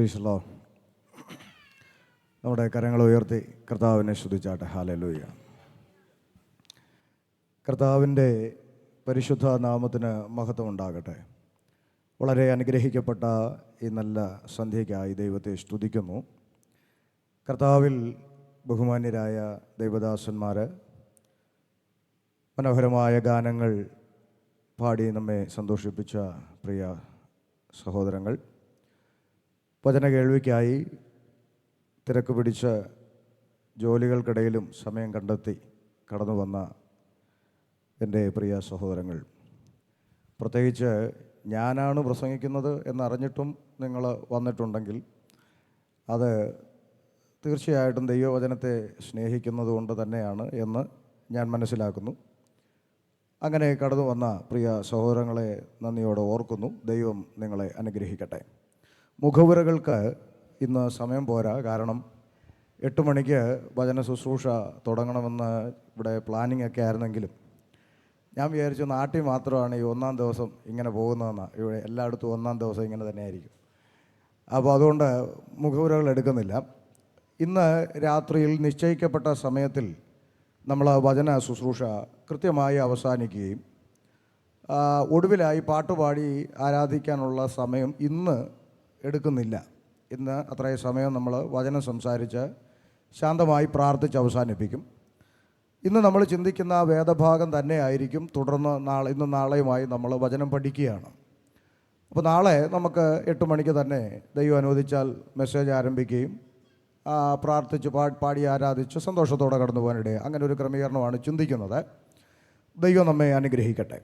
Praise Lord. നമ്മുടെ കരങ്ങൾ ഉയർത്തി കർത്താവിനെ സ്തുതിച്ചാട്ടെ. ഹല്ലേലൂയ. കർത്താവിൻ്റെ പരിശുദ്ധ നാമത്തിന് മഹത്വം ഉണ്ടാകട്ടെ. വളരെ അനുഗ്രഹിക്കപ്പെട്ട ഈ നല്ല സന്ധ്യയ്ക്കായി ദൈവത്തെ സ്തുതിക്കുന്നു. കർത്താവിൽ ബഹുമാന്യരായ ദൈവദാസന്മാർ മനോഹരമായ ഗാനങ്ങൾ പാടി നമ്മെ സന്തോഷിപ്പിച്ച പ്രിയ സഹോദരങ്ങൾ, വചന കേൾവിക്കായി തിരക്ക് പിടിച്ച ജോലികൾക്കിടയിലും സമയം കണ്ടെത്തി കടന്നു വന്ന എൻ്റെ പ്രിയ സഹോദരങ്ങൾ, പ്രത്യേകിച്ച് ഞാനാണ് പ്രസംഗിക്കുന്നത് എന്നറിഞ്ഞിട്ടും നിങ്ങൾ വന്നിട്ടുണ്ടെങ്കിൽ അത് തീർച്ചയായിട്ടും ദൈവവചനത്തെ സ്നേഹിക്കുന്നത് കൊണ്ട് തന്നെയാണ് എന്ന് ഞാൻ മനസ്സിലാക്കുന്നു. അങ്ങനെ കടന്നു വന്ന പ്രിയ സഹോദരങ്ങളെ നന്ദിയോടെ ഓർക്കുന്നു. ദൈവം നിങ്ങളെ അനുഗ്രഹിക്കട്ടെ. മുഖവുരകൾക്ക് ഇന്ന് സമയം പോരാ. കാരണം 8 മണിക്ക് വചന ശുശ്രൂഷ തുടങ്ങണമെന്ന് ഇവിടെ പ്ലാനിങ് ഒക്കെ ആയിരുന്നെങ്കിലും ഞാൻ വിചാരിച്ചു നാട്ടിൽ മാത്രമാണ് ഈ 1-ാം ദിവസം ഇങ്ങനെ പോകുന്നതെന്നാണ്. ഇവിടെ എല്ലായിടത്തും 1-ാം ദിവസം ഇങ്ങനെ തന്നെ ആയിരിക്കും. അപ്പോൾ അതുകൊണ്ട് മുഖവുരകൾ എടുക്കുന്നില്ല. ഇന്ന് രാത്രിയിൽ നിശ്ചയിക്കപ്പെട്ട സമയത്തിൽ നമ്മൾ വചന ശുശ്രൂഷ കൃത്യമായി അവസാനിക്കുകയും ഒടുവിലായി പാട്ടുപാടി ആരാധിക്കാനുള്ള സമയം ഇന്ന് എടുക്കുന്നില്ല. ഇന്ന് അത്രയും സമയം നമ്മൾ വചനം സംസാരിച്ച് ശാന്തമായി പ്രാർത്ഥിച്ച് അവസാനിപ്പിക്കും. ഇന്ന് നമ്മൾ ചിന്തിക്കുന്ന വേദഭാഗം തന്നെ ആയിരിക്കും തുടർന്ന് ഇന്നും നാളെയുമായി നമ്മൾ വചനം പഠിക്കുകയാണ്. അപ്പോൾ നാളെ നമുക്ക് 8 മണിക്ക് തന്നെ ദൈവം അനുവദിച്ചാൽ മെസ്സേജ് ആരംഭിക്കുകയും പ്രാർത്ഥിച്ച് പാടി ആരാധിച്ച് സന്തോഷത്തോടെ കടന്നു പോകാനിടയെ അങ്ങനെ ഒരു ക്രമീകരണമാണ് ചിന്തിക്കുന്നത്. ദൈവം നമ്മെ അനുഗ്രഹിക്കട്ടെ.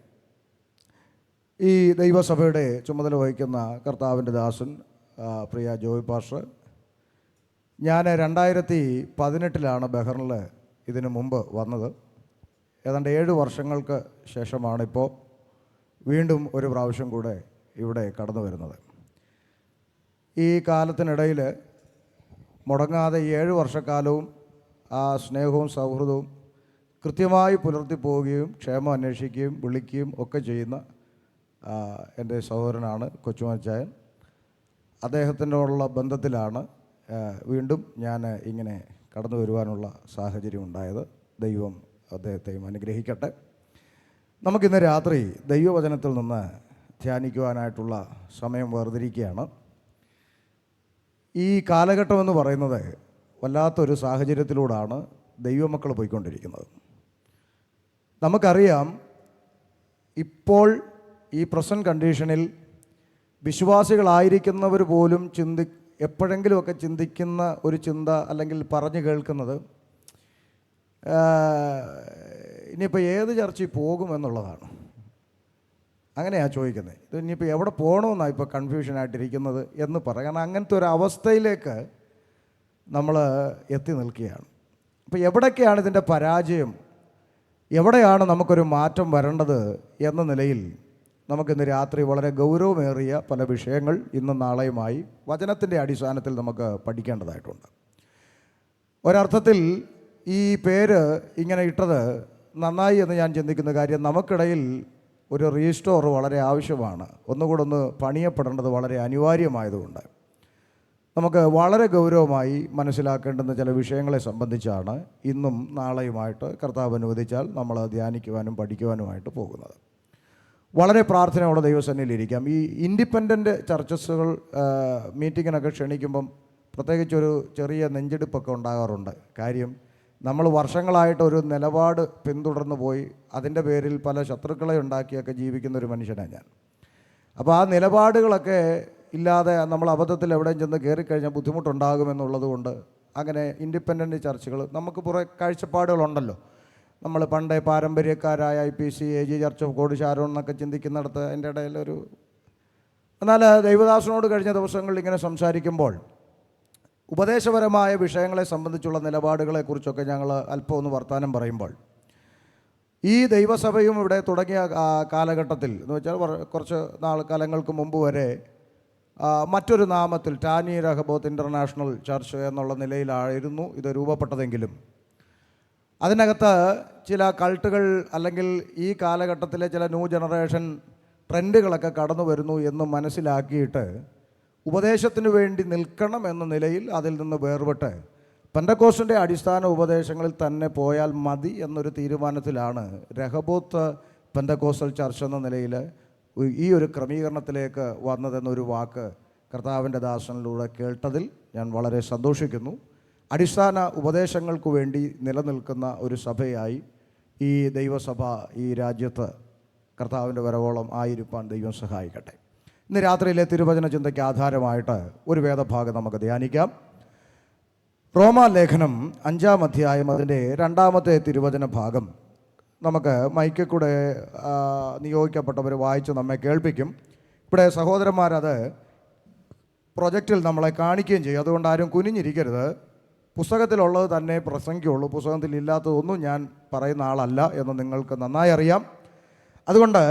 ഈ ദൈവസഭയുടെ ചുമതല വഹിക്കുന്ന കർത്താവിൻ്റെ ദാസൻ പ്രിയ ജോയ് പാസ്റ്റർ, ഞാൻ 2018 ബഹ്റിനിൽ ഇതിനു മുമ്പ് വന്നത്. ഏതാണ്ട് 7 വർഷങ്ങൾക്ക് ശേഷമാണിപ്പോൾ വീണ്ടും ഒരു പ്രാവശ്യം കൂടെ ഇവിടെ കടന്നു വരുന്നത്. ഈ കാലത്തിനിടയിൽ മുടങ്ങാതെ 7 വർഷക്കാലവും ആ സ്നേഹവും സൗഹൃദവും കൃത്യമായി പുലർത്തി പോവുകയും ക്ഷേമം അന്വേഷിക്കുകയും വിളിക്കുകയും ഒക്കെ ചെയ്യുന്ന എൻ്റെ സഹോദരനാണ് കൊച്ചുമച്ചായൻ. അദ്ദേഹത്തിനോടുള്ള ബന്ധത്തിലാണ് വീണ്ടും ഞാൻ ഇങ്ങനെ കടന്നു വരുവാനുള്ള സാഹചര്യം ഉണ്ടായത്. ദൈവം അദ്ദേഹത്തെയും അനുഗ്രഹിക്കട്ടെ. നമുക്കിന്ന് രാത്രി ദൈവവചനത്തിൽ നിന്ന് ധ്യാനിക്കുവാനായിട്ടുള്ള സമയം വേർതിരിക്കുകയാണ്. ഈ കാലഘട്ടമെന്ന് പറയുന്നത് വല്ലാത്തൊരു സാഹചര്യത്തിലൂടെയാണ് ദൈവമക്കൾ പോയിക്കൊണ്ടിരിക്കുന്നത്. നമുക്കറിയാം, ഇപ്പോൾ ഈ പ്രസൻറ്റ് കണ്ടീഷനിൽ വിശ്വാസികളായിരിക്കുന്നവർ പോലും എപ്പോഴെങ്കിലുമൊക്കെ ചിന്തിക്കുന്ന ഒരു ചിന്ത അല്ലെങ്കിൽ പറഞ്ഞു കേൾക്കുന്നത് ഇനിയിപ്പോൾ ഏത് ചർച്ചയിൽ പോകുമെന്നുള്ളതാണ്. അങ്ങനെയാണ് ചോദിക്കുന്നത്. ഇത് ഇനിയിപ്പോൾ എവിടെ പോകണമെന്നാണ് ഇപ്പോൾ കൺഫ്യൂഷനായിട്ടിരിക്കുന്നത് എന്ന് പറയാൻ അങ്ങനത്തെ ഒരു അവസ്ഥയിലേക്ക് നമ്മൾ എത്തി നിൽക്കുകയാണ്. അപ്പോൾ എവിടേക്കാണ് ഇതിൻ്റെ പരാജയം, എവിടെയാണ് നമുക്കൊരു മാറ്റം വരേണ്ടത് എന്ന നിലയിൽ നമുക്കിന്ന് രാത്രി വളരെ ഗൗരവമേറിയ പല വിഷയങ്ങൾ ഇന്നും നാളെയുമായി വചനത്തിൻ്റെ അടിസ്ഥാനത്തിൽ നമുക്ക് പഠിക്കേണ്ടതായിട്ടുണ്ട്. ഒരർത്ഥത്തിൽ ഈ പേര് ഇങ്ങനെ ഇട്ടത് നന്നായി എന്ന് ഞാൻ ചിന്തിക്കുന്ന കാര്യം, നമുക്കിടയിൽ ഒരു റീസ്റ്റോർ വളരെ ആവശ്യമാണ്. ഒന്നുകൂടെ പണിയപ്പെടേണ്ടത് വളരെ അനിവാര്യമായതുകൊണ്ട് നമുക്ക് വളരെ ഗൗരവമായി മനസ്സിലാക്കേണ്ടുന്ന ചില വിഷയങ്ങളെ സംബന്ധിച്ചാണ് ഇന്നും നാളെയുമായിട്ട് കർത്താവ് അനുവദിച്ചാൽ നമ്മൾ ധ്യാനിക്കുവാനും പഠിക്കുവാനുമായിട്ട് പോകുന്നത്. വളരെ പ്രാർത്ഥനയോടെ ദൈവസന്നിധിയിലിരിക്കാം. ഈ ഇൻഡിപെൻഡൻ്റ് ചർച്ചസുകൾ മീറ്റിങ്ങിനൊക്കെ ക്ഷണിക്കുമ്പം പ്രത്യേകിച്ചൊരു ചെറിയ നെഞ്ചെടുപ്പൊക്കെ ഉണ്ടാകാറുണ്ട്. കാര്യം നമ്മൾ വർഷങ്ങളായിട്ട് ഒരു നിലപാട് പിന്തുടർന്നു പോയി അതിൻ്റെ പേരിൽ പല ശത്രുക്കളെ ഉണ്ടാക്കിയൊക്കെ ജീവിക്കുന്ന ഒരു മനുഷ്യനാണ് ഞാൻ. അപ്പോൾ ആ നിലപാടുകളൊക്കെ ഇല്ലാതെ നമ്മൾ അബദ്ധത്തിൽ എവിടെയും ചെന്ന് കയറിക്കഴിഞ്ഞാൽ ബുദ്ധിമുട്ടുണ്ടാകുമെന്നുള്ളത് കൊണ്ട് അങ്ങനെ ഇൻഡിപെൻഡൻ്റ് ചർച്ചുകൾ നമുക്ക് കുറേ കാഴ്ചപ്പാടുകളുണ്ടല്ലോ. നമ്മൾ പണ്ടേ പാരമ്പര്യക്കാരായ IPC, AG church of God Sharon എന്നൊക്കെ ചിന്തിക്കുന്നിടത്ത് അതിൻ്റെ ഇടയിലൊരു. എന്നാൽ ദൈവദാസനോട് കഴിഞ്ഞ ദിവസങ്ങളിൽ ഇങ്ങനെ സംസാരിക്കുമ്പോൾ ഉപദേശപരമായ വിഷയങ്ങളെ സംബന്ധിച്ചുള്ള നിലപാടുകളെക്കുറിച്ചൊക്കെ ഞങ്ങൾ അല്പം ഒന്ന് വർത്തമാനം പറയുമ്പോൾ ഈ ദൈവസഭയും ഇവിടെ തുടങ്ങിയ കാലഘട്ടത്തിൽ എന്ന് വെച്ചാൽ കുറച്ച് കാലങ്ങൾക്ക് മുമ്പ് വരെ മറ്റൊരു നാമത്തിൽ ടാനി രഹബോത്ത് ഇൻ്റർനാഷണൽ ചർച്ച് എന്നുള്ള നിലയിലായിരുന്നു ഇത് രൂപപ്പെട്ടതെങ്കിലും അതിനകത്ത് ചില കൾട്ടുകൾ അല്ലെങ്കിൽ ഈ കാലഘട്ടത്തിലെ ചില ന്യൂ ജനറേഷൻ ട്രെൻഡുകളൊക്കെ കടന്നു വരുന്നു എന്ന് മനസ്സിലാക്കിയിട്ട് ഉപദേശത്തിന് വേണ്ടി നിൽക്കണം എന്ന നിലയിൽ അതിൽ നിന്ന് വേർപെട്ട് പെന്തക്കോസ്തിൻ്റെ അടിസ്ഥാന ഉപദേശങ്ങളിൽ തന്നെ പോയാൽ മതി എന്നൊരു തീരുമാനത്തിലാണ് രഹബോത്ത് പെന്തക്കോസ്റ്റൽ ചർച്ച് എന്ന നിലയിൽ ഈ ഒരു ക്രമീകരണത്തിലേക്ക് വന്നതെന്നൊരു വാക്ക് കർത്താവിൻ്റെ ദാസനിലൂടെ കേട്ടതിൽ ഞാൻ വളരെ സന്തോഷിക്കുന്നു. അടിസ്ഥാന ഉപദേശങ്ങൾക്ക് വേണ്ടി നിലനിൽക്കുന്ന ഒരു സഭയായി ഈ ദൈവസഭ ഈ രാജ്യത്ത് കർത്താവിൻ്റെ വരവോളം ആയിരിക്കാൻ ദൈവം സഹായിക്കട്ടെ. ഇന്ന് രാത്രിയിലെ തിരുവചന ചിന്തയ്ക്ക് ആധാരമായിട്ട് ഒരു വേദഭാഗം നമുക്ക് ധ്യാനിക്കാം. റോമാലേഖനം 5-ാം അധ്യായം അതിൻ്റെ 2-ാമത്തെ തിരുവചന ഭാഗം നമുക്ക് മൈക്കിൽ കൂടെ നിയോഗിക്കപ്പെട്ടവർ വായിച്ച് നമ്മെ കേൾപ്പിക്കും. ഇവിടെ സഹോദരന്മാരത് പ്രൊജക്റ്റിൽ നമ്മളെ കാണിക്കുകയും ചെയ്യും. അതുകൊണ്ട് ആരും കുനിഞ്ഞിരിക്കരുത്. പുസ്തകത്തിലുള്ളത് തന്നെ പ്രസംഗിക്കുള്ളൂ. പുസ്തകത്തിൽ ഇല്ലാത്തതൊന്നും ഞാൻ പറയുന്ന ആളല്ല എന്ന് നിങ്ങൾക്ക് നന്നായി അറിയാം. അതുകൊണ്ട്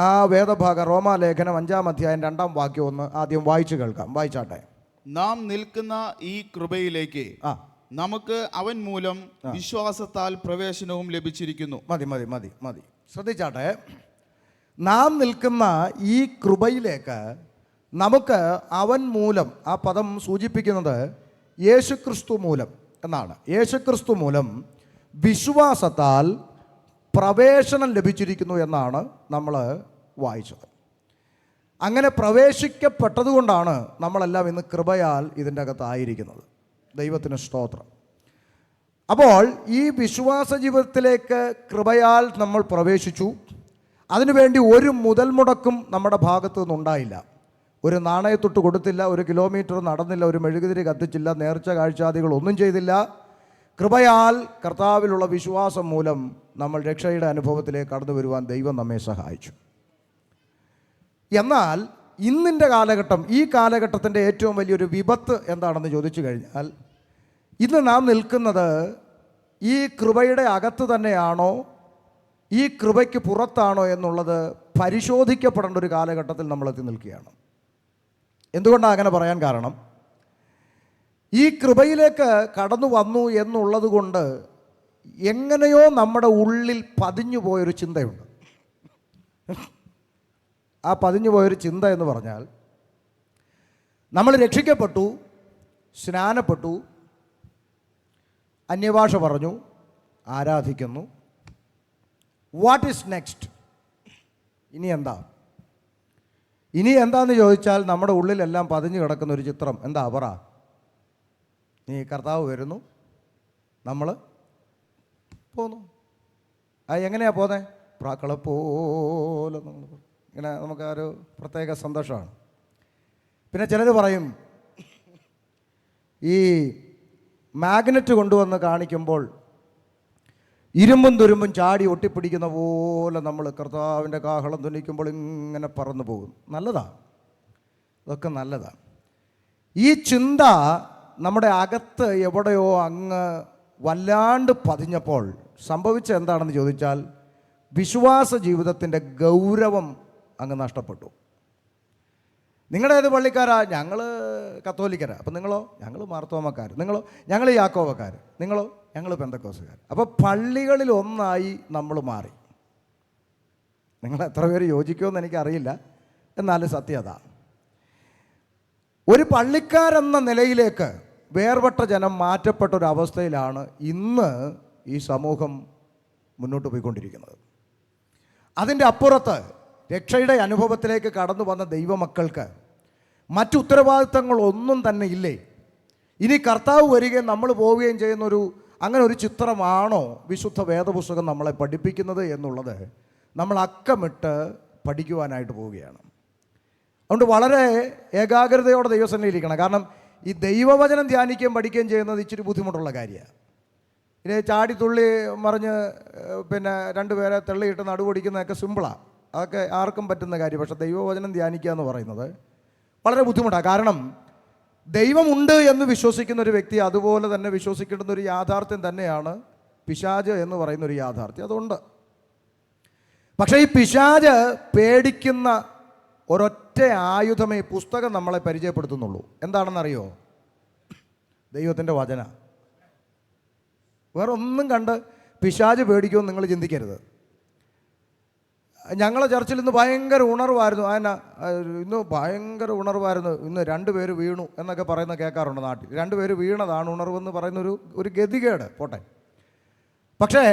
ആ വേദഭാഗം റോമാലേഖനം 5-ാം അധ്യായം 2-ാം വാക്യം ഒന്ന് ആദ്യം വായിച്ചു കേൾക്കാം. വായിച്ചാട്ടെ. നാം നിൽക്കുന്ന ഈ കൃപയിലേക്ക് നമുക്ക് അവൻ മൂലം വിശ്വാസത്താൽ പ്രവേശനവും ലഭിച്ചിരിക്കുന്നു. മതി മതി മതി മതി ശ്രദ്ധിച്ചാട്ടെ. നാം നിൽക്കുന്ന ഈ കൃപയിലേക്ക് നമുക്ക് അവൻ മൂലം, ആ പദം സൂചിപ്പിക്കുന്നത് യേശുക്രിസ്തു മൂലം എന്നാണ്. യേശുക്രിസ്തു മൂലം വിശ്വാസത്താൽ പ്രവേശനം ലഭിച്ചിരിക്കുന്നു എന്നാണ് നമ്മൾ വായിച്ചത്. അങ്ങനെ പ്രവേശിക്കപ്പെട്ടതുകൊണ്ടാണ് നമ്മളെല്ലാം ഇന്ന് കൃപയാൽ ഇതിൻ്റെ അകത്തായിരിക്കുന്നത്. ദൈവത്തിന് സ്തോത്രം. അപ്പോൾ ഈ വിശ്വാസ ജീവിതത്തിലേക്ക് കൃപയാൽ നമ്മൾ പ്രവേശിച്ചു. അതിനുവേണ്ടി ഒരു മുതൽ മുടക്കും നമ്മുടെ ഭാഗത്തു നിന്നുണ്ടായില്ല. ഒരു നാണയത്തൊട്ട് കൊടുത്തില്ല, 1 കിലോമീറ്റർ നടന്നില്ല, ഒരു മെഴുകുതിരി കത്തിച്ചില്ല, നേർച്ച കാഴ്ചാദികൾ ഒന്നും ചെയ്തില്ല. കൃപയാൽ കർത്താവിലുള്ള വിശ്വാസം മൂലം നമ്മൾ രക്ഷയുടെ അനുഭവത്തിലേക്ക് കടന്നു വരുവാൻ ദൈവം നമ്മെ സഹായിച്ചു. എന്നാൽ ഇന്നിൻ്റെ കാലഘട്ടം, ഈ കാലഘട്ടത്തിൻ്റെ ഏറ്റവും വലിയൊരു വിപത്ത് എന്താണെന്ന് ചോദിച്ചു കഴിഞ്ഞാൽ, ഇന്ന് നാം നിൽക്കുന്നത് ഈ കൃപയുടെ അകത്ത് തന്നെയാണോ ഈ കൃപയ്ക്ക് പുറത്താണോ എന്നുള്ളത് പരിശോധിക്കപ്പെടേണ്ട ഒരു കാലഘട്ടത്തിൽ നമ്മളെത്തി നിൽക്കുകയാണ്. എന്തുകൊണ്ടാണ് അങ്ങനെ പറയാൻ കാരണം, ഈ കൃപയിലേക്ക് കടന്നു വന്നു എന്നുള്ളത് കൊണ്ട് എങ്ങനെയോ നമ്മുടെ ഉള്ളിൽ പതിഞ്ഞു പോയൊരു ചിന്തയുണ്ട്. ആ പതിഞ്ഞു പോയൊരു ചിന്ത എന്ന് പറഞ്ഞാൽ, നമ്മൾ രക്ഷിക്കപ്പെട്ടു, സ്നാനപ്പെട്ടു, അന്യഭാഷ പറഞ്ഞു, ആരാധിക്കുന്നു. What is next? ഇനി എന്താ? ഇനി എന്താന്ന് ചോദിച്ചാൽ നമ്മുടെ ഉള്ളിലെല്ലാം പതിഞ്ഞു കിടക്കുന്ന ഒരു ചിത്രം എന്താ? പറ. നീ കർത്താവ് വരുന്നു, നമ്മൾ പോന്നു. എങ്ങനെയാണ് പോന്നെ? പ്രാക്കളെ പോലെ നമ്മൾ ഇങ്ങനെ, നമുക്ക് ഒരു പ്രത്യേക സന്തോഷമാണ്. പിന്നെ ചിലർ പറയും, ഈ മാഗ്നറ്റ് കൊണ്ടുവന്ന് കാണിക്കുമ്പോൾ ഇരുമ്പും തുരുമ്പും ചാടി ഒട്ടിപ്പിടിക്കുന്ന പോലെ നമ്മൾ കർത്താവിൻ്റെ കാഹളം ധ്വനിക്കുമ്പോൾ ഇങ്ങനെ പറന്നു പോകും. നല്ലതാണ്, ഇതൊക്കെ നല്ലതാണ്. ഈ ചിന്ത നമ്മുടെ അകത്ത് എവിടെയോ അങ്ങ് വല്ലാണ്ട് പതിഞ്ഞപ്പോൾ സംഭവിച്ച എന്താണെന്ന് ചോദിച്ചാൽ, വിശ്വാസ ജീവിതത്തിൻ്റെ ഗൗരവം അങ്ങ് നഷ്ടപ്പെട്ടു. നിങ്ങളുടെ ഏത് പള്ളിക്കാരാ? ഞങ്ങൾ കത്തോലിക്കരാ. അപ്പം നിങ്ങളോ? ഞങ്ങൾ മാർത്തോമക്കാർ. നിങ്ങളോ? ഞങ്ങൾ യാക്കോബക്കാർ. നിങ്ങളോ? ഞങ്ങൾ പെന്തക്കോസ്തുകാർ. അപ്പോൾ പള്ളികളിൽ ഒന്നായി നമ്മൾ മാറി. നിങ്ങൾ എത്ര പേര് യോജിക്കുമെന്ന് എനിക്കറിയില്ല, എന്നാലും സത്യത. ഒരു പള്ളിക്കാരെന്ന നിലയിലേക്ക് വേർപെട്ട ജനം മാറ്റപ്പെട്ട ഒരു അവസ്ഥയിലാണ് ഇന്ന് ഈ സമൂഹം മുന്നോട്ട് പോയിക്കൊണ്ടിരിക്കുന്നത്. അതിൻ്റെ അപ്പുറത്ത് രക്ഷയുടെ അനുഭവത്തിലേക്ക് കടന്നു വന്ന ദൈവമക്കൾക്ക് മറ്റു ഉത്തരവാദിത്തങ്ങളൊന്നും തന്നെ ഇല്ലേ? ഇനി കർത്താവ് വരികയും നമ്മൾ പോവുകയും ചെയ്യുന്നൊരു അങ്ങനെ ഒരു ചിത്രമാണോ വിശുദ്ധ വേദപുസ്തകം നമ്മളെ പഠിപ്പിക്കുന്നത് എന്നുള്ളത് നമ്മൾ അക്കമിട്ട് പഠിക്കുവാനായിട്ട് പോവുകയാണ്. അതുകൊണ്ട് വളരെ ഏകാഗ്രതയോടെ ദൈവസന്നിധിയിലിരിക്കണം. കാരണം ഈ ദൈവവചനം ധ്യാനിക്കുകയും പഠിക്കുകയും ചെയ്യുന്നത് ഇച്ചിരി ബുദ്ധിമുട്ടുള്ള കാര്യമാണ്. ഇനി ചാടി തുള്ളി മറിഞ്ഞ് പിന്നെ 2 പേരെ തള്ളിയിട്ട് നടുപൊടിക്കുന്നതൊക്കെ സിമ്പിളാണ്, അതൊക്കെ ആർക്കും പറ്റുന്ന കാര്യം. പക്ഷേ ദൈവവചനം ധ്യാനിക്കുക എന്ന് പറയുന്നത് വളരെ ബുദ്ധിമുട്ടാണ്. കാരണം ദൈവമുണ്ട് എന്ന് വിശ്വസിക്കുന്ന ഒരു വ്യക്തി അതുപോലെ തന്നെ വിശ്വസിക്കേണ്ടുന്ന ഒരു യാഥാർത്ഥ്യം തന്നെയാണ് പിശാച് എന്ന് പറയുന്ന ഒരു യാഥാർത്ഥ്യം. അതുണ്ട്. പക്ഷേ ഈ പിശാച് പേടിക്കുന്ന ഒരൊറ്റ ആയുധമേ ഈ പുസ്തകം നമ്മളെ പരിചയപ്പെടുത്തുന്നുള്ളൂ. എന്താണെന്നറിയോ? ദൈവത്തിൻ്റെ വചന. വേറെ ഒന്നും കണ്ട് പിശാച് പേടിക്കുമെന്ന് നിങ്ങൾ ചിന്തിക്കരുത്. ഞങ്ങളെ ചർച്ചിൽ ഇന്ന് ഭയങ്കര ഉണർവായിരുന്നു. ഇന്ന് ഭയങ്കര ഉണർവായിരുന്നു. ഇന്ന് 2 പേര് വീണു എന്നൊക്കെ പറയുന്ന കേൾക്കാറുണ്ട് നാട്ടിൽ. 2 പേര് വീണതാണ് ഉണർവെന്ന് പറയുന്ന ഒരു ഗതികേട് പോട്ടെ. പക്ഷേ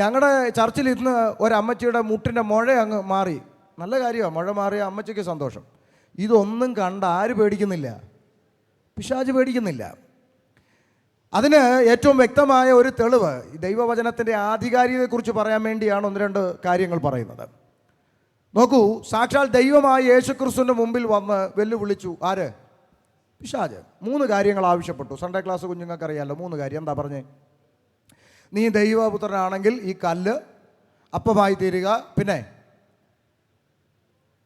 ഞങ്ങളുടെ ചർച്ചിൽ ഇന്ന് ഒരമ്മച്ചിയുടെ മുട്ടിൻ്റെ മുഴ അങ്ങ് മാറി. നല്ല കാര്യമാണ്, മുഴ മാറിയ അമ്മച്ചിക്ക് സന്തോഷം. ഇതൊന്നും കണ്ട് ആര് പേടിക്കുന്നില്ല? പിശാച് പേടിക്കുന്നില്ല. അതിന് ഏറ്റവും വ്യക്തമായ ഒരു തെളിവ് ദൈവവചനത്തിൻ്റെ ആധികാരികതയെക്കുറിച്ച് പറയാൻ വേണ്ടിയാണ് 1-2 കാര്യങ്ങൾ പറയുന്നത്. നോക്കൂ, സാക്ഷാൽ ദൈവമായ യേശുക്രിസ്തുവിൻ്റെ മുമ്പിൽ വന്ന് വെല്ലുവിളിച്ചു ആര്? പിശാച്. 3 കാര്യങ്ങൾ ആവശ്യപ്പെട്ടു. Sunday class കുഞ്ഞുങ്ങൾക്കറിയാമല്ലോ. 3 കാര്യം. എന്താ പറഞ്ഞേ? നീ ദൈവപുത്രനാണെങ്കിൽ ഈ കല്ല് അപ്പമായി തീരുക, പിന്നെ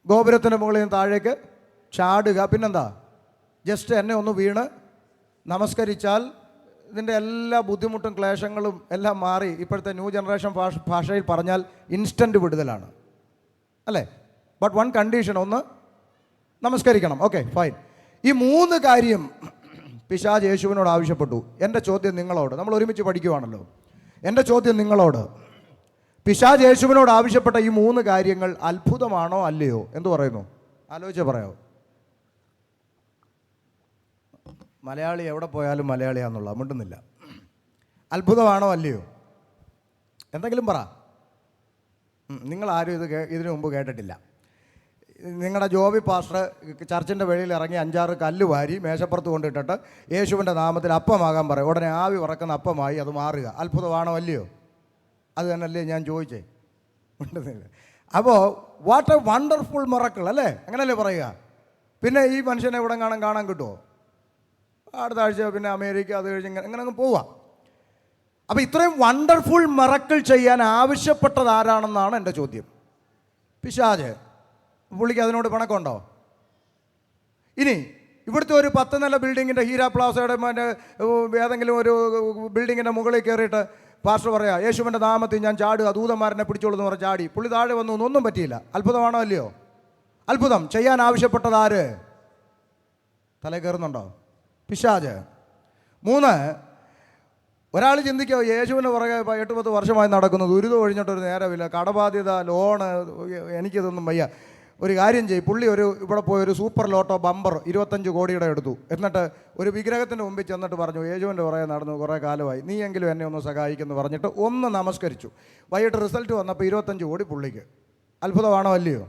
ഗോപുരത്തിൻ്റെ മുകളിൽ നിന്ന് താഴേക്ക് ചാടുക, പിന്നെന്താ, ജസ്റ്റ് എന്നെ ഒന്ന് വീണ് നമസ്കരിച്ചാൽ ഇതിൻ്റെ എല്ലാ ബുദ്ധിമുട്ടും ക്ലേശങ്ങളും എല്ലാം മാറി. ഇപ്പോഴത്തെ ന്യൂ ജനറേഷൻ ഭാഷയിൽ പറഞ്ഞാൽ ഇൻസ്റ്റൻറ്റ് വിടുതലാണ്, അല്ലേ? ബട്ട് 1 കണ്ടീഷൻ, ഒന്ന് നമസ്കരിക്കണം. Okay, fine. ഈ 3 കാര്യം പിശാച് യേശുവിനോട് ആവശ്യപ്പെട്ടു. എൻ്റെ ചോദ്യം നിങ്ങളോട്, നമ്മൾ ഒരുമിച്ച് പഠിക്കുവാണല്ലോ, എൻ്റെ ചോദ്യം നിങ്ങളോട്, പിശാച് യേശുവിനോട് ആവശ്യപ്പെട്ട ഈ 3 കാര്യങ്ങൾ അത്ഭുതമാണോ അല്ലയോ? എന്തു പറയുന്നു? ആലോചിച്ച് പറയാമോ? മലയാളി എവിടെ പോയാലും മലയാളിയാന്നുള്ള മിണ്ടുന്നില്ല. അത്ഭുതമാണോ അല്ലയോ? എന്തെങ്കിലും പറ. നിങ്ങളാരും ഇതിനു മുമ്പ് കേട്ടിട്ടില്ല. നിങ്ങളുടെ ജോബി പാസ്റ്റർ ചർച്ചിൻ്റെ വെളിയിൽ ഇറങ്ങി 5-6 കല്ല് വാരി മേശപ്പുറത്ത് കൊണ്ടിട്ടിട്ട് യേശുവിൻ്റെ നാമത്തിൽ അപ്പമാകാൻ പറയും. ഉടനെ ആവി പറക്കുന്ന അപ്പമായി അത് മാറുക. അത്ഭുതമാണോ അല്ലയോ? അത് തന്നെയല്ലേ ഞാൻ ചോദിച്ചേ? മിണ്ടുന്നില്ല. അപ്പോൾ വാട്ട് എ വണ്ടർഫുൾ മിറക്കിൾ, അല്ലേ? അങ്ങനല്ലേ പറയുക? പിന്നെ ഈ മനുഷ്യനെ ഇവിടെ കാണാൻ കിട്ടുമോ? അടുത്ത ആഴ്ച പിന്നെ അമേരിക്ക, അത് കഴിഞ്ഞ് ഇങ്ങനെ അങ്ങ് പോവാം. അപ്പോൾ ഇത്രയും വണ്ടർഫുൾ മിറക്കിൾ ചെയ്യാൻ ആവശ്യപ്പെട്ടത് ആരാണെന്നാണ് എൻ്റെ ചോദ്യം. പിശാച്. പുള്ളിക്ക് അതിനോട് പണക്കമുണ്ടോ? ഇനി ഇവിടുത്തെ ഒരു 10 നില ബിൽഡിങ്ങിൻ്റെ, ഹീരാ പ്ലാസയുടെ ഏതെങ്കിലും ഒരു ബിൽഡിങ്ങിൻ്റെ മുകളിൽ കയറിയിട്ട് പാസ്റ്റർ പറയാം യേശുവിൻ്റെ നാമത്തിൽ ഞാൻ ചാടുക, ദൂതന്മാരനെ പിടിച്ചോളൂ എന്ന് പറഞ്ഞ് ചാടി, പുള്ളി താഴെ വന്നു, ഒന്നും പറ്റിയില്ല. അത്ഭുതമാണോ അല്ലയോ? അത്ഭുതം ചെയ്യാൻ ആവശ്യപ്പെട്ടത് ആര്? തലേ കയറുന്നുണ്ടോ? പിശാച്. 3, ഒരാൾ ചിന്തിക്കുക യേശുവിന് പുറകെ 8-10 വർഷമായി നടക്കുന്നു, ദുരിതം ഒഴിഞ്ഞിട്ടൊരു നേരമില്ല, കടബാധ്യത, ലോണ്, എനിക്കിതൊന്നും വയ്യ. ഒരു കാര്യം ചെയ്യും, പുള്ളി ഇവിടെ പോയി ഒരു സൂപ്പർ ലോട്ടോ ബമ്പർ 25 കോടിയുടെ എടുത്തു. എന്നിട്ട് ഒരു വിഗ്രഹത്തിൻ്റെ മുമ്പിൽ ചെന്നിട്ട് പറഞ്ഞു യേശുവിൻ്റെ പുറകെ നടന്നു കുറേ കാലമായി, നീ എങ്കിലും എന്നെ ഒന്ന് സഹായിക്കുമെന്ന് പറഞ്ഞിട്ട് ഒന്ന് നമസ്കരിച്ചു. വൈകിട്ട് റിസൾട്ട് വന്നപ്പോൾ 25 കോടി പുള്ളിക്ക്. അത്ഭുതമാണോ അല്ലയോ?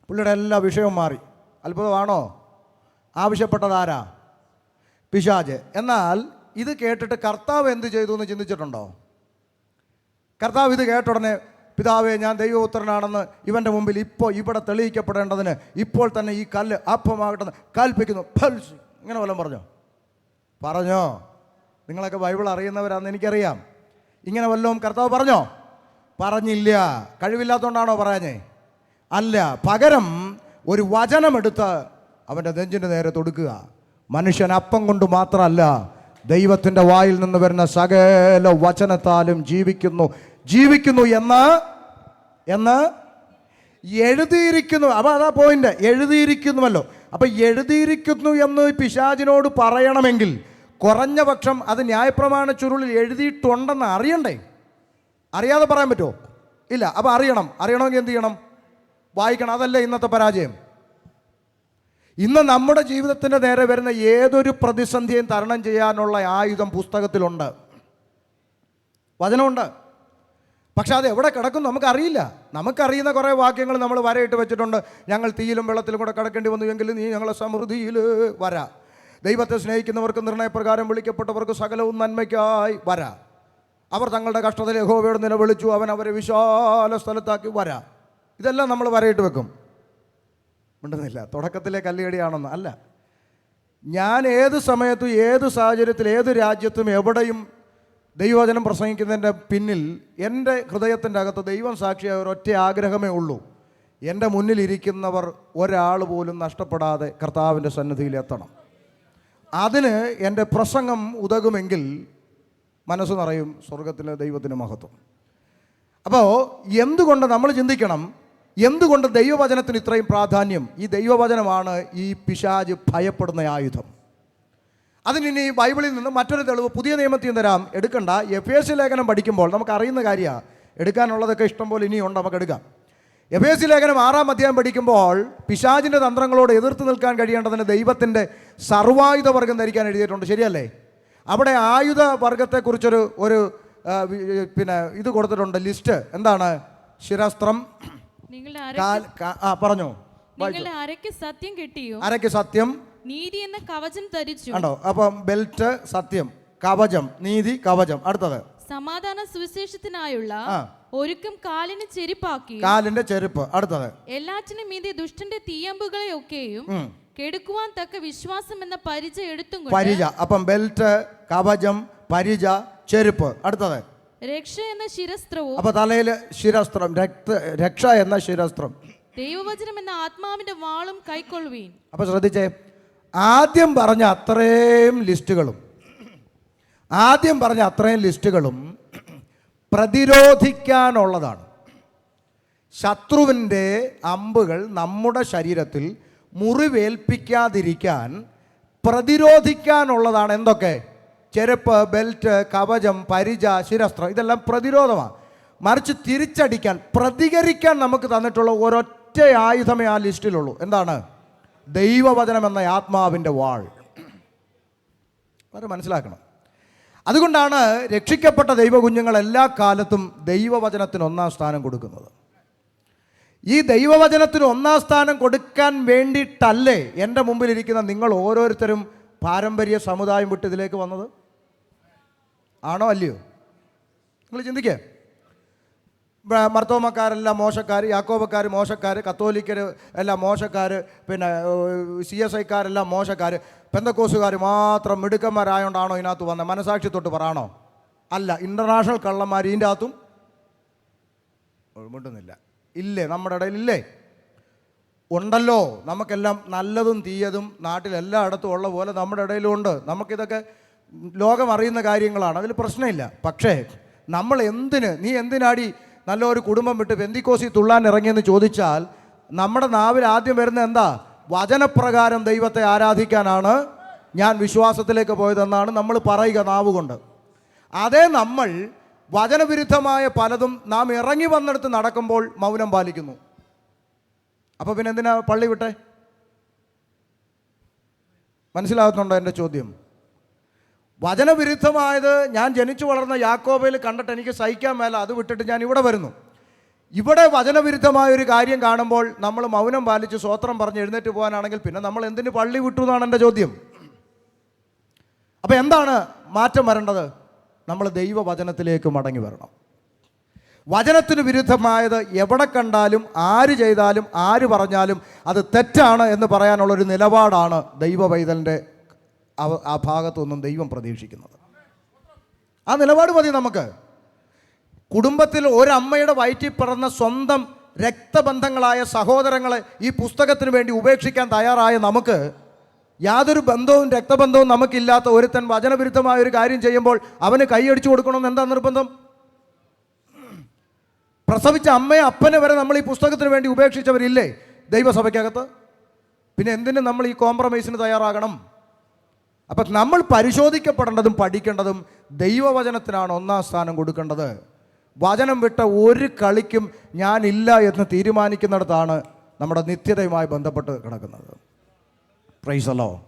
പുള്ളിയുടെ എല്ലാ വിഷയവും മാറി. അത്ഭുതമാണോ? ആവശ്യപ്പെട്ടതാരാ? പിശാച്. എന്നാൽ ഇത് കേട്ടിട്ട് കർത്താവ് എന്ത് ചെയ്തു എന്ന് ചിന്തിച്ചിട്ടുണ്ടോ? കർത്താവ് ഇത് കേട്ട ഉടനെ പിതാവേ ഞാൻ ദൈവപുത്രനാണെന്ന് ഇവൻ്റെ മുമ്പിൽ ഇപ്പോൾ ഇവിടെ തെളിയിക്കപ്പെടേണ്ടതിന് ഇപ്പോൾ തന്നെ ഈ കല്ല് അപ്പമാകട്ടെന്ന് കൽപ്പിക്കുന്നു, ഇങ്ങനെ വല്ലതും പറഞ്ഞോ? നിങ്ങളൊക്കെ ബൈബിൾ അറിയുന്നവരാണെന്ന് എനിക്കറിയാം. ഇങ്ങനെ വല്ലതും കർത്താവ് പറഞ്ഞോ? പറഞ്ഞില്ല. കഴിവില്ലാത്തതുകൊണ്ടാണോ പറയാഞ്ഞേ? അല്ല. പകരം ഒരു വചനമെടുത്ത് അവൻ്റെ നെഞ്ചിൻ്റെ നേരെ തൊടുക്കുക. മനുഷ്യൻ അപ്പം കൊണ്ട് മാത്രമല്ല, ദൈവത്തിൻ്റെ വായിൽ നിന്ന് വരുന്ന സകല വചനത്താലും ജീവിക്കുന്നു എന്ന് എഴുതിയിരിക്കുന്നു. അപ്പോൾ അതാ പോയിന്റ്, എഴുതിയിരിക്കുന്നുവല്ലോ. അപ്പം എഴുതിയിരിക്കുന്നു എന്ന് പിശാചിനോട് പറയണമെങ്കിൽ കുറഞ്ഞ പക്ഷം അത് ന്യായപ്രമാണ ചുരുളിൽ എഴുതിയിട്ടുണ്ടെന്ന് അറിയണ്ടേ? അറിയാതെ പറയാൻ പറ്റുമോ? ഇല്ല. അപ്പോൾ അറിയണമെങ്കിൽ എന്ത് ചെയ്യണം? വായിക്കണം. അതല്ലേ ഇന്നത്തെ പരാജയം. ഇന്ന് നമ്മുടെ ജീവിതത്തിൻ്റെ നേരെ വരുന്ന ഏതൊരു പ്രതിസന്ധിയും തരണം ചെയ്യാനുള്ള ആയുധം പുസ്തകത്തിലുണ്ട്, വചനമുണ്ട്. പക്ഷെ അത് എവിടെ കിടക്കും നമുക്കറിയില്ല. നമുക്കറിയുന്ന കുറേ വാക്യങ്ങൾ നമ്മൾ വരയിട്ട് വെച്ചിട്ടുണ്ട്. ഞങ്ങൾ തീയിലും വെള്ളത്തിലും കൂടെ കിടക്കേണ്ടി വന്നു എങ്കിൽ നീ ഞങ്ങളെ സമൃദ്ധിയിൽ വരാ. ദൈവത്തെ സ്നേഹിക്കുന്നവർക്ക് നിർണയപ്രകാരം വിളിക്കപ്പെട്ടവർക്ക് സകലവും നന്മയ്ക്കായി വരാ. അവർ തങ്ങളുടെ കഷ്ടതയിൽ യഹോവയോട് നിലവിളിച്ചു, അവൻ അവരെ വിശാല സ്ഥലത്താക്കി വരാ. ഇതെല്ലാം നമ്മൾ വരയിട്ട് വെക്കും. ഉണ്ടെന്നില്ല. തുടക്കത്തിലെ കല്ലുകടിയാണെന്ന് അല്ല. ഞാൻ ഏത് സമയത്തും ഏത് സാഹചര്യത്തിൽ ഏത് രാജ്യത്തും എവിടെയും ദൈവവചനം പ്രസംഗിക്കുന്നതിൻ്റെ പിന്നിൽ എൻ്റെ ഹൃദയത്തിൻ്റെ അകത്ത് ദൈവം സാക്ഷിയായ ഒരൊറ്റ ആഗ്രഹമേ ഉള്ളൂ. എൻ്റെ മുന്നിലിരിക്കുന്നവർ ഒരാൾ പോലും നഷ്ടപ്പെടാതെ കർത്താവിൻ്റെ സന്നിധിയിൽ എത്തണം. അതിന് എൻ്റെ പ്രസംഗം ഉതകുമെങ്കിൽ മനസ്സ് നിറയും സ്വർഗത്തിലെ ദൈവത്തിന് മഹത്വം. അപ്പോൾ എന്തുകൊണ്ട് നമ്മൾ ചിന്തിക്കണം, എന്തുകൊണ്ട് ദൈവവചനത്തിന് ഇത്രയും പ്രാധാന്യം? ഈ ദൈവവചനമാണ് ഈ പിശാച് ഭയപ്പെടുന്ന ആയുധം. അതിനി ബൈബിളിൽ നിന്ന് മറ്റൊരു തെളിവ് പുതിയ നിയമത്തിൽ തരാം. എടുക്കണ്ട. എഫേസ്യ ലേഖനം പഠിക്കുമ്പോൾ നമുക്ക് അറിയുന്ന കാര്യമാണ്. എടുക്കാനുള്ളതൊക്കെ ഇഷ്ടം പോലെ ഇനിയുണ്ട്, നമുക്ക് എടുക്കാം. എഫേസ്യ ലേഖനം 6-ാം അധ്യായം പഠിക്കുമ്പോൾ പിശാചിൻ്റെ തന്ത്രങ്ങളോട് എതിർത്ത് നിൽക്കാൻ കഴിയേണ്ടതിന് ദൈവത്തിൻ്റെ സർവായുധ വർഗം ധരിക്കാൻ എഴുതിയിട്ടുണ്ട്, ശരിയല്ലേ? അവിടെ ആയുധ വർഗത്തെക്കുറിച്ചൊരു പിന്നെ ഇത് കൊടുത്തിട്ടുണ്ട്, ലിസ്റ്റ്. എന്താണ്? ശിരസ്ത്രം, പറഞ്ഞോ. അരയ്ക്ക് സത്യം കിട്ടിയോ? അരയ്ക്ക് സത്യം, നീതി എന്ന കവചം ധരിച്ചു. കണ്ടോ? അപ്പം ബെൽറ്റ്, സത്യം, കവചം, നീതി, കവചം. അടുത്തത് സമാധാന സുവിശേഷത്തിനായുള്ള ഒരുക്കം കാലിന് ചെരുപ്പാക്കി. കാലിന്റെ ചെരുപ്പ്. അടുത്തത് എല്ലാറ്റിനും മീതെ ദുഷ്ടന്റെ തീയമ്പുകളെ ഒക്കെയും കെടുക്കുവാൻ തക്ക വിശ്വാസം എന്ന പരിച എടുത്തും പരിച. അപ്പം ബെൽറ്റ്, കവചം, പരിച, ചെരുപ്പ്. അടുത്തത് രക്ഷ എന്ന ശിരസ്ത്രവും. അപ്പൊ തലയിൽ ശിരസ്ത്രം, രക്ഷ എന്ന ശിരസ്ത്രം. ദൈവവചനം എന്ന ആത്മാവിന്റെ വാളും കൈക്കൊള്ളുവീൻ. അപ്പൊ ശ്രദ്ധിച്ചേ, ആദ്യം പറഞ്ഞ അത്രയും ലിസ്റ്റുകളും പ്രതിരോധിക്കാനുള്ളതാണ്. ശത്രുവിൻ്റെ അമ്പുകൾ നമ്മുടെ ശരീരത്തിൽ മുറിവേൽപ്പിക്കാതിരിക്കാൻ പ്രതിരോധിക്കാനുള്ളതാണ്. എന്തൊക്കെ? ചെരുപ്പ്, ബെൽറ്റ്, കവചം, പരിച, ശിരസ്ത്രം. ഇതെല്ലാം പ്രതിരോധമാണ്. മറിച്ച് തിരിച്ചടിക്കാൻ, പ്രതികരിക്കാൻ നമുക്ക് തന്നിട്ടുള്ള ഒരൊറ്റ ആയുധമേ ആ ലിസ്റ്റിലുള്ളൂ. എന്താണ്? ദൈവവചനം എന്ന ആത്മാവിൻ്റെ വാൾ. അത് മനസ്സിലാക്കണം. അതുകൊണ്ടാണ് രക്ഷിക്കപ്പെട്ട ദൈവകുഞ്ഞുങ്ങൾ എല്ലാ കാലത്തും ദൈവവചനത്തിന് 1-ാം സ്ഥാനം കൊടുക്കുന്നത്. ഈ ദൈവവചനത്തിന് 1-ാം സ്ഥാനം കൊടുക്കാൻ വേണ്ടിയിട്ടല്ലേ എൻ്റെ മുമ്പിലിരിക്കുന്ന നിങ്ങൾ ഓരോരുത്തരും പാരമ്പര്യ സമുദായം വിട്ട് ഇതിലേക്ക് വന്നത്? ആണോ അല്ലയോ? നിങ്ങൾ ചിന്തിക്കേ. മർത്തോമക്കാരെല്ലാം മോശക്കാർ, യാക്കോബക്കാർ മോശക്കാർ, കത്തോലിക്കർ എല്ലാം മോശക്കാർ, പിന്നെ CSIക്കാരെല്ലാം മോശക്കാർ, പെന്തക്കോസുകാർ മാത്രം മിടുക്കന്മാരായോണ്ടാണോ ഇതിനകത്ത് വന്നത്? മനസാക്ഷി തൊട്ട് പറയാണോ? അല്ല. ഇൻ്റർനാഷണൽ കള്ളന്മാർ ഇതിൻ്റെ അകത്തും മിണ്ടുന്നില്ല. ഇല്ലേ? നമ്മുടെ ഇടയിൽ ഇല്ലേ? ഉണ്ടല്ലോ. നമുക്കെല്ലാം നല്ലതും തീയതും നാട്ടിലെല്ലായിടത്തും ഉള്ള പോലെ നമ്മുടെ ഇടയിലും ഉണ്ട്. നമുക്കിതൊക്കെ ലോകം അറിയുന്ന കാര്യങ്ങളാണ്, അതിൽ പ്രശ്നമില്ല. പക്ഷേ നമ്മൾ നീ എന്തിനാടി നല്ലൊരു കുടുംബം വിട്ട് പെന്തിക്കോസി തുള്ളാൻ ഇറങ്ങിയെന്ന് ചോദിച്ചാൽ നമ്മുടെ നാവിൽ ആദ്യം വരുന്ന എന്താ? വചനപ്രകാരം ദൈവത്തെ ആരാധിക്കാനാണ് ഞാൻ വിശ്വാസത്തിലേക്ക് പോയതെന്നാണ് നമ്മൾ പറയുക നാവുകൊണ്ട്. അതേ നമ്മൾ വചനവിരുദ്ധമായ പലതും നാം ഇറങ്ങി വന്നെടുത്ത് നടക്കുമ്പോൾ മൗനം പാലിക്കുന്നു. അപ്പോൾ പിന്നെ എന്തിനാ പള്ളി വിട്ടെ? മനസ്സിലാകുന്നുണ്ടോ എൻ്റെ ചോദ്യം? വചനവിരുദ്ധമായത് ഞാൻ ജനിച്ചു വളർന്ന യാക്കോബയിൽ കണ്ടിട്ട് എനിക്ക് സഹിക്കാൻ മേല, അത് വിട്ടിട്ട് ഞാൻ ഇവിടെ വരുന്നു. ഇവിടെ വചനവിരുദ്ധമായ ഒരു കാര്യം കാണുമ്പോൾ നമ്മൾ മൗനം പാലിച്ച് സ്വോത്രം പറഞ്ഞ് എഴുന്നേറ്റ് പോകാനാണെങ്കിൽ പിന്നെ നമ്മൾ എന്തിന് പള്ളി വിട്ടു എന്നാണ് എൻ്റെ ചോദ്യം. അപ്പോൾ എന്താണ് മാറ്റം വരേണ്ടത്? നമ്മൾ ദൈവവചനത്തിലേക്ക് മടങ്ങി വരണം. വചനത്തിന് വിരുദ്ധമായത് എവിടെ കണ്ടാലും ആര് ചെയ്താലും ആര് പറഞ്ഞാലും അത് തെറ്റാണ് എന്ന് പറയാനുള്ളൊരു നിലപാടാണ് ദൈവ പൈതലിൻ്റെ ആ ഭാഗത്തുനിന്നും ദൈവം പ്രതീക്ഷിക്കുന്നത്. ആ നിലപാട് മതി നമുക്ക്. കുടുംബത്തിൽ ഒരമ്മയുടെ വയറ്റിൽ പിറന്ന സ്വന്തം രക്തബന്ധങ്ങളായ സഹോദരങ്ങളെ ഈ പുസ്തകത്തിന് വേണ്ടി ഉപേക്ഷിക്കാൻ തയ്യാറായ നമുക്ക്, യാതൊരു ബന്ധവും രക്തബന്ധവും നമുക്കില്ലാത്ത ഒരുത്തൻ വചനവിരുദ്ധമായ ഒരു കാര്യം ചെയ്യുമ്പോൾ അവന് കൈയടിച്ചു കൊടുക്കണമെന്ന് എന്താ നിർബന്ധം? പ്രസവിച്ച അമ്മയെ അപ്പനെ വരെ നമ്മൾ ഈ പുസ്തകത്തിന് വേണ്ടി ഉപേക്ഷിച്ചവരില്ലേ ദൈവസഭയ്ക്കകത്ത്? പിന്നെ എന്തിന് നമ്മൾ ഈ കോംപ്രമൈസിന് തയ്യാറാകണം? അപ്പം നമ്മൾ പരിശോധിക്കപ്പെടേണ്ടതും പഠിക്കേണ്ടതും ദൈവവചനത്തിനാണ് 1-ാം സ്ഥാനം കൊടുക്കേണ്ടത്. വചനം വിട്ട ഒരു കളിക്കും ഞാനില്ല എന്ന് തീരുമാനിക്കുന്നിടത്താണ് നമ്മുടെ നിത്യതയുമായി ബന്ധപ്പെട്ട് കിടക്കുന്നത്. Price the Lord.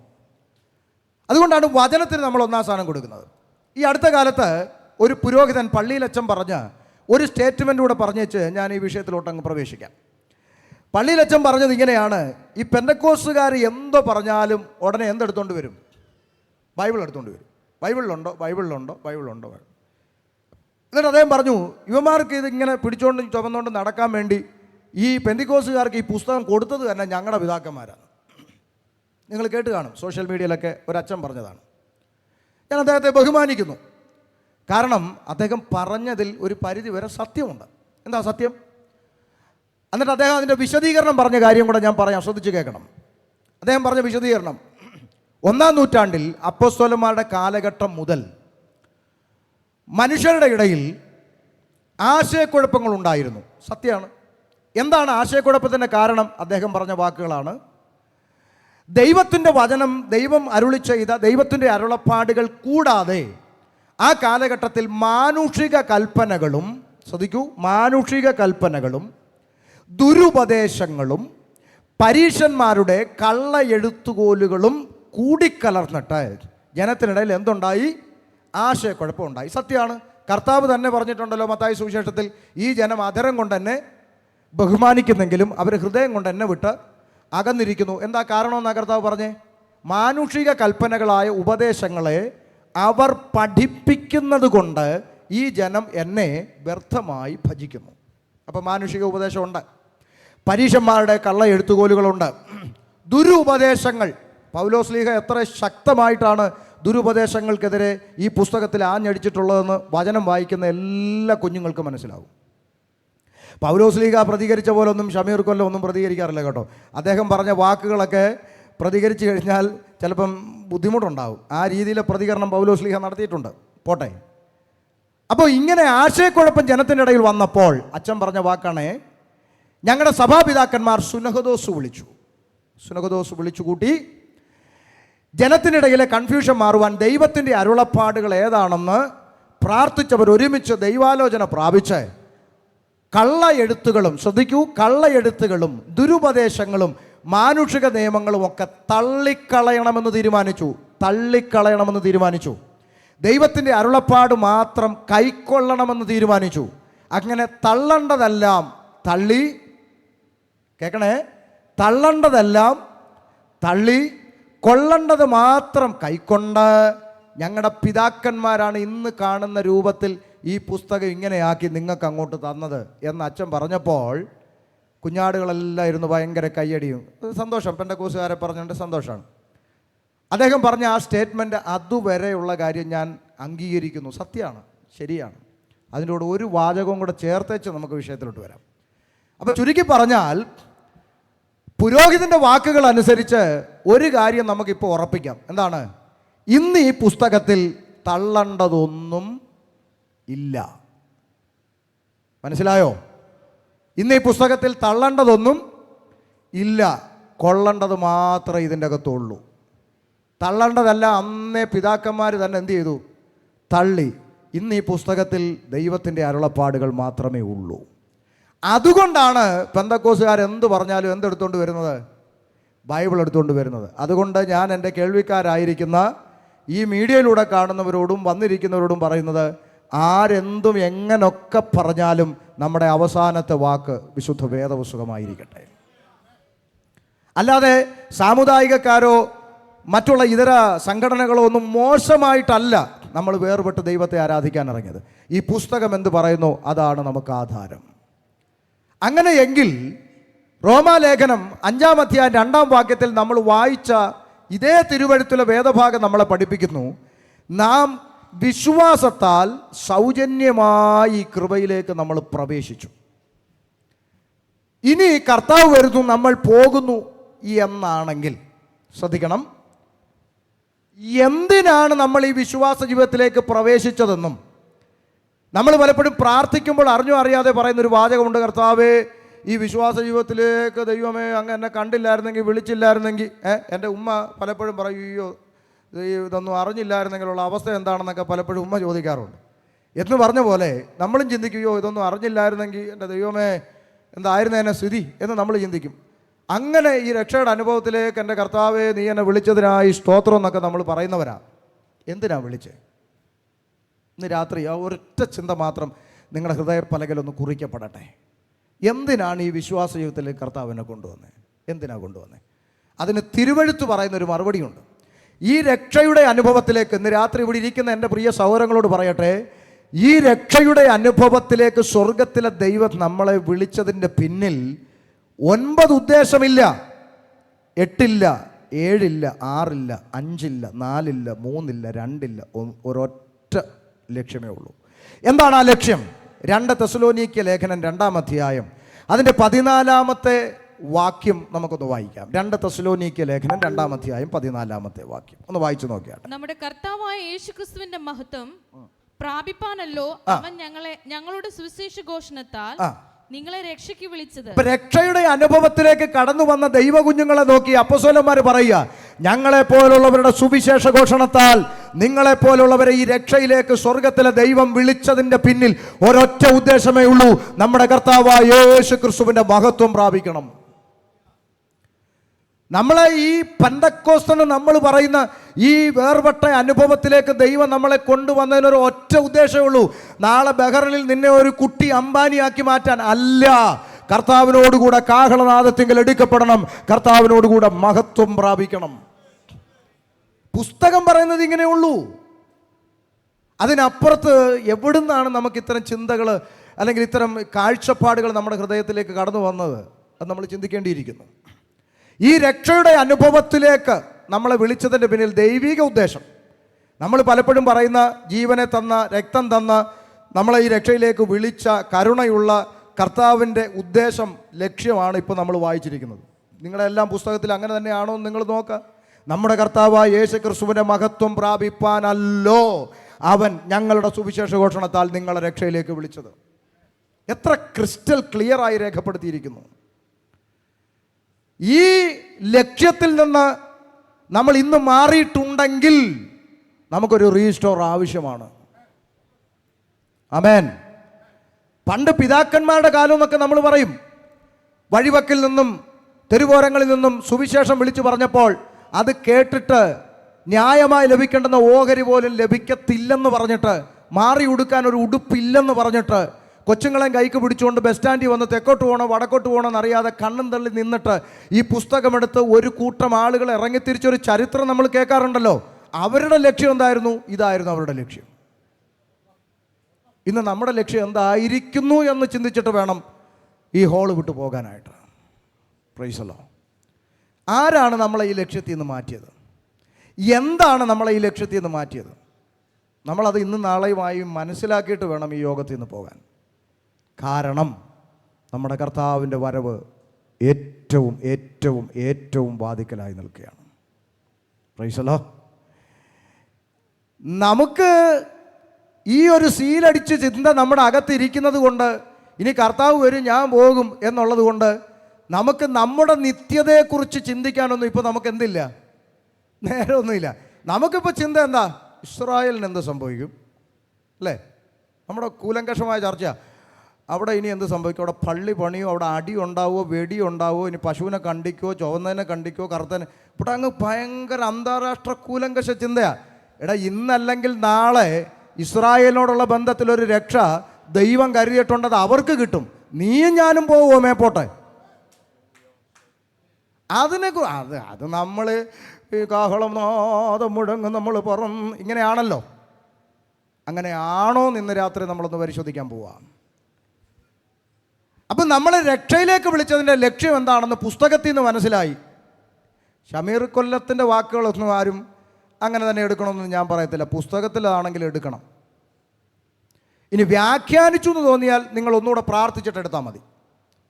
അതുകൊണ്ടാണ് വചനത്തിന് നമ്മൾ 1-ാം സ്ഥാനം കൊടുക്കുന്നത്. ഈ അടുത്ത കാലത്ത് ഒരു പുരോഹിതൻ പള്ളിയിലച്ചൻ പറഞ്ഞ ഒരു സ്റ്റേറ്റ്മെൻ്റ് കൂടെ പറഞ്ഞേച്ച് ഞാൻ ഈ വിഷയത്തിലോട്ട് അങ്ങ് പ്രവേശിക്കാം. പള്ളിയിലച്ചൻ പറഞ്ഞത് ഇങ്ങനെയാണ്: ഈ പെന്തക്കോസ്തുകാർ എന്തോ പറഞ്ഞാലും ഉടനെ എന്തെടുത്തോണ്ട് വരും? ബൈബിൾ എടുത്തുകൊണ്ട് വരും. ബൈബിളിലുണ്ടോ. എന്നിട്ട് അദ്ദേഹം പറഞ്ഞു, ഇവന്മാർക്ക് ഇതിങ്ങനെ പിടിച്ചുകൊണ്ട് ചുമന്നുകൊണ്ട് നടക്കാൻ വേണ്ടി ഈ പെന്തിക്കോസുകാർക്ക് ഈ പുസ്തകം കൊടുത്തത് തന്നെ ഞങ്ങളുടെ പിതാക്കന്മാരാണ്. നിങ്ങൾ കേട്ട് കാണും, സോഷ്യൽ മീഡിയയിലൊക്കെ ഒരച്ഛൻ പറഞ്ഞതാണ്. ഞാൻ അദ്ദേഹത്തെ ബഹുമാനിക്കുന്നു. കാരണം അദ്ദേഹം പറഞ്ഞതിൽ ഒരു പരിധി വരെ സത്യമുണ്ട്. എന്താ സത്യം? എന്നിട്ട് അദ്ദേഹം അതിൻ്റെ വിശദീകരണം പറഞ്ഞ കാര്യം കൂടെ ഞാൻ പറയാം, ശ്രദ്ധിച്ച് കേൾക്കണം. അദ്ദേഹം പറഞ്ഞ വിശദീകരണം: 1-ാം നൂറ്റാണ്ടിൽ അപ്പോസ്തലന്മാരുടെ കാലഘട്ടം മുതൽ മനുഷ്യരുടെ ഇടയിൽ ആശയക്കുഴപ്പങ്ങളുണ്ടായിരുന്നു. സത്യമാണ്. എന്താണ് ആശയക്കുഴപ്പത്തിൻ്റെ കാരണം? അദ്ദേഹം പറഞ്ഞ വാക്കുകളാണ്: ദൈവത്തിൻ്റെ വചനം, ദൈവം അരുളി ചെയ്ത ദൈവത്തിൻ്റെ അരുളപ്പാടുകൾ കൂടാതെ ആ കാലഘട്ടത്തിൽ മാനുഷിക കൽപ്പനകളും, ശ്രദ്ധിക്കൂ, മാനുഷിക കൽപ്പനകളും ദുരുപദേശങ്ങളും പരീശന്മാരുടെ കള്ള എഴുത്തുകോലുകളും കൂടിക്കലർന്നിട്ട് ജനത്തിനിടയിൽ എന്തുണ്ടായി? ആശയക്കുഴപ്പമുണ്ടായി. സത്യമാണ്, കർത്താവ് തന്നെ പറഞ്ഞിട്ടുണ്ടല്ലോ മത്തായി സുവിശേഷത്തിൽ, ഈ ജനം അധരം കൊണ്ട് എന്നെ ബഹുമാനിക്കുന്നെങ്കിലും അവർ ഹൃദയം കൊണ്ട് എന്നെ വിട്ട് അകന്നിരിക്കുന്നു. എന്താ കാരണമെന്നാ കർത്താവ് പറഞ്ഞേ? മാനുഷിക കൽപ്പനകളായ ഉപദേശങ്ങളെ അവർ പഠിപ്പിക്കുന്നത് കൊണ്ട് ഈ ജനം എന്നെ വ്യർത്ഥമായി ഭജിക്കുന്നു. അപ്പോൾ മാനുഷിക ഉപദേശമുണ്ട്, പരീശന്മാരുടെ കള്ള എഴുത്തുകോലുകളുണ്ട്, ദുരുപദേശങ്ങൾ. പൗലോസ്ലീഹ എത്ര ശക്തമായിട്ടാണ് ദുരുപദേശങ്ങൾക്കെതിരെ ഈ പുസ്തകത്തിൽ ആഞ്ഞടിച്ചിട്ടുള്ളതെന്ന് വചനം വായിക്കുന്ന എല്ലാ കുഞ്ഞുങ്ങൾക്കും മനസ്സിലാവും. പൗലോസ്ലീഹ പ്രതികരിച്ച പോലെ ഒന്നും ഷമീർ കൊല്ലം ഒന്നും പ്രതികരിക്കാറില്ല കേട്ടോ. അദ്ദേഹം പറഞ്ഞ വാക്കുകളൊക്കെ പ്രതികരിച്ചു കഴിഞ്ഞാൽ ചിലപ്പം ബുദ്ധിമുട്ടുണ്ടാവും. ആ രീതിയിലെ പ്രതികരണം പൗലോസ്ലീഹ നടത്തിയിട്ടുണ്ട്. പോട്ടെ. അപ്പോൾ ഇങ്ങനെ ആശയക്കുഴപ്പം ജനത്തിൻ്റെ ഇടയിൽ വന്നപ്പോൾ അച്ഛൻ പറഞ്ഞ വാക്കാണ്, ഞങ്ങളുടെ സഭാപിതാക്കന്മാർ സുനഹദോസ് വിളിച്ചു കൂട്ടി ജനത്തിനിടയിലെ കൺഫ്യൂഷൻ മാറുവാൻ ദൈവത്തിൻ്റെ അരുളപ്പാടുകൾ ഏതാണെന്ന് പ്രാർത്ഥിച്ചവർ ഒരുമിച്ച് ദൈവാലോചന പ്രാപിച്ച് കള്ള എഴുത്തുകളും, ശ്രദ്ധിക്കൂ, കള്ള എഴുത്തുകളും ദുരുപദേശങ്ങളും മാനുഷിക നിയമങ്ങളും ഒക്കെ തള്ളിക്കളയണമെന്ന് തീരുമാനിച്ചു. ദൈവത്തിൻ്റെ അരുളപ്പാട് മാത്രം കൈക്കൊള്ളണമെന്ന് തീരുമാനിച്ചു. അങ്ങനെ തള്ളേണ്ടതെല്ലാം തള്ളി, കേൾക്കണേ, തള്ളേണ്ടതെല്ലാം തള്ളി കൊള്ളേണ്ടത് മാത്രം കൈക്കൊണ്ട് ഞങ്ങളുടെ പിതാക്കന്മാരാണ് ഇന്ന് കാണുന്ന രൂപത്തിൽ ഈ പുസ്തകം ഇങ്ങനെയാക്കി നിങ്ങൾക്ക് അങ്ങോട്ട് തന്നത് എന്ന് അച്ഛൻ പറഞ്ഞപ്പോൾ കുഞ്ഞാടുകളെല്ലാം ഇരുന്ന് ഭയങ്കര കയ്യടിയും. സന്തോഷം, പെന്തക്കോസ്തുകാരെ പറഞ്ഞുകൊണ്ട് സന്തോഷമാണ്. അദ്ദേഹം പറഞ്ഞ ആ സ്റ്റേറ്റ്മെൻറ്റ് അതുവരെയുള്ള കാര്യം ഞാൻ അംഗീകരിക്കുന്നു, സത്യമാണ്, ശരിയാണ്. അതിൻ്റെ കൂടെ ഒരു വാചകവും കൂടെ ചേർത്തേച്ച് നമുക്ക് വിഷയത്തിലോട്ട് വരാം. അപ്പോൾ ചുരുക്കി പറഞ്ഞാൽ പുരോഹിതൻ്റെ വാക്കുകൾ അനുസരിച്ച് ഒരു കാര്യം നമുക്കിപ്പോൾ ഉറപ്പിക്കാം. എന്താണ്? ഇന്ന് ഈ പുസ്തകത്തിൽ തള്ളേണ്ടതൊന്നും ഇല്ല. മനസ്സിലായോ? ഇന്ന് ഈ പുസ്തകത്തിൽ തള്ളേണ്ടതൊന്നും ഇല്ല, കൊള്ളേണ്ടത് മാത്രമേ ഇതിൻ്റെ അകത്തുള്ളൂ. തള്ളേണ്ടതല്ല അന്നേ പിതാക്കന്മാർ തന്നെ എന്ത് ചെയ്തു? തള്ളി. ഇന്ന് ഈ പുസ്തകത്തിൽ ദൈവത്തിൻ്റെ അരുളപ്പാടുകൾ മാത്രമേ ഉള്ളൂ. അതുകൊണ്ടാണ് പെന്തക്കോസ്തുകാർ എന്ത് പറഞ്ഞാലും എന്തെടുത്തുകൊണ്ട് വരുന്നത്? ബൈബിൾ എടുത്തുകൊണ്ട് വരുന്നത്. അതുകൊണ്ട് ഞാൻ എൻ്റെ കേൾവിക്കാരായിരിക്കുന്ന ഈ മീഡിയയിലൂടെ കാണുന്നവരോടും വന്നിരിക്കുന്നവരോടും പറയുന്നത്, ആരെന്തും എങ്ങനൊക്കെ പറഞ്ഞാലും നമ്മുടെ അവസാനത്തെ വാക്ക് വിശുദ്ധ വേദപുസ്തകമായിരിക്കട്ടെ. അല്ലാതെ സാമുദായികക്കാരോ മറ്റുള്ള ഇതര സംഘടനകളോ ഒന്നും മോശമായിട്ടല്ല നമ്മൾ വേർപെട്ട് ദൈവത്തെ ആരാധിക്കാൻ ഇറങ്ങിയത്. ഈ പുസ്തകം എന്ത് പറയുന്നു അതാണ് നമുക്ക് ആധാരം. അങ്ങനെയെങ്കിൽ റോമാലേഖനം 5-ാം അധ്യായം 2-ാം വാക്യത്തിൽ നമ്മൾ വായിച്ച ഇതേ തിരുവെഴുത്തിലെ വേദഭാഗം നമ്മളെ പഠിപ്പിക്കുന്നു, നാം വിശ്വാസത്താൽ സൗജന്യമായി കൃപയിലേക്ക് നമ്മൾ പ്രവേശിച്ചു. ഇനി കർത്താവ് വരുന്നു, നമ്മൾ പോകുന്നു എന്നാണെങ്കിൽ ശ്രദ്ധിക്കണം, എന്തിനാണ് നമ്മൾ ഈ വിശ്വാസ ജീവിതത്തിലേക്ക് പ്രവേശിച്ചതെന്നും നമ്മൾ പലപ്പോഴും പ്രാർത്ഥിക്കുമ്പോൾ അറിഞ്ഞോ അറിയാതെ പറയുന്നൊരു വാചകമുണ്ട്, കർത്താവേ ഈ വിശ്വാസ ജീവിതത്തിലേക്ക് ദൈവമേ അങ്ങ് എന്നെ കണ്ടില്ലായിരുന്നെങ്കിൽ, വിളിച്ചില്ലായിരുന്നെങ്കിൽ. എൻ്റെ ഉമ്മ പലപ്പോഴും പറയും, അയ്യോ ഇതൊന്നും അറിഞ്ഞില്ലായിരുന്നെങ്കിലുള്ള അവസ്ഥ എന്താണെന്നൊക്കെ പലപ്പോഴും ഉമ്മ ചോദിക്കാറുണ്ട്. എന്ന് പറഞ്ഞ പോലെ നമ്മളും ചിന്തിക്കുകയോ ഇതൊന്നും അറിഞ്ഞില്ലായിരുന്നെങ്കിൽ എൻ്റെ ദൈവമേ എന്തായിരുന്നു എന്നെ സ്ഥിതി എന്ന് നമ്മൾ ചിന്തിക്കും. അങ്ങനെ ഈ രക്ഷയുടെ അനുഭവത്തിലേക്ക് എൻ്റെ കർത്താവേ നീ എന്നെ വിളിച്ചതിനായി സ്തോത്രം എന്നൊക്കെ നമ്മൾ പറയുന്നവരാ. എന്തിനാ വിളിച്ചേ? ഇന്ന് രാത്രി ആ ഒരൊറ്റ ചിന്ത മാത്രം നിങ്ങളുടെ ഹൃദയപ്പലകയിലൊന്ന് കുറിക്കപ്പെടട്ടെ. എന്തിനാണ് ഈ വിശ്വാസ ജീവിതത്തിലേക്ക് കർത്താവിനെ കൊണ്ടുവന്നത്? എന്തിനാ കൊണ്ടുവന്നത്? അതിന് തിരുവെഴുത്ത് പറയുന്നൊരു മറുപടിയുണ്ട്. ഈ രക്ഷയുടെ അനുഭവത്തിലേക്ക് ഇന്ന് രാത്രി ഇവിടെ ഇരിക്കുന്ന എൻ്റെ പ്രിയ സഹോദരങ്ങളോട് പറയട്ടെ, ഈ രക്ഷയുടെ അനുഭവത്തിലേക്ക് സ്വർഗത്തിലെ ദൈവം നമ്മളെ വിളിച്ചതിൻ്റെ പിന്നിൽ 9 ഉദ്ദേശമില്ല, 8 ഇല്ല, 7 ഇല്ല, 6 ഇല്ല, 5 ഇല്ല, 4 ഇല്ല, 3 ഇല്ല, 2 ഇല്ല, ഒരൊറ്റ ലക്ഷ്യമേ ഉള്ളൂ. എന്താണ് ആ ലക്ഷ്യം? 2 തെസ്സലോനിക്യ ലേഖനം 2-ാം അധ്യായം അതിൻ്റെ 14-ാമത്തെ വാക്യം നമുക്കൊന്ന് വായിക്കാം. 2 തെസ്സലോനിക്യ ലേഖനം 2-ാം അധ്യായം 14-ാമത്തെ വാക്യം ഒന്ന് വായിച്ചു നോക്കിയാട്ടെ. നമ്മുടെ കർത്താവായ യേശുക്രിസ്തുവിന്റെ മഹത്വം പ്രാപിപ്പാനല്ലോ അവൻ ഞങ്ങളുടെ സുവിശേഷ ഘോഷണത്താൽ നിങ്ങളെ രക്ഷയ്ക്ക് വിളിച്ചത്. രക്ഷയുടെ അനുഭവത്തിലേക്ക് കടന്നു വന്ന ദൈവ കുഞ്ഞുങ്ങളെ നോക്കി അപ്പോസ്തലന്മാർ പറയുക, ഞങ്ങളെ പോലുള്ളവരുടെ സുവിശേഷ ഘോഷണത്താൽ നിങ്ങളെപ്പോലുള്ളവരെ ഈ രക്ഷയിലേക്ക് സ്വർഗത്തിലെ ദൈവം വിളിച്ചതിൻ്റെ പിന്നിൽ ഒരൊറ്റ ഉദ്ദേശമേ ഉള്ളൂ. നമ്മുടെ കർത്താവായ യേശു ക്രിസ്തുവിൻ്റെ മഹത്വം പ്രാപിക്കണം. നമ്മളെ ഈ പെന്തക്കോസ്തെന്ന് നമ്മൾ പറയുന്ന ഈ വേർപെട്ട അനുഭവത്തിലേക്ക് ദൈവം നമ്മളെ കൊണ്ടുവന്നതിനൊരു ഒറ്റ ഉദ്ദേശമേ ഉള്ളൂ. നാളെ ബഹ്റിനിൽ നിന്നെ ഒരു കുട്ടി അംബാനിയാക്കി മാറ്റാൻ അല്ല. കർത്താവിനോടുകൂടെ കാഹളനാദത്തിങ്കിൽ എടുക്കപ്പെടണം, കർത്താവിനോടുകൂടെ മഹത്വം പ്രാപിക്കണം. പുസ്തകം പറയുന്നത് ഇങ്ങനെയുള്ളൂ. അതിനപ്പുറത്ത് എവിടുന്നാണ് നമുക്ക് ഇത്തരം ചിന്തകൾ അല്ലെങ്കിൽ ഇത്തരം കാഴ്ചപ്പാടുകൾ നമ്മുടെ ഹൃദയത്തിലേക്ക് കടന്നു വന്നത്? അത് നമ്മൾ ചിന്തിക്കേണ്ടിയിരിക്കുന്നു. ഈ രക്ഷയുടെ അനുഭവത്തിലേക്ക് നമ്മളെ വിളിച്ചതിൻ്റെ പിന്നിൽ ദൈവിക ഉദ്ദേശം, നമ്മൾ പലപ്പോഴും പറയുന്ന ജീവനെ തന്ന, രക്തം തന്ന, നമ്മളെ ഈ രക്ഷയിലേക്ക് വിളിച്ച കരുണയുള്ള കർത്താവിൻ്റെ ഉദ്ദേശം, ലക്ഷ്യമാണ് ഇപ്പോൾ നമ്മൾ വായിച്ചിരിക്കുന്നത്. നിങ്ങളെല്ലാം പുസ്തകത്തിൽ അങ്ങനെ തന്നെയാണോ എന്ന് നിങ്ങൾ നോക്കുക. നമ്മുടെ കർത്താവായ യേശു ക്രിസ്തുവിൻ്റെ മഹത്വം പ്രാപിപ്പാനല്ലോ അവൻ ഞങ്ങളുടെ സുവിശേഷ ഘോഷണത്താൽ നിങ്ങളെ രക്ഷയിലേക്ക് വിളിച്ചത്. എത്ര ക്രിസ്റ്റൽ ക്ലിയർ ആയി രേഖപ്പെടുത്തിയിരിക്കുന്നു. ഈ ലക്ഷ്യത്തിൽ നിന്ന് നമ്മൾ ഇന്ന് മാറിയിട്ടുണ്ടെങ്കിൽ നമുക്കൊരു റീസ്റ്റോർ ആവശ്യമാണ്. ആമേൻ. പണ്ട് പിതാക്കന്മാരുടെ കാലം എന്നൊക്കെ നമ്മൾ പറയും, വഴിവക്കിൽ നിന്നും തെരുവോരങ്ങളിൽ നിന്നും സുവിശേഷം വിളിച്ചു പറഞ്ഞപ്പോൾ അത് കേട്ടിട്ട് ന്യായമായി ലഭിക്കേണ്ടുന്ന ഓഹരി പോലും ലഭിക്കത്തില്ലെന്ന് പറഞ്ഞിട്ട്, മാറി ഉടുക്കാൻ ഒരു ഉടുപ്പില്ലെന്ന് പറഞ്ഞിട്ട്, കൊച്ചുങ്ങളെയും കൈക്ക് പിടിച്ചുകൊണ്ട് ബസ് സ്റ്റാൻഡിൽ വന്ന് തെക്കോട്ട് പോകണോ വടക്കോട്ട് പോകണോ എന്നറിയാതെ കണ്ണും തള്ളി നിന്നിട്ട് ഈ പുസ്തകമെടുത്ത് ഒരു കൂട്ടം ആളുകൾ ഇറങ്ങിത്തിരിച്ചൊരു ചരിത്രം നമ്മൾ കേൾക്കാറുണ്ടല്ലോ. അവരുടെ ലക്ഷ്യം എന്തായിരുന്നു? ഇതായിരുന്നു അവരുടെ ലക്ഷ്യം. ഇന്ന് നമ്മുടെ ലക്ഷ്യം എന്തായിരിക്കുന്നു എന്ന് ചിന്തിച്ചിട്ട് വേണം ഈ ഹോള് വിട്ടു പോകാനായിട്ട്. Price the Lord. ആരാണ് നമ്മളെ ഈ ലക്ഷ്യത്തിൽ നിന്ന് മാറ്റിയത്? എന്താണ് നമ്മളെ ഈ ലക്ഷ്യത്തിൽ നിന്ന് മാറ്റിയത്? നമ്മളത് ഇന്ന് നാളെയുമായി മനസ്സിലാക്കിയിട്ട് വേണം ഈ യോഗത്തിൽ നിന്ന് പോകാൻ. കാരണം നമ്മുടെ കർത്താവിൻ്റെ വരവ് ഏറ്റവും ഏറ്റവും ഏറ്റവും വാതിക്കലായി നിൽക്കുകയാണ്. Price the Lord. നമുക്ക് ഈ ഒരു സീലടിച്ച് ചിന്ത നമ്മുടെ അകത്തിരിക്കുന്നത് കൊണ്ട്, ഇനി കർത്താവ് വരും ഞാൻ പോകും എന്നുള്ളത് കൊണ്ട് നമുക്ക് നമ്മുടെ നിത്യതയെക്കുറിച്ച് ചിന്തിക്കാനൊന്നും ഇപ്പോൾ നമുക്ക് എന്തില്ല, നേരമൊന്നുമില്ല. നമുക്കിപ്പോൾ ചിന്ത എന്താ? ഇസ്രായേലിന് എന്ത് സംഭവിക്കും അല്ലേ? നമ്മുടെ കൂലങ്കഷമായ ചർച്ച. അവിടെ ഇനി എന്ത് സംഭവിക്കും? അവിടെ പള്ളി പണിയോ, അവിടെ അടി ഉണ്ടാവുമോ, വെടി ഉണ്ടാവുമോ, ഇനി പശുവിനെ കണ്ടിക്കോ, ചുവന്നതിനെ കണ്ടിക്കോ, കറുത്തനെ. ഇവിടെ അങ്ങ് ഭയങ്കര അന്താരാഷ്ട്ര കൂലങ്കഷ ചിന്തയാണ്. എടാ, ഇന്നല്ലെങ്കിൽ നാളെ ഇസ്രായേലിനോടുള്ള ബന്ധത്തിലൊരു രക്ഷ ദൈവം കരുതിയിട്ടുണ്ടത് അവർക്ക് കിട്ടും. നീയും ഞാനും പോവുമോ മേപ്പോട്ടെ? അത് നമ്മൾ ഈ കാഹളം നാദം മുഴങ്ങും നമ്മൾ ഇങ്ങനെയാണല്ലോ. അങ്ങനെയാണോ ഇന്ന് രാത്രി നമ്മളൊന്ന് പരിശോധിക്കാൻ പോവാം. അപ്പം നമ്മൾ രക്ഷയിലേക്ക് വിളിച്ചതിൻ്റെ ലക്ഷ്യം എന്താണെന്ന് പുസ്തകത്തിൽ നിന്ന് മനസ്സിലായി. ഷമീർ കൊല്ലത്തിൻ്റെ വാക്കുകളൊന്നും ആരും അങ്ങനെ തന്നെ എടുക്കണമെന്ന് ഞാൻ പറയത്തില്ല. പുസ്തകത്തിലാണെങ്കിൽ എടുക്കണം. ഇനി വ്യാഖ്യാനിച്ചു എന്ന് തോന്നിയാൽ നിങ്ങൾ ഒന്നുകൂടെ പ്രാർത്ഥിച്ചിട്ട് എടുത്താൽ മതി.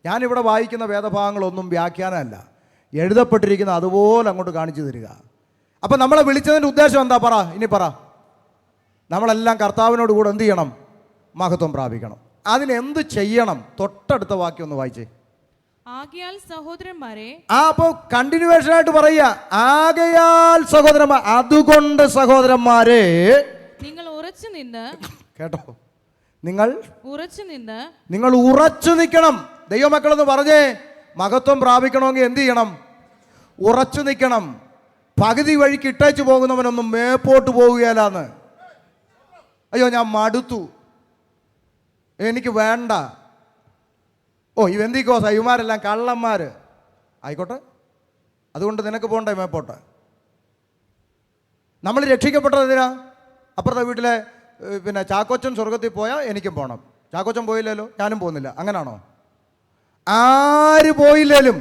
ഞാനിവിടെ വായിക്കുന്ന വേദഭാഗങ്ങളൊന്നും വ്യാഖ്യാനമല്ല, എഴുതപ്പെട്ടിരിക്കുന്ന അതുപോലെ അങ്ങോട്ട് കാണിച്ചു തരിക. അപ്പം നമ്മളെ വിളിച്ചതിൻ്റെ ഉദ്ദേശം എന്താ? ഇനി പറ. നമ്മളെല്ലാം കർത്താവിനോട് കൂടെ എന്ത് ചെയ്യണം? മഹത്വം പ്രാപിക്കണം. അതിനെന്ത് ചെയ്യണം? തൊട്ടടുത്ത വാക്യം ഒന്ന് വായിച്ചേ. ആകയാൽ സഹോദരന്മാരെ. അപ്പോൾ കണ്ടിന്യൂവേഷൻ ആയിട്ട് പറയുക. ആകയാൽ സഹോദരന്മാർ, അതുകൊണ്ട് സഹോദരന്മാരെ നിങ്ങൾ ഉറച്ചു നിന്ന്. കേട്ടോ, നിങ്ങൾ ഉറച്ചു നിൽക്കണം. ദൈവമക്കളെന്ന് പറഞ്ഞേ, മഹത്വം പ്രാപിക്കണമെങ്കിൽ എന്ത് ചെയ്യണം? ഉറച്ചു നിൽക്കണം. പകുതി വഴിക്ക് ഇട്ടേച്ച് പോകുന്നവനൊന്നും മേപ്പോട്ട് പോവുകയല്ലാന്ന്. അയ്യോ ഞാൻ മടുത്തു, എനിക്ക് വേണ്ട, ഓ ഇവന്തിക്കോസ, ഇവന്മാരെല്ലാം കള്ളന്മാർ ആയിക്കോട്ടെ, അതുകൊണ്ട് നിനക്ക് പോകണ്ടേ മേപ്പോട്ട്. നമ്മൾ രക്ഷിക്കപ്പെട്ടത് എന്തിനാ? അപ്പുറത്തെ വീട്ടിലെ പിന്നെ ചാക്കോച്ചൻ സ്വർഗത്തിൽ പോയാൽ എനിക്കും പോകണം. ചാക്കോച്ചൻ പോയില്ലല്ലോ, ഞാനും പോകുന്നില്ല. അങ്ങനാണോ? ആര് പോയില്ലേലും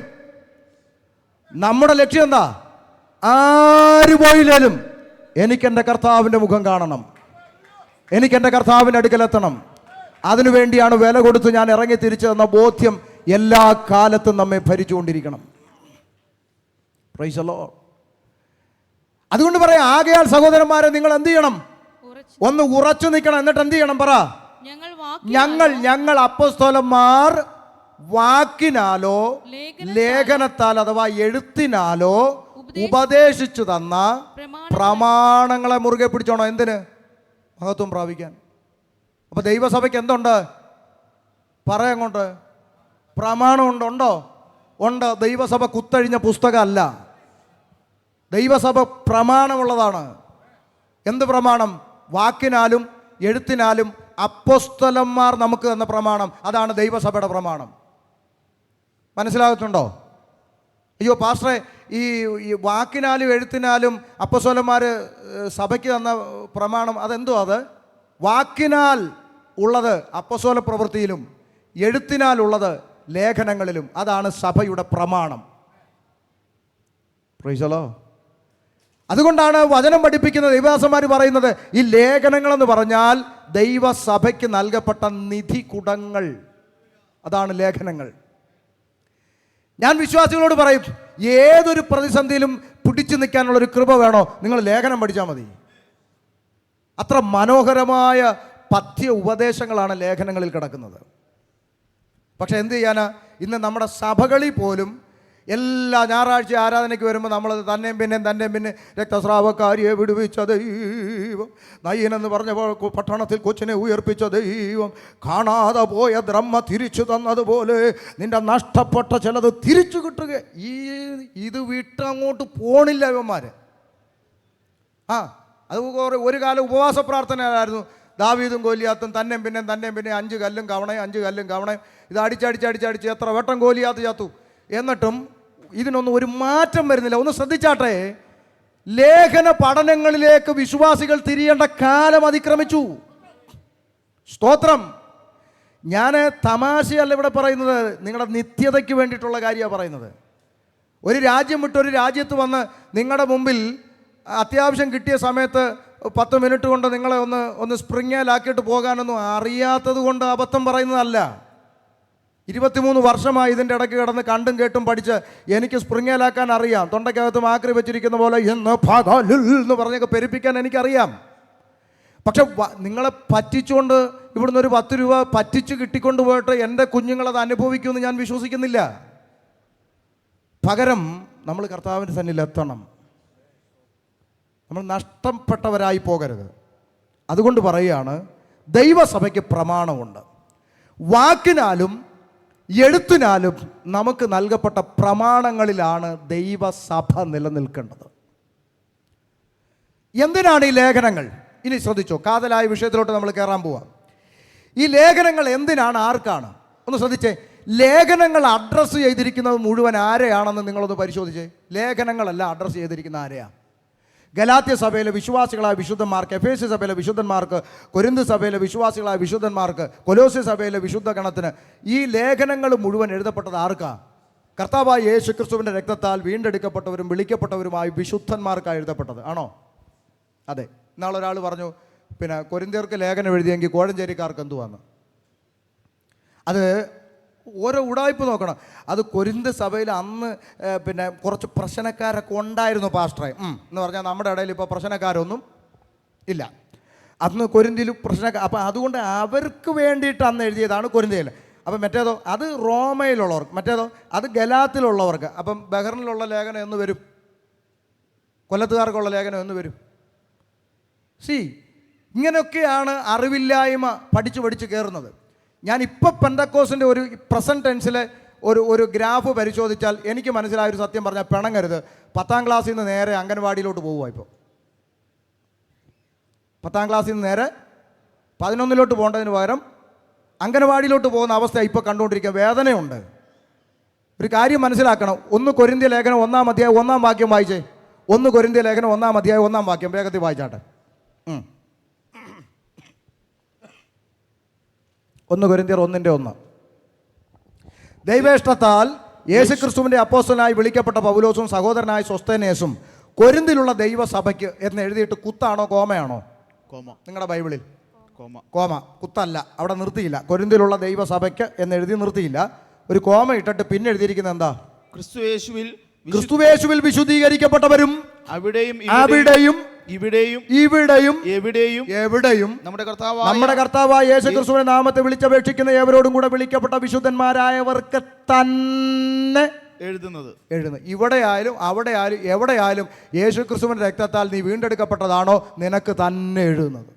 നമ്മുടെ ലക്ഷ്യം എന്താ? ആര് പോയില്ലേലും എനിക്കെൻ്റെ കർത്താവിൻ്റെ മുഖം കാണണം, എനിക്കെൻ്റെ കർത്താവിൻ്റെ അടുക്കലെത്തണം. അതിനുവേണ്ടിയാണ് വില കൊടുത്ത് ഞാൻ ഇറങ്ങി തിരിച്ചതെന്ന ബോധ്യം എല്ലാ കാലത്തും നമ്മെ ഭരിച്ചുകൊണ്ടിരിക്കണം. Price the lord. അതുകൊണ്ട് പറയാം, ആകയാൽ സഹോദരന്മാരെ നിങ്ങൾ എന്ത് ചെയ്യണം? ഒന്ന് ഉറച്ചു നിൽക്കണം. എന്നിട്ട് എന്ത് ചെയ്യണം? പറ. ഞങ്ങൾ അപ്പോസ്തലന്മാർ വാക്കിനാലോ ലേഖനത്താൽ അഥവാ എഴുത്തിനാലോ ഉപദേശിച്ചു തന്ന പ്രമാണങ്ങളെ മുറുകെ പിടിച്ചോണോ. എന്തിന്? മഹത്വം പ്രാപിക്കാൻ. അപ്പൊ ദൈവസഭയ്ക്ക് എന്തുണ്ട്? പറയങ്ങോട്ട്. പ്രമാണമുണ്ട്. ഉണ്ടോ? ഉണ്ട്. ദൈവസഭ കുത്തഴിഞ്ഞ പുസ്തകമല്ല. ദൈവസഭ പ്രമാണമുള്ളതാണ്. എന്ത് പ്രമാണം? വാക്കിനാലും എഴുത്തിനാലും അപ്പോസ്തലന്മാർ നമുക്ക് തന്ന പ്രമാണം. അതാണ് ദൈവസഭയുടെ പ്രമാണം. മനസ്സിലാകുന്നുണ്ടോ? അയ്യോ പാസ്റ്ററെ, ഈ വാക്കിനാലും എഴുത്തിനാലും അപ്പോസ്തലന്മാർ സഭയ്ക്ക് തന്ന പ്രമാണം അതെന്തോ? അത് വാക്കിനാൽ ഉള്ളത് അപ്പോസ്തല പ്രവൃത്തിയിലും എഴുത്തിനാൽ ഉള്ളത് ലേഖനങ്ങളിലും. അതാണ് സഭയുടെ പ്രമാണം. Price the Lord. അതുകൊണ്ടാണ് വചനം പഠിപ്പിക്കുന്ന ദൈവദാസന്മാർ പറയുന്നത് ഈ ലേഖനങ്ങളെന്ന് പറഞ്ഞാൽ ദൈവസഭയ്ക്ക് നൽകപ്പെട്ട നിധി കുടങ്ങൾ. അതാണ് ലേഖനങ്ങൾ. ഞാൻ വിശ്വാസികളോട് പറയും, ഏതൊരു പ്രതിസന്ധിയിലും പിടിച്ചു നിൽക്കാനുള്ളൊരു കൃപ വേണോ, നിങ്ങൾ ലേഖനം പഠിച്ചാൽ മതി. അത്ര മനോഹരമായ പഥ്യ ഉപദേശങ്ങളാണ് ലേഖനങ്ങളിൽ കിടക്കുന്നത്. പക്ഷെ എന്ത് ചെയ്യാനാ, ഇന്ന് നമ്മുടെ സഭകളിൽ പോലും എല്ലാ ഞായറാഴ്ച ആരാധനയ്ക്ക് വരുമ്പോൾ നമ്മൾ തന്നെയും പിന്നെ രക്തസ്രാവക്കാരിയെ വിടുവിച്ച ദൈവം, നയ്യനെന്ന് പറഞ്ഞപ്പോൾ പട്ടണത്തിൽ കൊച്ചിനെ ഉയർപ്പിച്ച ദൈവം, കാണാതെ പോയ ദ്രഹ്മ തിരിച്ചു തന്നതുപോലെ നിന്റെ നഷ്ടപ്പെട്ട ചിലത് തിരിച്ചു കിട്ടുക. ഇത് വിട്ടങ്ങോട്ട് പോണില്ല ഇവന്മാർ. അത് ഒരു കാലം ഉപവാസ പ്രാർത്ഥനയായിരുന്നു. ദാവീദും ഗോലിയാത്തും തന്നെയും പിന്നെ 5 കല്ലും കവണയും ഇത് അടിച്ചടിച്ച് എത്ര വട്ടം ഗോലിയാത്ത് ചാത്തു. എന്നിട്ടും ഇതിനൊന്നും ഒരു മാറ്റം വരുന്നില്ല. ഒന്ന് ശ്രദ്ധിച്ചാട്ടെ, ലേഖന പഠനങ്ങളിലേക്ക് വിശ്വാസികൾ തിരിയേണ്ട കാലം അതിക്രമിച്ചു. സ്തോത്രം. ഞാൻ തമാശയല്ല ഇവിടെ പറയുന്നത്, നിങ്ങളുടെ നിത്യതയ്ക്ക് വേണ്ടിയിട്ടുള്ള കാര്യമാണ് പറയുന്നത്. ഒരു രാജ്യം വിട്ടൊരു രാജ്യത്ത് വന്ന് നിങ്ങളുടെ മുമ്പിൽ അത്യാവശ്യം കിട്ടിയ സമയത്ത് 10 മിനിറ്റ് കൊണ്ട് നിങ്ങളെ ഒന്ന് സ്പ്രിങ്ങേലാക്കിയിട്ട് പോകാനൊന്നും അറിയാത്തത് കൊണ്ട് അബദ്ധം പറയുന്നതല്ല. 23 വർഷമായി ഇതിൻ്റെ ഇടയ്ക്ക് കിടന്ന് കണ്ടും കേട്ടും പഠിച്ച് എനിക്ക് സ്പ്രിങ്ങേലാക്കാൻ അറിയാം. തൊണ്ടയ്ക്കകത്ത് മാക്രി വെച്ചിരിക്കുന്ന പോലെ എന്ന് പറഞ്ഞൊക്കെ പെരുപ്പിക്കാൻ എനിക്കറിയാം. പക്ഷെ നിങ്ങളെ പറ്റിച്ചുകൊണ്ട് ഇവിടുന്ന് ഒരു 10 രൂപ പറ്റിച്ച് കിട്ടിക്കൊണ്ട് പോയിട്ട് എൻ്റെ കുഞ്ഞുങ്ങളത് അനുഭവിക്കുമെന്ന് ഞാൻ വിശ്വസിക്കുന്നില്ല. പകരം നമ്മൾ കർത്താവിൻ്റെ സന്നിധിയിൽ എത്തണം. നമ്മൾ നഷ്ടപ്പെട്ടവരായി പോകരുത്. അതുകൊണ്ട് പറയുകയാണ്, ദൈവസഭയ്ക്ക് പ്രമാണമുണ്ട്. വാക്കിനാലും എഴുത്തിനാലും നമുക്ക് നൽകപ്പെട്ട പ്രമാണങ്ങളിലാണ് ദൈവസഭ നിലനിൽക്കേണ്ടത്. എന്തിനാണ് ഈ ലേഖനങ്ങൾ? ഇനി ശ്രദ്ധിച്ചോ, കാതലായ വിഷയത്തിലോട്ട് നമ്മൾ കയറാൻ പോവാം. ഈ ലേഖനങ്ങൾ എന്തിനാണ്, ആർക്കാണ്? ഒന്ന് ശ്രദ്ധിച്ചേ. ലേഖനങ്ങൾ അഡ്രസ്സ് ചെയ്തിരിക്കുന്നത് മുഴുവൻ ആരെയാണെന്ന് നിങ്ങളൊന്ന് പരിശോധിച്ചേ. ലേഖനങ്ങളല്ല അഡ്രസ്സ് ചെയ്തിരിക്കുന്ന ആരെയാണ്? ഗലാത്യ സഭയിലെ വിശ്വാസികളായ വിശുദ്ധന്മാർക്ക്, എഫേസ്യ സഭയിലെ വിശുദ്ധന്മാർക്ക്, കൊരിന്ത് സഭയിലെ വിശ്വാസികളായ വിശുദ്ധന്മാർക്ക്, കൊലോസ്യ സഭയിലെ വിശുദ്ധ ഗണത്തിന്. ഈ ലേഖനങ്ങൾ മുഴുവൻ എഴുതപ്പെട്ടത് ആർക്കാ? കർത്താവായ യേശുക്രിസ്തുവിൻ്റെ രക്തത്താൽ വീണ്ടെടുക്കപ്പെട്ടവരും വിളിക്കപ്പെട്ടവരുമായി വിശുദ്ധന്മാർക്കാണ് എഴുതപ്പെട്ടത്. ആണോ? അതെ. ഇന്നാളൊരാൾ പറഞ്ഞു, പിന്നെ കൊരിന്ത്യർക്ക് ലേഖനം എഴുതിയെങ്കിൽ കോഴഞ്ചേരിക്കാർക്ക് എന്തുവാന്ന്. അത് ഓരോ ഉടായ്പ് നോക്കണം. അത് കൊരിന്ത് സഭയിൽ അന്ന് പിന്നെ കുറച്ച് പ്രശ്നക്കാരൊക്കെ ഉണ്ടായിരുന്നു പാസ്റ്ററെ എന്ന് പറഞ്ഞാൽ നമ്മുടെ ഇടയിൽ ഇപ്പോൾ പ്രശ്നക്കാരൊന്നും ഇല്ല. അന്ന് കൊരിന്തിൽ പ്രശ്നക്കാർ. അപ്പം അതുകൊണ്ട് അവർക്ക് വേണ്ടിയിട്ട് അന്ന് എഴുതിയതാണ് കൊരിന്ത്യയിൽ. അപ്പം മറ്റേതോ അത് റോമയിലുള്ളവർക്ക്, മറ്റേതോ അത് ഗലാത്തിലുള്ളവർക്ക്. അപ്പം ബഹറിനിലുള്ള ലേഖനം എന്ന് വരും, കൊല്ലത്തുകാർക്കുള്ള ലേഖനം എന്ന് വരും. ഇങ്ങനെയൊക്കെയാണ് അറിവില്ലായ്മ പഠിച്ച് കയറുന്നത്. ഞാനിപ്പോൾ പെന്തക്കോസിൻ്റെ ഒരു പ്രസൻറ്റ് ടെൻസിലെ ഒരു ഗ്രാഫ് പരിശോധിച്ചാൽ എനിക്ക് മനസ്സിലായൊരു സത്യം പറഞ്ഞാൽ പിണങ്ങരുത്. 10ാം ക്ലാസ്സിൽ നിന്ന് നേരെ അംഗൻവാടിയിലോട്ട് പോവുക. ഇപ്പോൾ 10ാം ക്ലാസ്സിൽ നിന്ന് നേരെ 11ലോട്ട് പോകേണ്ടതിന് പകരം അംഗൻവാടിയിലോട്ട് പോകുന്ന അവസ്ഥ ഇപ്പോൾ കണ്ടുകൊണ്ടിരിക്കുക. വേദനയുണ്ട്. ഒരു കാര്യം മനസ്സിലാക്കണം. 1 കൊരിന്ത്യ ലേഖനം 1-ാം അധ്യായം 1-ാം വാക്യം വായിച്ചേ. 1 കൊരിന്ത്യ ലേഖനം 1-ാം അധ്യായം 1-ാം വാക്യം വേഗത്തിൽ വായിച്ചാട്ടെ. 1 കൊരിന്ത്യർ 1:1. ദൈവേഷ്ടത്താൽ യേശുക്രിസ്തുവിൻ്റെ അപ്പോസ്തലനായി വിളിക്കപ്പെട്ട പൗലോസും സഹോദരനായ സോസ്തെനേസും കൊരിന്തിലുള്ള ദൈവസഭയ്ക്ക് എന്ന് എഴുതിയിട്ട് കുത്താണോ കോമയാണോ? കോമ. നിങ്ങളുടെ ബൈബിളിൽ കോമ. കുത്തല്ല, അവിടെ നിർത്തിയില്ല. കൊരിന്തിലുള്ള ദൈവസഭയ്ക്ക് എന്ന് എഴുതി നിർത്തിയില്ല. ഒരു കോമ ഇട്ടിട്ട് പിന്നെ എഴുതിയിരിക്കുന്നത് എന്താ? ക്രിസ്തുയേശുവിൽ വിശുദ്ധീകരിക്കപ്പെട്ടവരും അവിടെയും എവിടെയും നമ്മുടെ കർത്താവായ യേശുക്രിസ്തുവിന്റെ നാമത്തെ വിളിച്ചപേക്ഷിക്കുന്ന ഏവരോടും കൂടെ വിളിക്കപ്പെട്ട വിശുദ്ധന്മാരായവർക്ക് തന്നെ എഴുതുന്നത്. ഇവിടെ ആയാലും അവിടെ ആയാലും എവിടെ ആയാലും യേശു ക്രിസ്തുവിൻ്റെ രക്തത്താൽ നീ വീണ്ടെടുക്കപ്പെട്ടതാണോ നിനക്ക് തന്നെ എഴുതുന്നത്.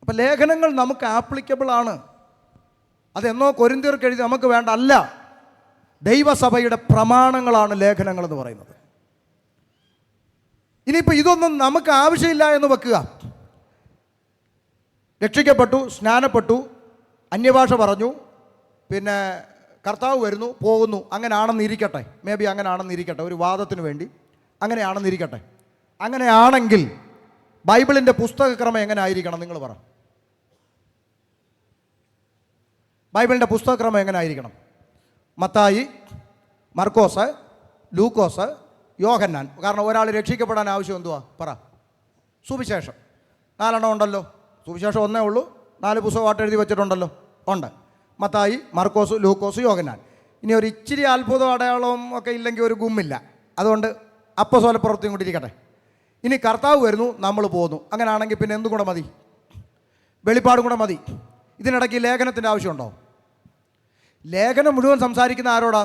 അപ്പം ലേഖനങ്ങൾ നമുക്ക് ആപ്ലിക്കബിൾ ആണ്. അതെന്നോ കൊരിന്ത്യർക്ക് എഴുതി നമുക്ക് വേണ്ട, അല്ല. ദൈവസഭയുടെ പ്രമാണങ്ങളാണ് ലേഖനങ്ങൾ എന്ന് പറയുന്നത്. ഇനിയിപ്പോൾ ഇതൊന്നും നമുക്ക് ആവശ്യമില്ല എന്ന് വെക്കുക. രക്ഷിക്കപ്പെട്ടു, സ്നാനപ്പെട്ടു, അന്യഭാഷ പറഞ്ഞു, പിന്നെ കർത്താവ് വരുന്നു, പോകുന്നു, അങ്ങനെയാണെന്നിരിക്കട്ടെ. മേ ബി അങ്ങനെയാണെന്നിരിക്കട്ടെ, ഒരു വാദത്തിന് വേണ്ടി അങ്ങനെയാണെന്നിരിക്കട്ടെ. അങ്ങനെയാണെങ്കിൽ ബൈബിളിൻ്റെ പുസ്തകക്രമം എങ്ങനെ ആയിരിക്കണം നിങ്ങൾ പറ? ബൈബിളിൻ്റെ പുസ്തകക്രമം എങ്ങനെ ആയിരിക്കണം? മത്തായി, മർക്കോസ്, ലൂക്കോസ്, യോഹന്നാൻ. കാരണം ഒരാൾ രക്ഷിക്കപ്പെടാൻ ആവശ്യം എന്തുവാ പറ? സുവിശേഷം 4 ഉണ്ടല്ലോ. സുവിശേഷം ഒന്നേ ഉള്ളൂ, 4 പുസ്തകമായിട്ട് എഴുതി വെച്ചിട്ടുണ്ടല്ലോ. ഉണ്ട്. മത്തായി, മർക്കോസ്, ലൂക്കോസ്, യോഹന്നാൻ. ഇനി ഒരു ഇച്ചിരി അത്ഭുതം അടയാളവും ഒക്കെ ഇല്ലെങ്കിൽ ഒരു ഗുമ്മില്ല. അതുകൊണ്ട് അപ്പസ്തോല പ്രവൃത്തിയും കൊണ്ടിരിക്കട്ടെ. ഇനി കർത്താവ് വരുന്നു, നമ്മൾ പോകുന്നു. അങ്ങനെയാണെങ്കിൽ പിന്നെ എന്തും കൂടെ മതി? വെളിപ്പാടും കൂടെ മതി. ഇതിനിടയ്ക്ക് ലേഖനത്തിൻ്റെ ആവശ്യമുണ്ടോ? ലേഖനം മുഴുവൻ സംസാരിക്കുന്ന ആരോടാ?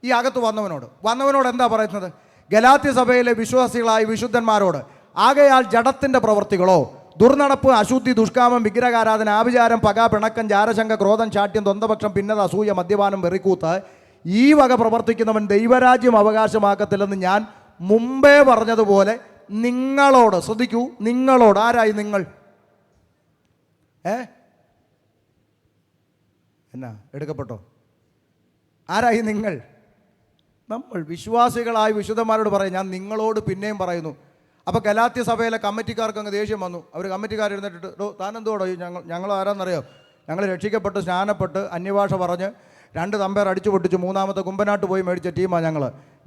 ഈ അകത്ത് വന്നവനോട് എന്താ പറയുന്നത്? ഗലാത്യ സഭയിലെ വിശ്വാസികളായ വിശുദ്ധന്മാരോട്. ആകയാൽ ജഡത്തിൻ്റെ പ്രവൃത്തികളോ, ദുർനടപ്പ്, അശുദ്ധി, ദുഷ്കാമം, വിഗ്രഹാരാധന, ആഭിചാരം, പക, പിണക്കം, ജാരശങ്ക, ക്രോധം, ശാഠ്യം, ദ്വന്ദ്വപക്ഷം, ഭിന്നത, അസൂയ, മദ്യപാനം, വെറിക്കൂത്ത്, ഈ വക പ്രവർത്തിക്കുന്നവൻ ദൈവരാജ്യം അവകാശമാക്കത്തില്ലെന്ന് ഞാൻ മുമ്പേ പറഞ്ഞതുപോലെ നിങ്ങളോട്. ശ്രദ്ധിക്കൂ, നിങ്ങളോട്. ആരായി നിങ്ങൾ? എന്നാ എടുക്കപ്പെട്ടോ? ആരായി നിങ്ങൾ? നമ്മൾ വിശ്വാസികളായ വിശുദ്ധന്മാരോട് പറയും. ഞാൻ നിങ്ങളോട് പിന്നെയും പറയുന്നു. അപ്പോൾ ഗലാത്യ സഭയിലെ കമ്മിറ്റിക്കാർക്ക് അങ്ങ് ദേഷ്യം വന്നു. അവർ കമ്മിറ്റിക്കാർ ഇരുന്നിട്ട്, താനെന്തോടോ ഞങ്ങൾ ആരാന്നറിയോ? ഞങ്ങൾ രക്ഷിക്കപ്പെട്ട്, സ്നാനപ്പെട്ട്, അന്യഭാഷ പറഞ്ഞ് 2 തമ്പേർ അടിച്ചു പൊട്ടിച്ച് 3-ാമത്തെ കുമ്പനാട്ട് പോയി മേടിച്ച ടീമാണ്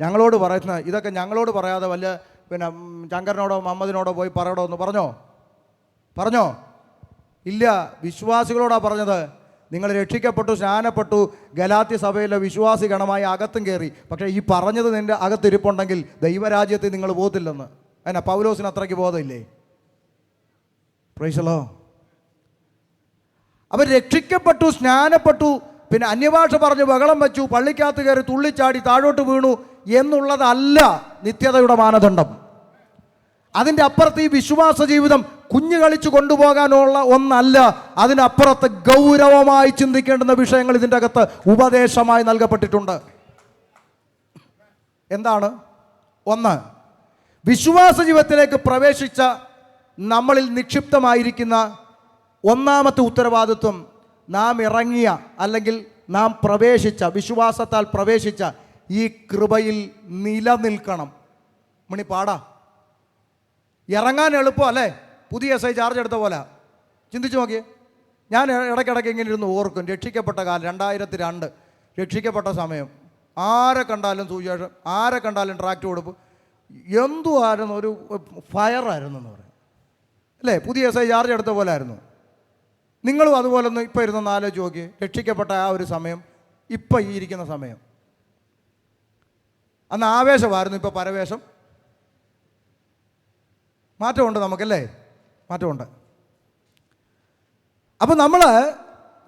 ഞങ്ങളോട് പറയുന്നത്. ഇതൊക്കെ ഞങ്ങളോട് പറയാതെ വല്ല പിന്നെ ശങ്കരനോടോ മുഹമ്മദിനോടോ പോയി പറയടോ എന്ന് പറഞ്ഞോ? ഇല്ല, വിശ്വാസികളോടാണ് പറഞ്ഞത്. നിങ്ങൾ രക്ഷിക്കപ്പെട്ടു, സ്നാനപ്പെട്ടു, ഗലാത്യ സഭയിലെ വിശ്വാസി ഗണമായി അകത്തും കയറി. പക്ഷേ ഈ പറഞ്ഞത് നിൻ്റെ അകത്തിരിപ്പുണ്ടെങ്കിൽ ദൈവരാജ്യത്തിൽ നിങ്ങൾ പോകത്തില്ലെന്ന്. അതിനാ പൗലോസിന് അത്രയ്ക്ക് ബോധമില്ലേ? Praise the lord. അവർ രക്ഷിക്കപ്പെട്ടു, സ്നാനപ്പെട്ടു, പിന്നെ അന്യഭാഷ പറഞ്ഞ് ബഹളം വെച്ചു, പള്ളിക്കകത്ത് കയറി തുള്ളിച്ചാടി താഴോട്ട് വീണു എന്നുള്ളതല്ല നിത്യതയുടെ മാനദണ്ഡം. അതിൻ്റെ അപ്പുറത്ത് ഈ വിശ്വാസ ജീവിതം കുഞ്ഞു കളിച്ച് കൊണ്ടുപോകാനുള്ള ഒന്നല്ല. അതിനപ്പുറത്ത് ഗൗരവമായി ചിന്തിക്കേണ്ടുന്ന വിഷയങ്ങൾ ഇതിൻ്റെ അകത്ത് ഉപദേശമായി നൽകപ്പെട്ടിട്ടുണ്ട്. എന്താണ്? 1, വിശ്വാസ ജീവിതത്തിലേക്ക് പ്രവേശിച്ച നമ്മളിൽ നിക്ഷിപ്തമായിരിക്കുന്ന 1-ാമത്തെ ഉത്തരവാദിത്വം, നാം ഇറങ്ങിയ അല്ലെങ്കിൽ നാം പ്രവേശിച്ച, വിശ്വാസത്താൽ പ്രവേശിച്ച ഈ കൃപയിൽ നിലനിൽക്കണം. പാടാ. ഇറങ്ങാൻ എളുപ്പം അല്ലേ? പുതിയ SI ചാർജ് എടുത്ത പോലെ. ചിന്തിച്ചു നോക്കിയേ. ഞാൻ ഇടയ്ക്കിടയ്ക്ക് ഇങ്ങനെ ഇരുന്ന് ഓർക്കും. രക്ഷിക്കപ്പെട്ട കാലം 2002 രക്ഷിക്കപ്പെട്ട സമയം. ആരെ കണ്ടാലും സുവിശേഷം, ആരെ കണ്ടാലും ട്രാക്ട് കൊടുപ്പ്, എന്തുമായിരുന്നു, ഒരു ഫയറായിരുന്നു എന്ന് പറയാം അല്ലേ? പുതിയ SI ചാർജ് എടുത്ത പോലെ ആയിരുന്നു. നിങ്ങളും അതുപോലെ ഒന്ന് ഇപ്പോൾ ഇരുന്നൊന്ന് ആലോചിച്ച് നോക്കി. രക്ഷിക്കപ്പെട്ട ആ ഒരു സമയം, ഇപ്പം ഈ ഇരിക്കുന്ന സമയം. അന്ന് ആവേശമായിരുന്നു, ഇപ്പോൾ പരവേശം. മാറ്റമുണ്ട് നമുക്കല്ലേ? മാറ്റമുണ്ട്. അപ്പം നമ്മൾ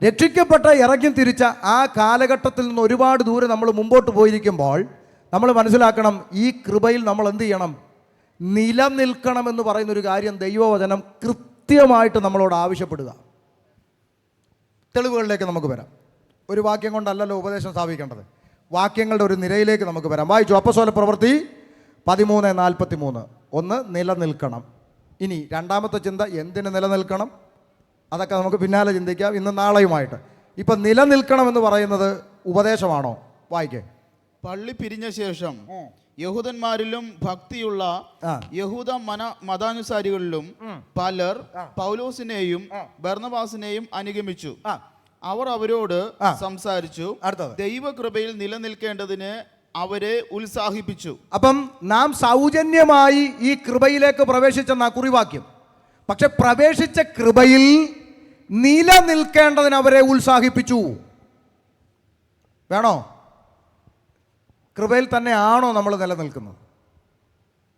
രക്ഷിക്കപ്പെട്ട ഇറങ്ങി തിരിച്ച ആ കാലഘട്ടത്തിൽ നിന്ന് ഒരുപാട് ദൂരം നമ്മൾ മുമ്പോട്ട് പോയിരിക്കുമ്പോൾ നമ്മൾ മനസ്സിലാക്കണം, ഈ കൃപയിൽ നമ്മൾ എന്ത് ചെയ്യണം? നിലനിൽക്കണമെന്ന് പറയുന്നൊരു കാര്യം ദൈവവചനം കൃത്യമായിട്ട് നമ്മളോട് ആവശ്യപ്പെടുക. തെളിവുകളിലേക്ക് നമുക്ക് വരാം. ഒരു വാക്യം കൊണ്ടല്ലല്ലോ ഉപദേശം സ്ഥാപിക്കേണ്ടത്. വാക്യങ്ങളുടെ ഒരു നിരയിലേക്ക് നമുക്ക് വരാം. വായിച്ചു. അപ്പോസ്തല പ്രവൃത്തി 13:43. 1, നിലനിൽക്കണം. ഇനി 2-ാമത്തെ ചിന്ത, എന്തിന് നിലനിൽക്കണം? അതൊക്കെ നമുക്ക് പിന്നാലെ ചിന്തിക്കാം, ഇന്ന് നാളെയുമായിട്ട്. ഇപ്പം നിലനിൽക്കണം എന്ന് പറയുന്നത് ഉപദേശമാണോ? വായിക്കേ. പള്ളി പിരിഞ്ഞ ശേഷം യഹൂദന്മാരിലും ഭക്തിയുള്ള യഹൂദ മതാനുസാരികളിലും പലർ പൗലോസിനെയും ബർന്നബാസിനെയും അനുഗമിച്ചു. അവർ അവരോട് സംസാരിച്ചു, ദൈവകൃപയിൽ നിലനിൽക്കേണ്ടതിന് അവരെ ഉത്സാഹിപ്പിച്ചു. അപ്പം നാം സൗജന്യമായി ഈ കൃപയിലേക്ക് പ്രവേശിച്ചെന്ന കുറിവാക്യം. പക്ഷെ പ്രവേശിച്ച കൃപയിൽ നിലനിൽക്കേണ്ടതിന് അവരെ ഉത്സാഹിപ്പിച്ചു. വേണോ? കൃപയിൽ തന്നെയാണോ നമ്മൾ നിലനിൽക്കുന്നത്?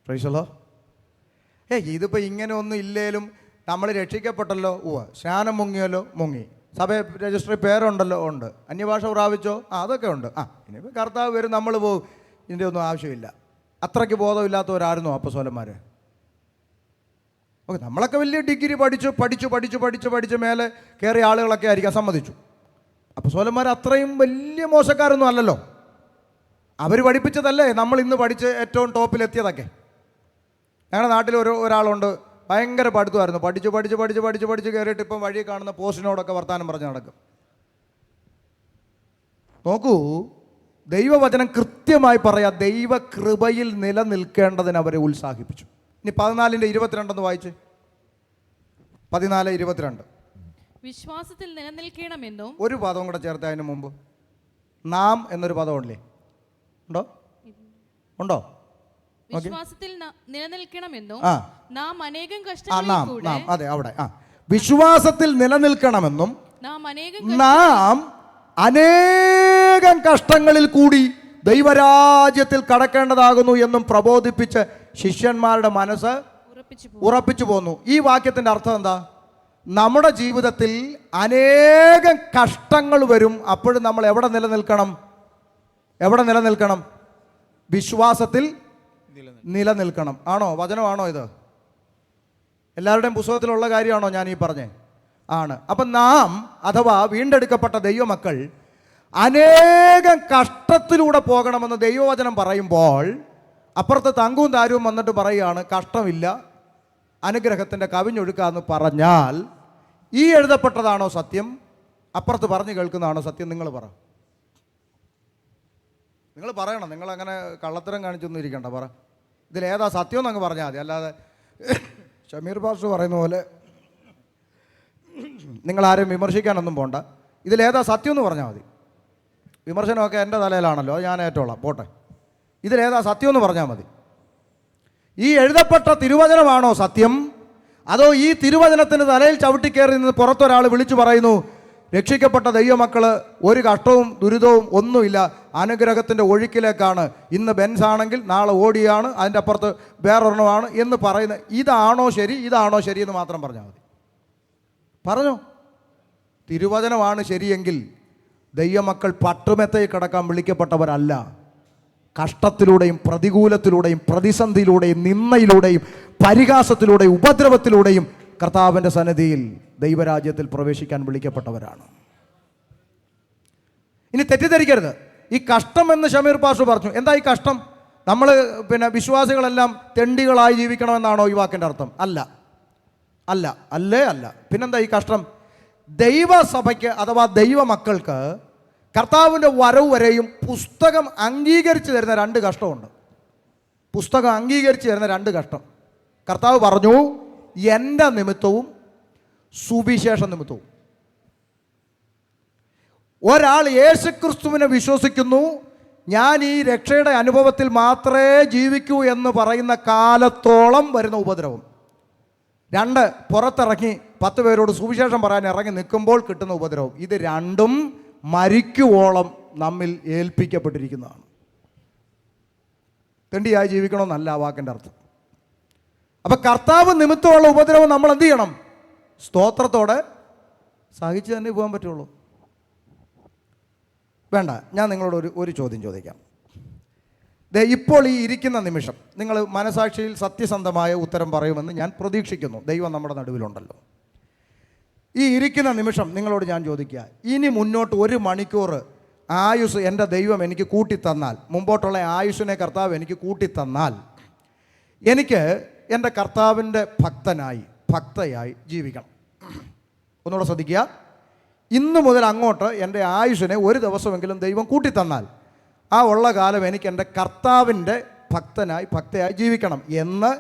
Price the Lord. ഇതിപ്പോൾ ഇങ്ങനെ ഒന്നും ഇല്ലേലും നമ്മൾ രക്ഷിക്കപ്പെട്ടല്ലോ, സ്നാനം മുങ്ങിയല്ലോ, മുങ്ങി. സഭ രജിസ്റ്ററിൽ പേരുണ്ടല്ലോ, ഉണ്ട്. അന്യഭാഷ പ്രാപിച്ചോ? അതൊക്കെ ഉണ്ട്. ഇനിയിപ്പോൾ കർത്താവ് വരും, നമ്മൾ പോകും. ഇതിൻ്റെ ഒന്നും ആവശ്യമില്ല. അത്രയ്ക്ക് ബോധമില്ലാത്തവരായിരുന്നോ അപ്പസ്തോലന്മാർ? ഓക്കെ, നമ്മളൊക്കെ വലിയ ഡിഗ്രി പഠിച്ച് മേലെ കയറിയ ആളുകളൊക്കെ ആയിരിക്കാം, സമ്മതിച്ചു. അപ്പസ്തോലന്മാർ അത്രയും വലിയ മോശക്കാരൊന്നും അല്ലല്ലോ. അവർ പഠിപ്പിച്ചതല്ലേ നമ്മൾ ഇന്ന് പഠിച്ച് ഏറ്റവും ടോപ്പിലെത്തിയതൊക്കെ. ഞങ്ങളുടെ നാട്ടിൽ ഒരാളുണ്ട്, ഭയങ്കര പഠിത്തമായിരുന്നു. പഠിച്ച് കയറിയിട്ട് ഇപ്പം വഴി കാണുന്ന പോസ്റ്റിനോടൊക്കെ വർത്താനം പറഞ്ഞ് നടക്കും. നോക്കൂ, ദൈവവചനം കൃത്യമായി പറയാം, ദൈവകൃപയിൽ നിലനിൽക്കേണ്ടതിന് അവരെ ഉത്സാഹിപ്പിച്ചു. ഇനി 14:22 വായിച്ച്. 14:22. വിശ്വാസത്തിൽ നിലനിൽക്കണമെന്നും. ഒരു പദവും കൂടെ ചേർത്ത് അതിന് മുമ്പ് നാം എന്നൊരു പദമുണ്ടല്ലേ? ഉണ്ടോ? വിശ്വാസത്തിൽ നിലനിൽക്കണമെന്നും നാം അനേകം അതെ, അവിടെ വിശ്വാസത്തിൽ നിലനിൽക്കണമെന്നും നാം അനേകം കഷ്ടങ്ങളിൽ കൂടി ദൈവരാജ്യത്തിൽ കടക്കേണ്ടതാകുന്നു എന്നും പ്രബോധിപ്പിച്ച് ശിഷ്യന്മാരുടെ മനസ്സ് ഉറപ്പിച്ചു പോന്നു. ഈ വാക്യത്തിന്റെ അർത്ഥം എന്താ? നമ്മുടെ ജീവിതത്തിൽ അനേകം കഷ്ടങ്ങൾ വരും. അപ്പോഴും നമ്മൾ എവിടെ നിലനിൽക്കണം? വിശ്വാസത്തിൽ നിലനിൽക്കണം. ആണോ? വചനമാണോ ഇത്? എല്ലാവരുടെയും പുസ്തകത്തിലുള്ള കാര്യമാണോ ഞാൻ ഈ പറഞ്ഞേ? ആണ്. അപ്പം നാം അഥവാ വീണ്ടെടുക്കപ്പെട്ട ദൈവമക്കൾ അനേകം കഷ്ടത്തിലൂടെ പോകണമെന്ന് ദൈവവചനം പറയുമ്പോൾ അപ്പുറത്ത് തങ്കും താരവും വന്നിട്ട് പറയുകയാണ് കഷ്ടമില്ല, അനുഗ്രഹത്തിൻ്റെ കവിഞ്ഞൊഴുക്കാന്ന് പറഞ്ഞാൽ ഈ എഴുതപ്പെട്ടതാണോ സത്യം? അപ്പുറത്ത് പറഞ്ഞു കേൾക്കുന്നതാണോ സത്യം? നിങ്ങൾ പറയണം. നിങ്ങളങ്ങനെ കള്ളത്തരം കാണിച്ചൊന്നും ഇരിക്കണ്ട. ഇതിലേതാ സത്യം എന്നങ്ങ് പറഞ്ഞാൽ മതി. അല്ലാതെ ഷമീർ പാസ്റ്റർ പറയുന്ന പോലെ നിങ്ങളാരും വിമർശിക്കാനൊന്നും പോണ്ട. ഇതിലേതാ സത്യം എന്ന് പറഞ്ഞാൽ മതി. വിമർശനമൊക്കെ എൻ്റെ തലയിലാണല്ലോ, അത് ഞാൻ ഏറ്റോളാം, പോട്ടെ. ഇതിലേതാ സത്യം എന്ന് പറഞ്ഞാൽ മതി. ഈ എഴുതപ്പെട്ട തിരുവചനമാണോ സത്യം? അതോ ഈ തിരുവചനത്തിന് തലയിൽ ചവിട്ടിക്കയറി നിന്ന് പുറത്തൊരാൾ വിളിച്ചു പറയുന്നു രക്ഷിക്കപ്പെട്ട ദൈവമക്കൾ ഒരു കഷ്ടവും ദുരിതവും ഒന്നുമില്ല, അനുഗ്രഹത്തിൻ്റെ ഒഴുക്കിലേക്കാണ്, ഇന്ന് ബെൻസ് ആണെങ്കിൽ നാളെ ഓടിയാണ്, അതിൻ്റെ അപ്പുറത്ത് വേറൊരെണ്ണമാണ് എന്ന് പറയുന്ന ഇതാണോ ശരി എന്ന് മാത്രം പറഞ്ഞാൽ മതി. പറഞ്ഞോ, തിരുവചനമാണ് ശരിയെങ്കിൽ ദൈവമക്കൾ പട്ടുമെത്തയിൽ കിടക്കാൻ വിളിക്കപ്പെട്ടവരല്ല. കഷ്ടത്തിലൂടെയും പ്രതികൂലത്തിലൂടെയും പ്രതിസന്ധിയിലൂടെയും നിന്ദയിലൂടെയും പരിഹാസത്തിലൂടെയും ഉപദ്രവത്തിലൂടെയും കർത്താവിൻ്റെ സന്നിധിയിൽ ദൈവരാജ്യത്തിൽ പ്രവേശിക്കാൻ വിളിക്കപ്പെട്ടവരാണ്. ഇനി തെറ്റിദ്ധരിക്കരുത്. ഈ കഷ്ടം എന്ന് ഷമീർ പാസ്റ്റർ പറഞ്ഞു. എന്താ ഈ കഷ്ടം? നമ്മൾ വിശ്വാസികളെല്ലാം തെണ്ടികളായി ജീവിക്കണമെന്നാണോ ഈ വാക്കിൻ്റെ അർത്ഥം? അല്ല. പിന്നെന്താ ഈ കഷ്ടം? ദൈവസഭയ്ക്ക് അഥവാ ദൈവമക്കൾക്ക് കർത്താവിൻ്റെ വരവ് വരെയും പുസ്തകം അംഗീകരിച്ച് തരുന്ന 2 കഷ്ടമുണ്ട്. പുസ്തകം അംഗീകരിച്ച് തരുന്ന 2 കഷ്ടം. കർത്താവ് പറഞ്ഞു, എൻ്റെ നിമിത്തവും സുവിശേഷ നിമിത്തവും. ഒരാൾ യേശുക്രിസ്തുവിനെ വിശ്വസിക്കുന്നു, ഞാൻ ഈ രക്ഷയുടെ അനുഭവത്തിൽ മാത്രമേ ജീവിക്കൂ എന്ന് പറയുന്ന കാലത്തോളം വരുന്ന ഉപദ്രവം. 2, പുറത്തിറങ്ങി 10 പേരോട് സുവിശേഷം പറയാൻ ഇറങ്ങി നിൽക്കുമ്പോൾ കിട്ടുന്ന ഉപദ്രവം. ഇത് രണ്ടും മരിക്കുവോളം നമ്മിൽ ഏൽപ്പിക്കപ്പെട്ടിരിക്കുന്നതാണ്. തെണ്ടിയായി ജീവിക്കണമെന്നല്ല ആ വാക്കിൻ്റെ അർത്ഥം. അപ്പം കർത്താവ് നിമിത്തമുള്ള ഉപദ്രവം നമ്മൾ എന്ത് ചെയ്യണം? സ്തോത്രത്തോടെ സഹിച്ച് തന്നെ പോകാൻ പറ്റുള്ളൂ. വേണ്ട, ഞാൻ നിങ്ങളോട് ഒരു ചോദ്യം ചോദിക്കാം. ഇപ്പോൾ ഈ ഇരിക്കുന്ന നിമിഷം നിങ്ങൾ മനസാക്ഷിയിൽ സത്യസന്ധമായ ഉത്തരം പറയുമെന്ന് ഞാൻ പ്രതീക്ഷിക്കുന്നു. ദൈവം നമ്മുടെ നടുവിലുണ്ടല്ലോ. ഈ ഇരിക്കുന്ന നിമിഷം നിങ്ങളോട് ഞാൻ ചോദിക്കുക, ഇനി മുന്നോട്ട് 1 മണിക്കൂർ ആയുസ് എൻ്റെ ദൈവം എനിക്ക് കൂട്ടിത്തന്നാൽ, മുമ്പോട്ടുള്ള ആയുസ്സിനെ കർത്താവ് എനിക്ക് കൂട്ടിത്തന്നാൽ, എനിക്ക് എൻ്റെ കർത്താവിൻ്റെ ഭക്തയായി ജീവിക്കണം. ഒന്നുകൂടെ ശ്രദ്ധിക്കുക. ഇന്നു മുതൽ അങ്ങോട്ട് എൻ്റെ ആയുസ്സിനെ 1 ദിവസമെങ്കിലും ദൈവം കൂട്ടിത്തന്നാൽ ആ ഉള്ള കാലം എനിക്ക് എൻ്റെ കർത്താവിൻ്റെ ഭക്തയായി ജീവിക്കണം എന്ന്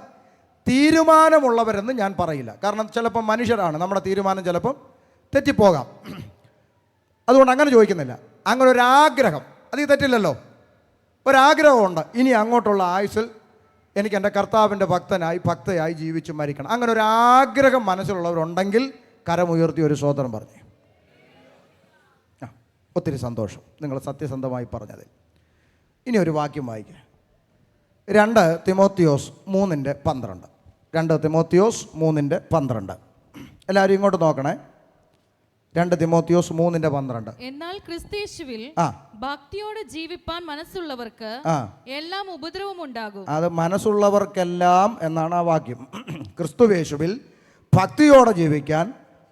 തീരുമാനമുള്ളവരെന്ന് ഞാൻ പറയില്ല. കാരണം ചിലപ്പം മനുഷ്യരാണ്, നമ്മുടെ തീരുമാനം ചിലപ്പം തെറ്റിപ്പോകാം. അതുകൊണ്ട് അങ്ങനെ ചോദിക്കുന്നില്ല. അങ്ങനെ ഒരാഗ്രഹം, അത് തെറ്റില്ലല്ലോ. ഒരാഗ്രഹമുണ്ട്, ഇനി അങ്ങോട്ടുള്ള ആയുസ്സിൽ എനിക്ക് എൻ്റെ കർത്താവിൻ്റെ ഭക്തയായി ജീവിച്ച് മരിക്കണം. അങ്ങനെ ഒരാഗ്രഹം മനസ്സിലുള്ളവരുണ്ടെങ്കിൽ കരമുയർത്തി ഒരു സ്തോത്രം പറഞ്ഞു. ഒത്തിരി സന്തോഷം നിങ്ങൾ സത്യസന്ധമായി പറഞ്ഞതിൽ. ഇനി ഒരു വാക്യം വായിക്കുക. 2 തിമോത്തിയോസ് 3:12. 2 തിമോത്തിയോസ് 3:12. എല്ലാവരും ഇങ്ങോട്ട് നോക്കണേ. 2 തിമോത്തിയോസ് 3:12. എന്നാൽ ക്രിസ്തയേശുവിൽ ആ ഭക്തിയോടെ ജീവിപ്പാൻ മനസ്സുള്ളവർക്ക് ആ എല്ലാം ഉപദ്രവം ഉണ്ടാകും. അത് മനസ്സുള്ളവർക്കെല്ലാം എന്നാണ് ആ വാക്യം. ക്രിസ്തുവേശുവിൽ ഭക്തിയോടെ ജീവിക്കാൻ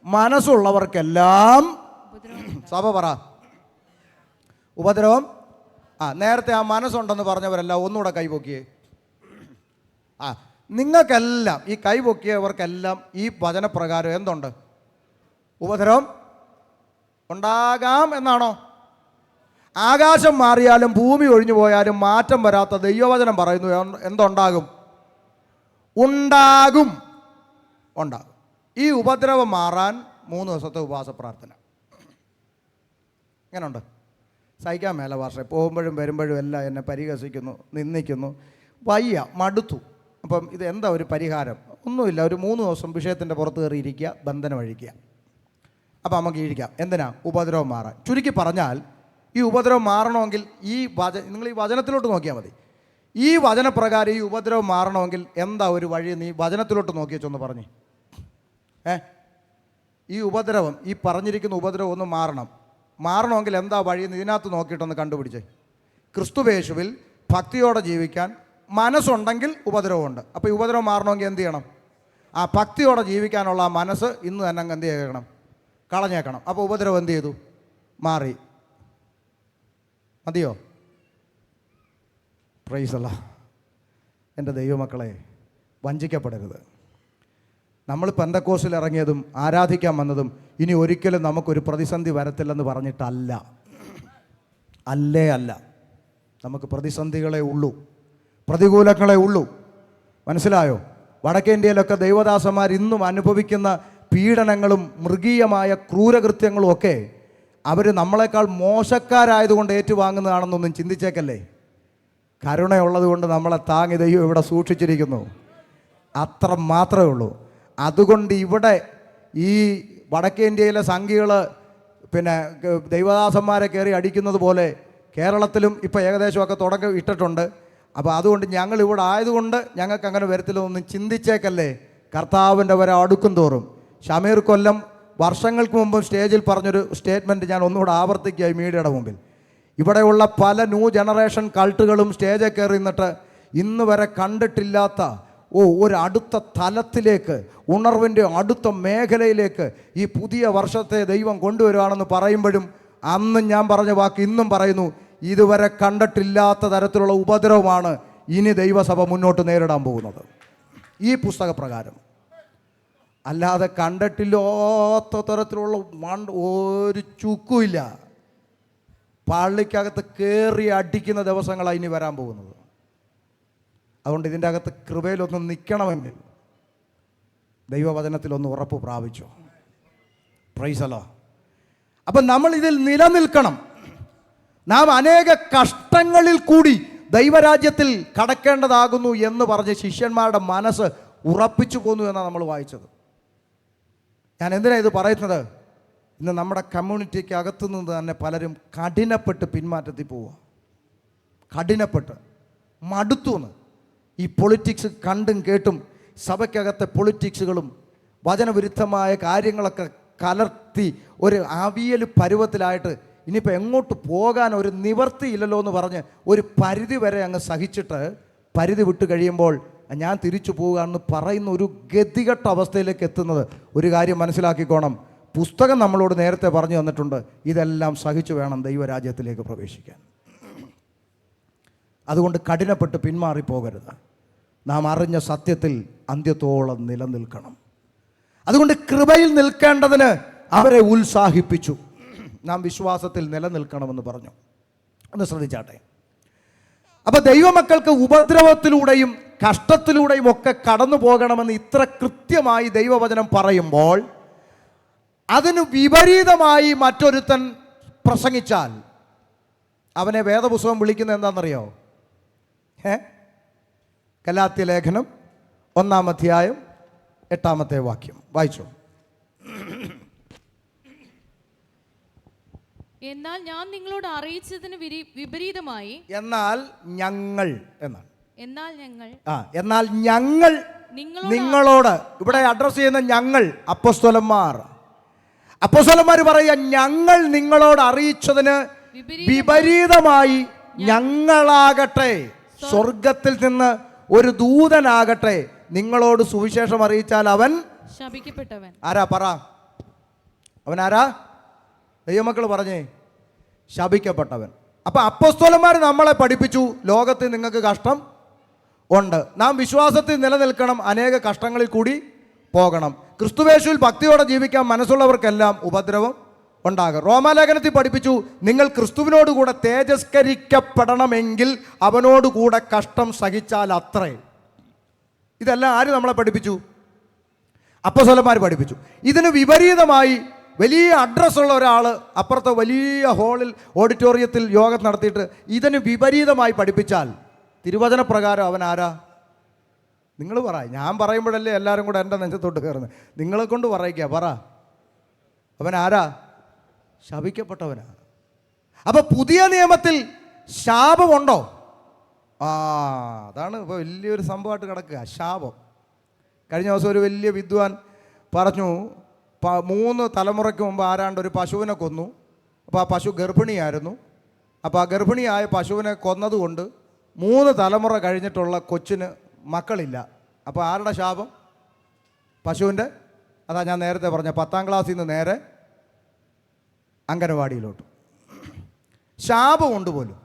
മനസ്സുള്ളവർക്കെല്ലാം സഭ പറ ഉപദ്രവം. നേരത്തെ ആ മനസ്സുണ്ടെന്ന് പറഞ്ഞവരെല്ലാം ഒന്നുകൂടെ കൈപൊക്കിയേ. നിങ്ങൾക്കെല്ലാം ഈ കൈപൊക്കിയവർക്കെല്ലാം ഈ വചനപ്രകാരം എന്തുണ്ട്? ഉപദ്രവം ഉണ്ടാകാം എന്നാണോ? ആകാശം മാറിയാലും ഭൂമി ഒഴിഞ്ഞു പോയാലും മാറ്റം വരാത്ത ദൈവവചനം പറയുന്നു എന്തുണ്ടാകും? ഉണ്ടാകും. ഈ ഉപദ്രവം മാറാൻ 3 ദിവസത്തെ ഉപവാസ പ്രാർത്ഥന. എങ്ങനെയുണ്ട്? സഹിക്കാൻ മേല വർഷം പോകുമ്പോഴും വരുമ്പോഴും എല്ലാം എന്നെ പരിഹസിക്കുന്നു, നിന്ദിക്കുന്നു, വയ്യ, മടുത്തു. അപ്പം ഇത് എന്താ ഒരു പരിഹാരം? ഒന്നുമില്ല. ഒരു 3 ദിവസം വിഷയത്തിൻ്റെ പുറത്ത് കയറി ഇരിക്കുക, ബന്ധനം അഴിക്കുക. അപ്പം നമുക്ക് ഇരിക്കാം. എന്തിനാ? ഉപദ്രവം മാറാൻ. ചുരുക്കി പറഞ്ഞാൽ ഈ ഉപദ്രവം മാറണമെങ്കിൽ നിങ്ങൾ ഈ വചനത്തിലോട്ട് നോക്കിയാൽ മതി. ഈ വചനപ്രകാരം ഈ ഉപദ്രവം മാറണമെങ്കിൽ എന്താ ഒരു വഴി? നീ വചനത്തിലോട്ട് നോക്കിയെച്ചൊന്ന് പറഞ്ഞേ. ഈ ഉപദ്രവം, ഈ പറഞ്ഞിരിക്കുന്ന ഉപദ്രവം ഒന്ന് മാറണമെങ്കിൽ എന്താ വഴിയെന്ന് ഇതിനകത്ത് നോക്കിയിട്ടൊന്ന് കണ്ടുപിടിച്ചേ. ക്രിസ്തുവേശുവിൽ ഭക്തിയോടെ ജീവിക്കാൻ മനസ്സുണ്ടെങ്കിൽ ഉപദ്രവമുണ്ട്. അപ്പോൾ ഈ ഉപദ്രവം മാറണമെങ്കിൽ എന്ത് ചെയ്യണം? ആ ഭക്തിയോടെ ജീവിക്കാനുള്ള ആ മനസ്സ് ഇന്ന് തന്നെ അങ്ങ് എന്ത് ചെയ്യണം? കളഞ്ഞേക്കണം. അപ്പോൾ ഉപദ്രവം എന്ത് ചെയ്തു? മാറി. മതിയോ? പ്രൈസ് അല്ലാഹ്. എൻ്റെ ദൈവമക്കളെ, വഞ്ചിക്കപ്പെടരുത്. നമ്മൾ പെന്തക്കോസ്റ്റിൽ ഇറങ്ങിയതും ആരാധിക്കാൻ വന്നതും ഇനി ഒരിക്കലും നമുക്കൊരു പ്രതിസന്ധി വരത്തില്ലെന്ന് പറഞ്ഞിട്ടല്ല. അല്ല, നമുക്ക് പ്രതിസന്ധികളെ ഉള്ളൂ, പ്രതികൂലങ്ങളെ ഉള്ളൂ. മനസ്സിലായോ? വടക്കേ ഇന്ത്യയിലൊക്കെ ദൈവദാസന്മാർ ഇന്നും അനുഭവിക്കുന്ന പീഡനങ്ങളും മൃഗീയമായ ക്രൂരകൃത്യങ്ങളും ഒക്കെ അവർ നമ്മളെക്കാൾ മോശക്കാരായതുകൊണ്ട് ഏറ്റുവാങ്ങുന്നതാണെന്നൊന്നും ചിന്തിച്ചേക്കല്ലേ. കരുണയുള്ളത് കൊണ്ട് നമ്മളെ താങ്ങി ദൈവം ഇവിടെ സൂക്ഷിച്ചിരിക്കുന്നു. അത്ര മാത്രമേ ഉള്ളൂ. അതുകൊണ്ട് ഇവിടെ ഈ വടക്കേ ഇന്ത്യയിലെ സംഘികൾ പിന്നെ ദൈവദാസന്മാരെ കയറി അടിക്കുന്നത് പോലെ കേരളത്തിലും ഇപ്പോൾ ഏകദേശമൊക്കെ തുടക്കം ഇട്ടിട്ടുണ്ട്. അപ്പോൾ അതുകൊണ്ട് ഞങ്ങൾ ഇവിടെ ആയതുകൊണ്ട് ഞങ്ങൾക്ക് അങ്ങനെ വരത്തില്ലെന്നൊന്നും ചിന്തിച്ചേക്കല്ലേ. കർത്താവിൻ്റെ വരെ അടുക്കും തോറും ഷമീർ കൊല്ലം വർഷങ്ങൾക്ക് മുമ്പ് സ്റ്റേജിൽ പറഞ്ഞൊരു സ്റ്റേറ്റ്മെൻറ്റ് ഞാൻ ഒന്നുകൂടെ ആവർത്തിക്കുകയായി മീഡിയയുടെ മുമ്പിൽ. ഇവിടെയുള്ള പല ന്യൂ ജനറേഷൻ കൾട്ടുകളും സ്റ്റേജിൽ കയറി നിന്നിട്ട് ഇന്ന് വരെ കണ്ടിട്ടില്ലാത്ത ഒരു അടുത്ത തലത്തിലേക്ക്, ഉണർവിൻ്റെ അടുത്ത മേഖലയിലേക്ക് ഈ പുതിയ വർഷത്തെ ദൈവം കൊണ്ടുവരുവാണെന്ന് പറയുമ്പോഴും അന്ന് ഞാൻ പറഞ്ഞ വാക്ക് ഇന്നും പറയുന്നു. ഇതുവരെ കണ്ടിട്ടില്ലാത്ത തരത്തിലുള്ള ഉപദ്രവമാണ് ഇനി ദൈവസഭ മുന്നോട്ട് നേരിടാൻ പോകുന്നത് ഈ പുസ്തകപ്രകാരം. അല്ലാതെ കണ്ടിട്ടില്ലാത്ത തരത്തിലുള്ള ഒരു ചുക്കുമില്ല. പള്ളിക്കകത്ത് കയറി അടിക്കുന്ന ദിവസങ്ങളാണ് ഇനി വരാൻ പോകുന്നത്. അതുകൊണ്ട് ഇതിൻ്റെ അകത്ത് കൃപയിലൊന്ന് നിൽക്കണമെങ്കിൽ ദൈവവചനത്തിലൊന്ന് ഉറപ്പ് പ്രാപിച്ചു. പ്രൈസ് അല്ലാഹ്. അപ്പം നമ്മൾ ഇതിൽ നിലനിൽക്കണം. നാം അനേക കഷ്ടങ്ങളിൽ കൂടി ദൈവരാജ്യത്തിൽ കടക്കേണ്ടതാകുന്നു എന്ന് പറഞ്ഞ് ശിഷ്യന്മാരുടെ മനസ്സ് ഉറപ്പിച്ചു പോന്നു എന്നാണ് നമ്മൾ വായിച്ചത്. ഞാൻ എന്തിനാണ് ഇത് പറയുന്നത്? ഇന്ന് നമ്മുടെ കമ്മ്യൂണിറ്റിക്ക് അകത്തു നിന്ന് തന്നെ പലരും കഠിനപ്പെട്ട് പിന്മാറ്റത്തിൽ പോവുക. കഠിനപ്പെട്ട് മടുത്തുന്ന്. ഈ പൊളിറ്റിക്സ് കണ്ടും കേട്ടും സഭയ്ക്കകത്തെ പൊളിറ്റിക്സുകളും വചനവിരുദ്ധമായ കാര്യങ്ങളൊക്കെ കലർത്തി ഒരു അവിയൽ പരുവത്തിലായിട്ട് ഇനിയിപ്പോൾ എങ്ങോട്ട് പോകാൻ ഒരു നിവർത്തിയില്ലല്ലോ എന്ന് പറഞ്ഞ് ഒരു പരിധി വരെ അങ്ങ് സഹിച്ചിട്ട് പരിധി വിട്ട് കഴിയുമ്പോൾ ഞാൻ തിരിച്ചു പോവുകയാണെന്ന് പറയുന്ന ഒരു ഗതികെട്ട അവസ്ഥയിലേക്ക് എത്തുന്നത്. ഒരു കാര്യം മനസ്സിലാക്കിക്കോണം. പുസ്തകം നമ്മളോട് നേരത്തെ പറഞ്ഞു തന്നിട്ടുണ്ട്, ഇതെല്ലാം സഹിച്ചു വേണം ദൈവരാജ്യത്തിലേക്ക് പ്രവേശിക്കാൻ. അതുകൊണ്ട് കഠിനപ്പെട്ട് പിന്മാറിപ്പോകരുത്. നാം അറിഞ്ഞ സത്യത്തിൽ അന്ത്യത്തോളം നിലനിൽക്കണം. അതുകൊണ്ട് കൃപയിൽ നിൽക്കേണ്ടതിന് അവരെ ഉത്സാഹിപ്പിച്ചു. നാം വിശ്വാസത്തിൽ നിലനിൽക്കണമെന്ന് പറഞ്ഞു. ഒന്ന് ശ്രദ്ധിച്ചാട്ടെ. അപ്പോൾ ദൈവമക്കൾക്ക് ഉപദ്രവത്തിലൂടെയും കഷ്ടത്തിലൂടെയും ഒക്കെ കടന്നു പോകണമെന്ന് ഇത്ര കൃത്യമായി ദൈവവചനം പറയുമ്പോൾ അതിന് വിപരീതമായി മറ്റൊരുത്തൻ പ്രസംഗിച്ചാൽ അവനെ വേദപുസ്തകം വിളിക്കുന്നത് എന്താണെന്നറിയോ? ഗലാത്യ ലേഖനം 1-ാം അധ്യായം 8-ാമത്തെ വാക്യം വായിച്ചോ. എന്നാൽ ഞാൻ നിങ്ങളോട് അറിയിച്ചതിന് വിപരീതമായി എന്നാൽ ഞങ്ങൾ എന്നാണ്. എന്നാൽ ഞങ്ങൾ നിങ്ങളോട് ഇവിടെ അഡ്രസ് ചെയ്യുന്ന ഞങ്ങൾ അപ്പോസ്തലന്മാർ. അപ്പോസ്തലന്മാർ പറയുക, ഞങ്ങൾ നിങ്ങളോട് അറിയിച്ചതിന് വിപരീതമായി ഞങ്ങളാകട്ടെ, സ്വർഗത്തിൽ നിന്ന് ഒരു ദൂതനാകട്ടെ നിങ്ങളോട് സുവിശേഷം അറിയിച്ചാൽ അവൻ ശപിക്കപ്പെട്ടവൻ. ആരാ പറ? അവൻ ആരാ? ദൈവമക്കൾ പറഞ്ഞേ, ശപിക്കപ്പെട്ടവൻ. അപ്പൊ അപ്പോസ്തലന്മാർ നമ്മളെ പഠിപ്പിച്ചു, ലോകത്തിൽ നിങ്ങൾക്ക് കഷ്ടം ഉണ്ട്, നാം വിശ്വാസത്തിൽ നിലനിൽക്കണം, അനേക കഷ്ടങ്ങളിൽ കൂടി പോകണം, ക്രിസ്തുവേശുവിൽ ഭക്തിയോടെ ജീവിക്കാൻ മനസ്സുള്ളവർക്കെല്ലാം ഉപദ്രവം ഉണ്ടാകും. റോമാലേഖനത്തിൽ പഠിപ്പിച്ചു, നിങ്ങൾ ക്രിസ്തുവിനോടുകൂടെ തേജസ്കരിക്കപ്പെടണമെങ്കിൽ അവനോടുകൂടെ കഷ്ടം സഹിച്ചാൽ അത്രേ. ഇതെല്ലാം ആര് നമ്മളെ പഠിപ്പിച്ചു? അപ്പോസ്തലന്മാർ പഠിപ്പിച്ചു. ഇതിന് വിപരീതമായി വലിയ അഡ്രസ്സുള്ള ഒരാൾ അപ്പുറത്തെ വലിയ ഹാളിൽ ഓഡിറ്റോറിയത്തിൽ യോഗം നടത്തിയിട്ട് ഇതിന് വിപരീതമായി പഠിപ്പിച്ചാൽ തിരുവചന പ്രകാരം അവൻ ആരാ? നിങ്ങൾ പറ. ഞാൻ പറയുമ്പോഴല്ലേ എല്ലാവരും കൂടെ എൻ്റെ നെഞ്ചത്തോട്ട് കയറുന്നത്. നിങ്ങളെ കൊണ്ട് പറയിക്കുക, പറ. അവൻ ആരാ? ശപിക്കപ്പെട്ടവനാണ്. അപ്പൊ പുതിയ നിയമത്തിൽ ശാപമുണ്ടോ? അതാണ് ഇപ്പോൾ വലിയൊരു സംഭവമായിട്ട് കിടക്കുക, ശാപം. കഴിഞ്ഞ ദിവസം ഒരു വലിയ വിദ്വാൻ പറഞ്ഞു, 3 തലമുറയ്ക്ക് മുമ്പ് ആരാണ്ട് ഒരു പശുവിനെ കൊന്നു. അപ്പോൾ ആ പശു ഗർഭിണിയായിരുന്നു. അപ്പോൾ ആ ഗർഭിണിയായ പശുവിനെ കൊന്നതുകൊണ്ട് 3 തലമുറ കഴിഞ്ഞിട്ടുള്ള കൊച്ചിന് മക്കളില്ല. അപ്പോൾ ആരുടെ ശാപം? പശുവിൻ്റെ. അതാ ഞാൻ നേരത്തെ പറഞ്ഞ 10ാം ക്ലാസ്സിൽ നിന്ന് നേരെ അംഗനവാടിയിലോട്ട് ശാപമുണ്ട് പോലും.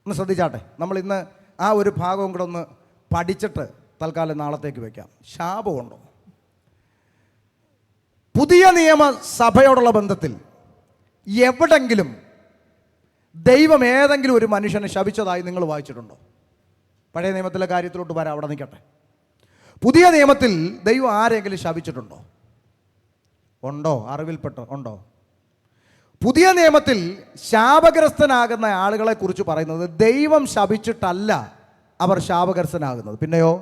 ഒന്ന് ശ്രദ്ധിച്ചാട്ടെ, നമ്മൾ ഇന്ന് ആ ഒരു ഭാഗവും കൂടെ ഒന്ന് പഠിച്ചിട്ട് തൽക്കാലം നാളത്തേക്ക് വയ്ക്കാം. ശാപമുണ്ടോ? പുതിയ നിയമസഭയോടുള്ള ബന്ധത്തിൽ എവിടെങ്കിലും ദൈവം ഏതെങ്കിലും ഒരു മനുഷ്യനെ ശപിച്ചതായി നിങ്ങൾ വായിച്ചിട്ടുണ്ടോ? പഴയ നിയമത്തിലെ കാര്യത്തിലോട്ട് വരാം, അവിടെ നിൽക്കട്ടെ. പുതിയ നിയമത്തിൽ ദൈവം ആരെങ്കിലും ശപിച്ചിട്ടുണ്ടോ? ഉണ്ടോ? അറിവിൽപ്പെട്ടോ? ഉണ്ടോ? പുതിയ നിയമത്തിൽ ശാപഗ്രസ്തനാകുന്ന ആളുകളെ കുറിച്ച് പറയുന്നത് ദൈവം ശപിച്ചിട്ടല്ല അവർ ശാപഗ്രസ്തനാകുന്നത്. പിന്നെയോ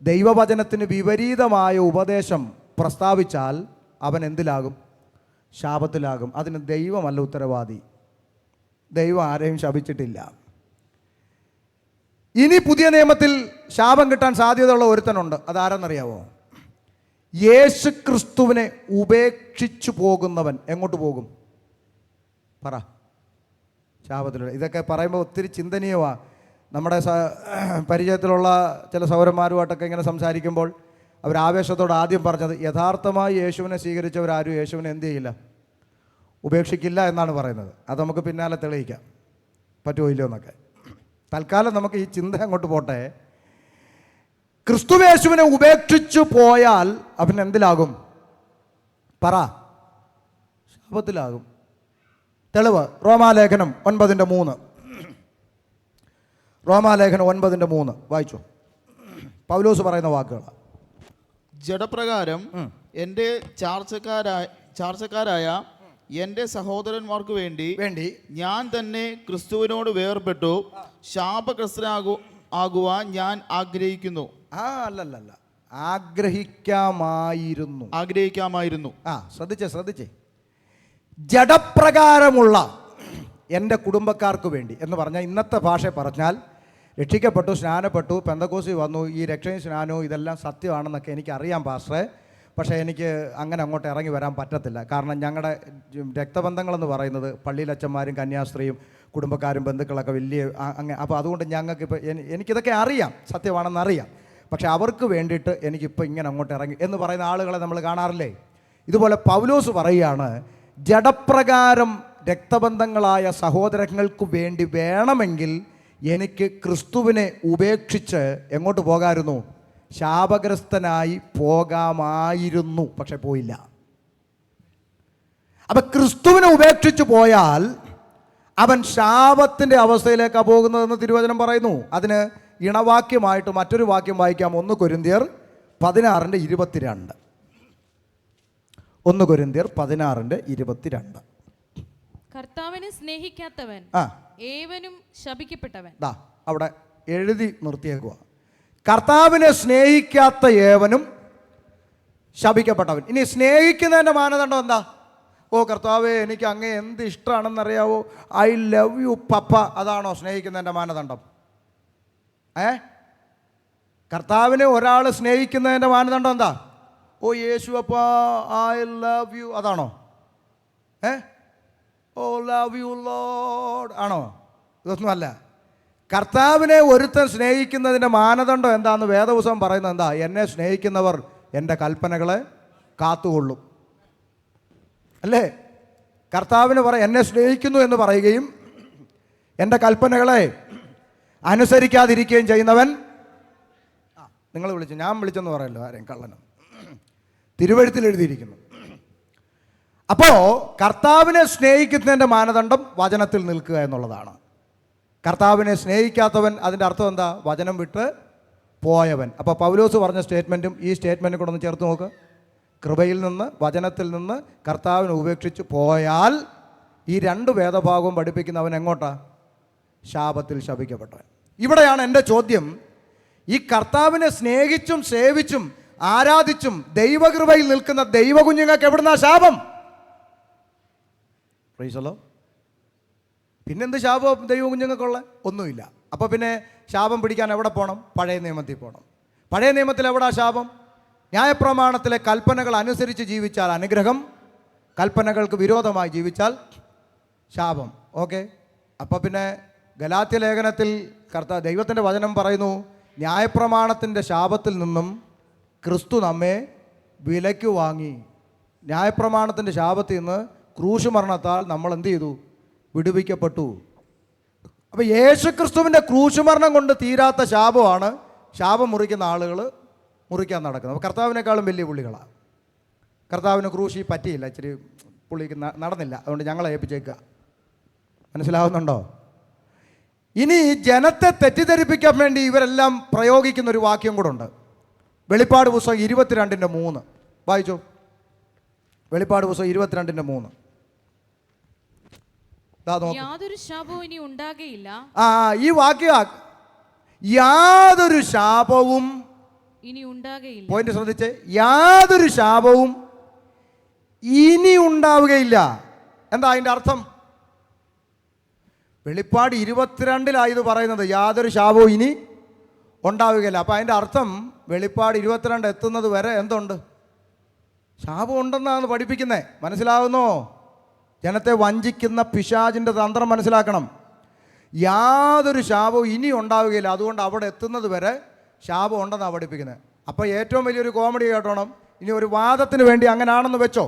ദൈവവചനത്തിന് വിപരീതമായ ഉപദേശം പ്രസ്താവിച്ചാൽ അവൻ എന്തിലാകും? ശാപത്തിലാകും. അതിന് ദൈവമല്ല ഉത്തരവാദി. ദൈവം ആരെയും ശപിച്ചിട്ടില്ല. ഇനി പുതിയ നിയമത്തിൽ ശാപം കിട്ടാൻ സാധ്യതയുള്ള ഒരുത്തനുണ്ട്. അതാരെന്നറിയാവോ? യേശു ക്രിസ്തുവിനെ ഉപേക്ഷിച്ചു പോകുന്നവൻ എങ്ങോട്ട് പോകും? പറ. ശാപത്തിലൂടെ. ഇതൊക്കെ പറയുമ്പോൾ ഒത്തിരി ചിന്തനീയമാണ്. നമ്മുടെ പരിചയത്തിലുള്ള ചില സൗരന്മാരുമായിട്ടൊക്കെ ഇങ്ങനെ സംസാരിക്കുമ്പോൾ അവർ ആവേശത്തോട് ആദ്യം പറഞ്ഞത്, യഥാർത്ഥമായി യേശുവിനെ സ്വീകരിച്ചവരാരും യേശുവിനെ എന്ത് ചെയ്യില്ല? ഉപേക്ഷിക്കില്ല എന്നാണ് പറയുന്നത്. അത് നമുക്ക് പിന്നാലെ തെളിയിക്കാം, പറ്റുമോ ഇല്ലയോ എന്നൊക്കെ. തൽക്കാലം നമുക്ക് ഈ ചിന്ത അങ്ങോട്ട് പോട്ടെ. ക്രിസ്തുവേശുവിനെ ഉപേക്ഷിച്ചു പോയാൽ അവൻ എന്തിലാകും? പറ. ശാപത്തിലാകും. തെളിവ് റോമാലേഖനം 9:3. റോമാലേഖനം 9:3 വായിച്ചു. പൗലോസ് പറയുന്ന വാക്കുകൾ. ജഡപ്രകാരം എൻ്റെ ചാർച്ചക്കാരായ എൻ്റെ സഹോദരന്മാർക്ക് വേണ്ടി ഞാൻ തന്നെ ക്രിസ്തുവിനോട് വേർപെട്ടു ശാപഗ്രസ്തനാകുവാൻ ഞാൻ ആഗ്രഹിക്കുന്നു. അല്ലല്ല, ആഗ്രഹിക്കാമായിരുന്നു. ശ്രദ്ധിച്ചേ. ജഡപ്രകാരമുള്ള എൻ്റെ കുടുംബക്കാർക്ക് വേണ്ടി എന്ന് പറഞ്ഞാൽ, ഇന്നത്തെ ഭാഷ പറഞ്ഞാൽ രക്ഷിക്കപ്പെട്ടു, സ്നാനപ്പെട്ടു, പെന്തക്കോസ്തി വന്നു, ഈ രക്ഷയും സ്നാനവും ഇതെല്ലാം സത്യമാണെന്നൊക്കെ എനിക്കറിയാം പാസ്റ്ററെ. പക്ഷേ എനിക്ക് അങ്ങനെ അങ്ങോട്ട് ഇറങ്ങി വരാൻ പറ്റത്തില്ല. കാരണം ഞങ്ങളുടെ രക്തബന്ധങ്ങളെന്ന് പറയുന്നത് പള്ളിയിലച്ചന്മാരും കന്യാസ്ത്രീയും കുടുംബക്കാരും ബന്ധുക്കളൊക്കെ വലിയ അപ്പോൾ അതുകൊണ്ട് ഞങ്ങൾക്കിപ്പോൾ എനിക്കിതൊക്കെ അറിയാം, സത്യമാണെന്നറിയാം. പക്ഷേ അവർക്ക് വേണ്ടിയിട്ട് എനിക്കിപ്പോൾ ഇങ്ങനെ അങ്ങോട്ട് ഇറങ്ങി എന്ന് പറയുന്ന ആളുകളെ നമ്മൾ കാണാറില്ലേ? ഇതുപോലെ പൗലോസ് പറയുകയാണ്, ജഡപ്രകാരം രക്തബന്ധങ്ങളായ സഹോദരങ്ങൾക്ക് വേണ്ടി വേണമെങ്കിൽ എനിക്ക് ക്രിസ്തുവിനെ ഉപേക്ഷിച്ച് എങ്ങോട്ട് പോകാമായിരുന്നു? ശാപഗ്രസ്തനായി പോകാമായിരുന്നു. പക്ഷെ പോയില്ല. അപ്പം ക്രിസ്തുവിനെ ഉപേക്ഷിച്ച് പോയാൽ അവൻ ശാപത്തിൻ്റെ അവസ്ഥയിലേക്കാണ് പോകുന്നതെന്ന് തിരുവചനം പറയുന്നു. അതിന് ഇണവാക്യമായിട്ട് മറ്റൊരു വാക്യം വായിക്കാം. 1 കൊരിന്ത്യർ 16:22. 1 കൊരിന്ത്യർ 16:22. കർത്താവിനെ സ്നേഹിക്കാത്തവൻ ഏവനും ശപിക്കപ്പെട്ടവൻ. അവിടെ എഴുതി നിർത്തിയേക്കുക. കർത്താവിനെ സ്നേഹിക്കാത്ത ഏവനും ശപിക്കപ്പെട്ടവൻ. ഇനി സ്നേഹിക്കുന്നതിൻ്റെ മാനദണ്ഡം എന്താ? കർത്താവേ എനിക്ക് അങ്ങേ എന്ത് ഇഷ്ടമാണെന്നറിയാവോ, ഐ ലവ് യു പപ്പ. അതാണോ സ്നേഹിക്കുന്നതിൻ്റെ മാനദണ്ഡം? കർത്താവിനെ ഒരാൾ സ്നേഹിക്കുന്നതിൻ്റെ മാനദണ്ഡം എന്താ? ഓ യേശു അപ്പാ ഐ ലവ് യു, അതാണോ? ഓ ലവ് യു ലോർഡ് ആണോ? ഇതൊന്നുമല്ല. കർത്താവിനെ ഒരുത്തൻ സ്നേഹിക്കുന്നതിൻ്റെ മാനദണ്ഡം എന്താണെന്ന് വേദപുസ്തകം പറയുന്നത് എന്താ? എന്നെ സ്നേഹിക്കുന്നവർ എൻ്റെ കൽപ്പനകളെ കാത്തുകൊള്ളും. അല്ലേ? കർത്താവിന് എന്നെ സ്നേഹിക്കുന്നു എന്ന് പറയുകയും എൻ്റെ കൽപ്പനകളെ അനുസരിക്കാതിരിക്കുകയും ചെയ്യുന്നവൻ, നിങ്ങൾ വിളിച്ചു, ഞാൻ വിളിച്ചെന്ന് പറയല്ലോ ആരെയും കള്ളനും, തിരുവെഴുത്തിൽ എഴുതിയിരിക്കുന്നു. അപ്പോൾ കർത്താവിനെ സ്നേഹിക്കുന്നതിൻ്റെ മാനദണ്ഡം വചനത്തിൽ നിൽക്കുക എന്നുള്ളതാണ്. കർത്താവിനെ സ്നേഹിക്കാത്തവൻ, അതിൻ്റെ അർത്ഥം എന്താ? വചനം വിട്ട് പോയവൻ. അപ്പോൾ പൗലോസ് പറഞ്ഞ സ്റ്റേറ്റ്മെൻറ്റും ഈ സ്റ്റേറ്റ്മെൻറ്റും കൂടെ ഒന്ന് ചേർത്ത് നോക്ക്. കൃപയിൽ നിന്ന്, വചനത്തിൽ നിന്ന് കർത്താവിനെ ഉപേക്ഷിച്ച് പോയാൽ ഈ രണ്ട് വേദഭാഗവും പഠിപ്പിക്കുന്നവൻ എങ്ങോട്ടാ? ശാപത്തിൽ ശപിക്കപ്പെട്ടവൻ. ഇവിടെയാണ് എൻ്റെ ചോദ്യം. ഈ കർത്താവിനെ സ്നേഹിച്ചും സേവിച്ചും ആരാധിച്ചും ദൈവകൃപയിൽ നിൽക്കുന്ന ദൈവകുഞ്ഞുങ്ങൾക്ക് എവിടുന്നാ ശാപം? പ്രൈസല്ലോ. പിന്നെന്ത് ശാപം ദൈവകുഞ്ഞുങ്ങൾക്കുള്ള? ഒന്നുമില്ല. അപ്പോൾ പിന്നെ ശാപം പിടിക്കാൻ എവിടെ പോകണം? പഴയ നിയമത്തിൽ പോകണം. പഴയ നിയമത്തിൽ എവിടാ ശാപം? ന്യായപ്രമാണത്തിലെ കൽപ്പനകൾ അനുസരിച്ച് ജീവിച്ചാൽ അനുഗ്രഹം, കൽപ്പനകൾക്ക് വിരോധമായി ജീവിച്ചാൽ ശാപം. ഓക്കെ. അപ്പോൾ പിന്നെ ഗലാത്യ ലേഖനത്തിൽ ദൈവത്തിൻ്റെ വചനം പറയുന്നു, ന്യായപ്രമാണത്തിൻ്റെ ശാപത്തിൽ നിന്നും ക്രിസ്തു നമ്മെ വിലയ്ക്ക് വാങ്ങി. ന്യായപ്രമാണത്തിൻ്റെ ശാപത്തിൽ നിന്ന് ക്രൂശ് മരണത്താൽ നമ്മൾ എന്ത് ചെയ്തു? വിടുവിക്കപ്പെട്ടു. അപ്പോൾ യേശു ക്രിസ്തുവിൻ്റെ ക്രൂശ് മരണം കൊണ്ട് തീരാത്ത ശാപമാണ് ശാപം മുറിക്കുന്ന ആളുകൾ മുറിക്കാൻ നടക്കുന്നത്. അപ്പോൾ കർത്താവിനേക്കാളും വലിയ പുള്ളികളാണ്. കർത്താവിന് ക്രൂശി പറ്റിയില്ല, ഇച്ചിരി പുള്ളിക്ക് നടന്നില്ല, അതുകൊണ്ട് ഞങ്ങളെ ഏൽപ്പിച്ചേക്കുക. മനസ്സിലാവുന്നുണ്ടോ? ഇനി ജനത്തെ തെറ്റിദ്ധരിപ്പിക്കാൻ വേണ്ടി ഇവരെല്ലാം പ്രയോഗിക്കുന്നൊരു വാക്യം കൂടെ ഉണ്ട്. വെളിപ്പാട് പുസ്തകം 22:3 വായിച്ചോ. വെളിപ്പാട് പുസ്തകം 22:3. യാതൊരു ശാപവും ഇനി ഉണ്ടാകയില്ല. ഈ വാക്യം യാതൊരു ശാപവും ഇനി ഉണ്ടാകയില്ല. പോയിന്റ് ശ്രദ്ധിച്ച്, യാതൊരു ശാപവും ഇനി ഉണ്ടാവുകയില്ല. എന്താ അതിൻ്റെ അർത്ഥം? വെളിപ്പാട് 22 പറയുന്നത് യാതൊരു ശാപവും ഇനി ഉണ്ടാവുകയില്ല. അപ്പം അതിൻ്റെ അർത്ഥം വെളിപ്പാട് 22 എത്തുന്നത് വരെ എന്തുണ്ട്? ശാപം ഉണ്ടെന്നാണ് പഠിപ്പിക്കുന്നത്. മനസ്സിലാവുന്നോ? ജനത്തെ വഞ്ചിക്കുന്ന പിശാചിൻ്റെ തന്ത്രം മനസ്സിലാക്കണം. യാതൊരു ശാപവും ഇനി ഉണ്ടാവുകയില്ല, അതുകൊണ്ട് അവിടെ എത്തുന്നത് വരെ ശാപം ഉണ്ടെന്നാണ് പഠിപ്പിക്കുന്നത്. അപ്പോൾ ഏറ്റവും വലിയൊരു കോമഡി കേട്ടോണം. ഇനി ഒരു വാദത്തിന് വേണ്ടി അങ്ങനെയാണെന്ന് വെച്ചോ,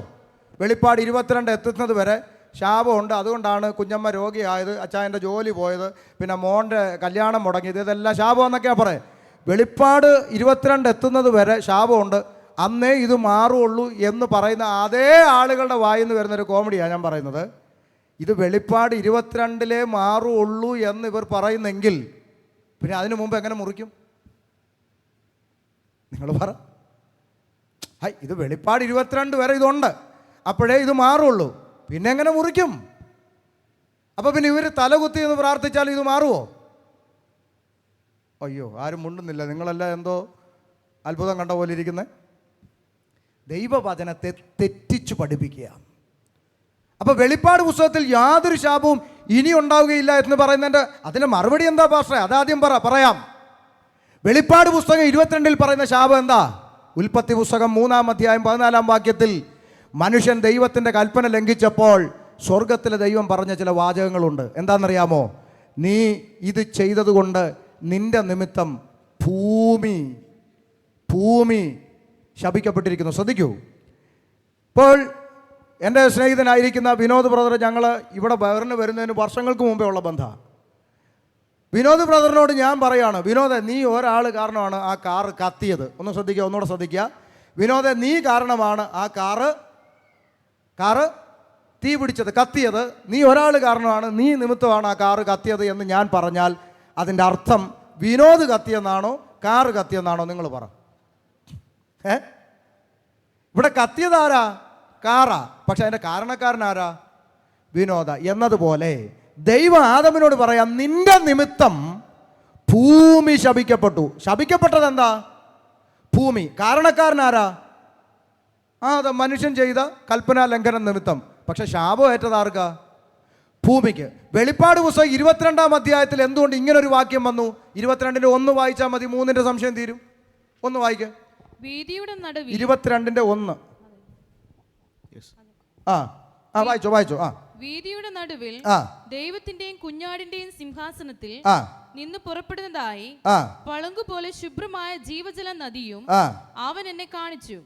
വെളിപ്പാട് 22 എത്തുന്നത് വരെ ശാപമുണ്ട്, അതുകൊണ്ടാണ് കുഞ്ഞമ്മ രോഗിയായത്, അച്ചായൻ്റെ ജോലി പോയത്, പിന്നെ മോൻ്റെ കല്യാണം മുടങ്ങിയത്, ഇതെല്ലാം ശാപം എന്നൊക്കെയാണ് പറയുക. വെളിപ്പാട് 22 എത്തുന്നത് വരെ ശാപമുണ്ട്, അന്നേ ഇത് മാറുള്ളൂ എന്ന് പറയുന്ന അതേ ആളുകളുടെ വായിൽ നിന്ന് വരുന്നൊരു കോമഡിയാണ് ഞാൻ പറയുന്നത്. ഇത് വെളിപ്പാട് 22 മാറുള്ളൂ എന്ന് ഇവർ പറയുന്നെങ്കിൽ പിന്നെ അതിനു മുമ്പ് എങ്ങനെ മുറിക്കും? നിങ്ങൾ പറ. ഇത് വെളിപ്പാട് 22 വരെ ഇതുണ്ട്, അപ്പോഴേ ഇത് മാറുള്ളൂ, പിന്നെ എങ്ങനെ മുറിക്കും? അപ്പോൾ പിന്നെ ഇവർ തലകുത്തി എന്ന് പ്രാർത്ഥിച്ചാൽ ഇത് മാറുമോ? അയ്യോ, ആരും മുണ്ടുന്നില്ല. നിങ്ങളെല്ലാം എന്തോ അത്ഭുതം കണ്ട പോലെ ഇരിക്കുന്നത്. ദൈവവചനത്തെ തെറ്റിച്ചു പഠിപ്പിക്കുക. അപ്പോൾ വെളിപ്പാട് പുസ്തകത്തിൽ യാതൊരു ശാപവും ഇനി ഉണ്ടാവുകയില്ല എന്ന് പറയുന്നതിൻ്റെ അതിൻ്റെ മറുപടി എന്താ പാസ്റ്ററെ? അതാദ്യം പറയാം. വെളിപ്പാട് പുസ്തകം 22 പറയുന്ന ശാപം എന്താ? ഉൽപ്പത്തി പുസ്തകം 3-ാം അധ്യായം 14-ാം വാക്യത്തിൽ മനുഷ്യൻ ദൈവത്തിൻ്റെ കൽപ്പന ലംഘിച്ചപ്പോൾ സ്വർഗത്തിലെ ദൈവം പറഞ്ഞ ചില വാചകങ്ങളുണ്ട്. എന്താണെന്നറിയാമോ? നീ ഇത് ചെയ്തതുകൊണ്ട് നിന്റെ നിമിത്തം ഭൂമി ശപിക്കപ്പെട്ടിരിക്കുന്നു. ശ്രദ്ധിക്കൂ. ഇപ്പോൾ എൻ്റെ സ്നേഹിതനായിരിക്കുന്ന വിനോദ് ബ്രദർ, ഞങ്ങൾ ഇവിടെ വരുന്നതിന് വർഷങ്ങൾക്ക് മുമ്പേ ഉള്ള ബന്ധമാണ്. വിനോദ് ബ്രദറിനോട് ഞാൻ പറയാണ്, വിനോദേ, നീ ഒരാൾ കാരണമാണ് ആ കാറ് കത്തിയത്. ഒന്ന് ശ്രദ്ധിക്കുക, ഒന്നുകൂടെ ശ്രദ്ധിക്കുക. വിനോദേ, നീ കാരണമാണ് ആ കാറ് തീ പിടിച്ചത്, കത്തിയത്. നീ ഒരാൾ കാരണമാണ്, നീ നിമിത്തമാണ് ആ കാറ് കത്തിയത് എന്ന് ഞാൻ പറഞ്ഞാൽ അതിൻ്റെ അർത്ഥം വിനോദ് കത്തിയെന്നാണോ കാറ് കത്തിയെന്നാണോ? നിങ്ങൾ പറ. ഇവിടെ കത്തിയതാരാ? കാറാ. പക്ഷെ അതിൻ്റെ കാരണക്കാരനാരാ? വിനോദ. എന്നതുപോലെ ദൈവം ആദമിനോട് പറയാം, നിന്റെ നിമിത്തം ഭൂമി ശപിക്കപ്പെട്ടു. ശപിക്കപ്പെട്ടത് എന്താ? ഭൂമി. കാരണക്കാരനാരാ? അത് മനുഷ്യൻ ചെയ്ത കൽപ്പനാ ലംഘനം നിമിത്തം. പക്ഷെ ശാപം ഏറ്റതാർക്കാ? ഭൂമിക്ക്. വെളിപ്പാട് പുസ്തകം 22-ാം അധ്യായത്തിൽ എന്തുകൊണ്ട് ഇങ്ങനൊരു വാക്യം വന്നു? 22-ന്റെ 1 വായിച്ചാൽ മതി, 3-ന്റെ സംശയം തീരും. 1 വായിക്കുക. വീതിയുടെ നടുവിൽ 22:1. Yes. വായിച്ചോ. വീതിയുടെ നടുവിൽ ദൈവത്തിന്റെയും കുഞ്ഞാടിന്റെയും സിംഹാസനത്തിൽ നിന്ന് പുറപ്പെടുന്നതായി പളുങ്കുപോലെ ശുഭ്രമായ ജീവജല നദിയും അവൻ എന്നെ കാണിച്ചു.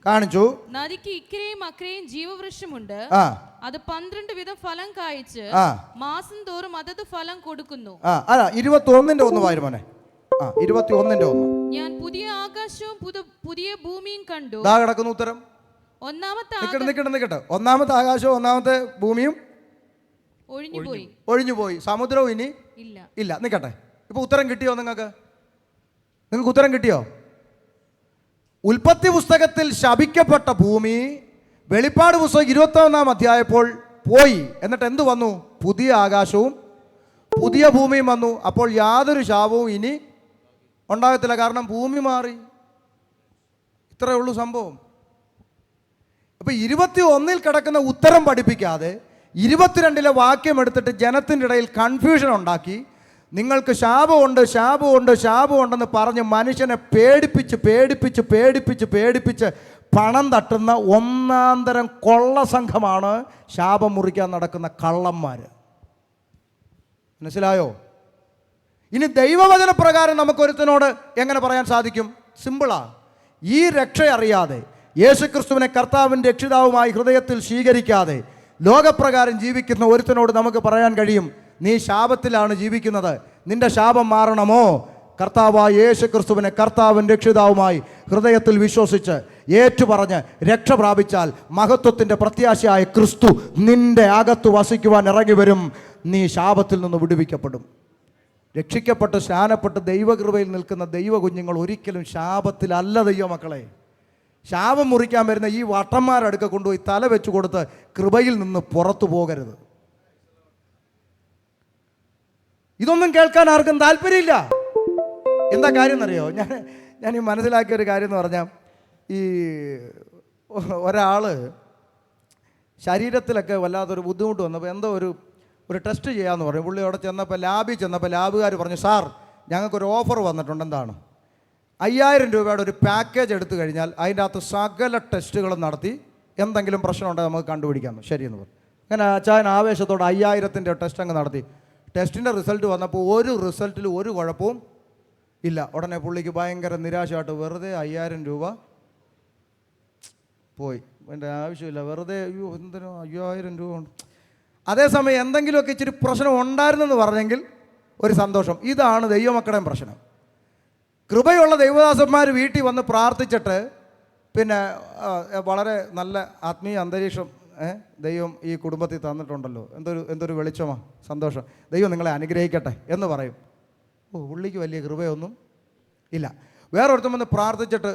നദിക്ക് ഇക്കരെയും അക്കരെയും ജീവവൃക്ഷമുണ്ട്. അത് 12 വിധം ഫലം കായ്ച്ച് മാസം തോറും അതത് ഫലം കൊടുക്കുന്നു. 21:1 വായിരു മോനെ. 21:1. ഞാൻ പുതിയ ആകാശവും പുതിയ ഭൂമിയും കണ്ടു. ദാ കിടക്കുന്ന ഉത്തരം. നിക്കട്ടെ. ഒന്നാമത്തെ ആകാശവും ഒന്നാമത്തെ ഭൂമിയും ഒഴിഞ്ഞുപോയി. സമുദ്രവും ഇനി ഇല്ല. നിക്കട്ടെ. ഇപ്പൊ ഉത്തരം കിട്ടിയോ? നിങ്ങൾക്ക് ഉത്തരം കിട്ടിയോ? ഉൽപ്പത്തി പുസ്തകത്തിൽ ശപിക്കപ്പെട്ട ഭൂമി വെളിപ്പാട് പുസ്തകം 21-ാം അധ്യായപ്പോൾ പോയി. എന്നിട്ട് എന്ത് വന്നു? പുതിയ ആകാശവും പുതിയ ഭൂമിയും വന്നു. അപ്പോൾ യാതൊരു ശാപവും ഇനി ഉണ്ടാകത്തില്ല. കാരണം ഭൂമി മാറി. ഇത്രയേ ഉള്ളൂ സംഭവം. അപ്പൊ 21-ൽ കിടക്കുന്ന ഉത്തരം പഠിപ്പിക്കാതെ 22-ലെ വാക്യം എടുത്തിട്ട് ജനത്തിൻ്റെ ഇടയിൽ കൺഫ്യൂഷൻ ഉണ്ടാക്കി നിങ്ങൾക്ക് ശാപമുണ്ടെന്ന് പറഞ്ഞ് മനുഷ്യനെ പേടിപ്പിച്ച് പണം തട്ടുന്ന ഒന്നാന്തരം കൊള്ള സംഘമാണ് ശാപം മുറിക്കാൻ നടക്കുന്ന കള്ളന്മാർ. മനസ്സിലായോ? ഇനി ദൈവവചന പ്രകാരം നമുക്കൊരുത്തനോട് എങ്ങനെ പറയാൻ സാധിക്കും? സിമ്പിളാ. ഈ രക്ഷ അറിയാതെ, യേശുക്രിസ്തുവിനെ കർത്താവിൻ്റെ രക്ഷിതാവുമായി ഹൃദയത്തിൽ സ്വീകരിക്കാതെ ലോകപ്രകാരം ജീവിക്കുന്ന ഒരുത്തനോട് നമുക്ക് പറയാൻ കഴിയും, നീ ശാപത്തിലാണ് ജീവിക്കുന്നത്, നിന്റെ ശാപം മാറണമോ? കർത്താവായ യേശുക്രിസ്തുവിനെ കർത്താവിൻ്റെ രക്ഷിതാവുമായി ഹൃദയത്തിൽ വിശ്വസിച്ച് ഏറ്റുപറഞ്ഞ് രക്ഷ പ്രാപിച്ചാൽ മഹത്വത്തിൻ്റെ പ്രത്യാശയായ ക്രിസ്തു നിന്റെ അകത്ത് വസിക്കുവാൻ ഇറങ്ങി വരും. നീ ശാപത്തിൽ നിന്ന് വിടുവിക്കപ്പെടും. രക്ഷിക്കപ്പെട്ട് സ്നാനപ്പെട്ട് ദൈവകൃപയിൽ നിൽക്കുന്ന ദൈവ കുഞ്ഞുങ്ങൾ ഒരിക്കലും ശാപത്തിലല്ല ദൈവമക്കളെ. ശാപം മുറിക്കാൻ വരുന്ന ഈ വട്ടന്മാരടുക്ക കൊണ്ടുപോയി തല വെച്ച് കൊടുത്ത് കൃപയിൽ നിന്ന് പുറത്തു പോകരുത്. ഇതൊന്നും കേൾക്കാൻ ആർക്കും താല്പര്യമില്ല. എന്താ കാര്യം എന്നറിയോ? ഞാൻ ഈ മനസ്സിലാക്കിയ ഒരു കാര്യം എന്ന് പറഞ്ഞാൽ, ഈ ഒരാൾ ശരീരത്തിലൊക്കെ വല്ലാത്തൊരു ബുദ്ധിമുട്ട് വന്നപ്പോൾ എന്തോ ഒരു ടെസ്റ്റ് ചെയ്യാമെന്ന് പറഞ്ഞു. പുള്ളി അവിടെ ചെന്നപ്പോൾ ലാബുകാർ പറഞ്ഞു, സാർ ഞങ്ങൾക്കൊരു ഓഫർ വന്നിട്ടുണ്ട്. എന്താണ്? 5000 രൂപയുടെ ഒരു പാക്കേജ് എടുത്തു കഴിഞ്ഞാൽ അതിൻ്റെ അകത്ത് സകല ടെസ്റ്റുകളും നടത്തി എന്തെങ്കിലും പ്രശ്നമുണ്ടെങ്കിൽ നമുക്ക് കണ്ടുപിടിക്കാമെന്ന്. ശരിയെന്ന് പറഞ്ഞു. അങ്ങനെ അച്ചായൻ ആവേശത്തോടെ 5000-ൻ്റെ ടെസ്റ്റ് അങ്ങ് നടത്തി. ടെസ്റ്റിൻ്റെ റിസൾട്ട് വന്നപ്പോൾ ഒരു റിസൾട്ടിൽ ഒരു കുഴപ്പവും ഇല്ല. ഉടനെ പുള്ളിക്ക് ഭയങ്കര നിരാശയായിട്ട് വെറുതെ 5000 രൂപ പോയി. എൻ്റെ ആവശ്യമില്ല, വെറുതെ എന്തിനോ 5000 രൂപ ഉണ്ട്. അതേസമയം എന്തെങ്കിലുമൊക്കെ ഇച്ചിരി പ്രശ്നം ഉണ്ടായിരുന്നെന്ന് പറഞ്ഞെങ്കിൽ ഒരു സന്തോഷം. ഇതാണ് ദൈവമക്കളുടെയും പ്രശ്നം. കൃപയുള്ള ദൈവദാസന്മാർ വീട്ടിൽ വന്ന് പ്രാർത്ഥിച്ചിട്ട് പിന്നെ വളരെ നല്ല ആത്മീയ അന്തരീക്ഷം ദൈവം ഈ കുടുംബത്തിൽ തന്നിട്ടുണ്ടല്ലോ, എന്തൊരു വെളിച്ചമാണ്, സന്തോഷം, ദൈവം നിങ്ങളെ അനുഗ്രഹിക്കട്ടെ എന്ന് പറയും. പുള്ളിക്ക് വലിയ കൃപയൊന്നും ഇല്ല. വേറൊരുത്തം വന്ന് പ്രാർത്ഥിച്ചിട്ട്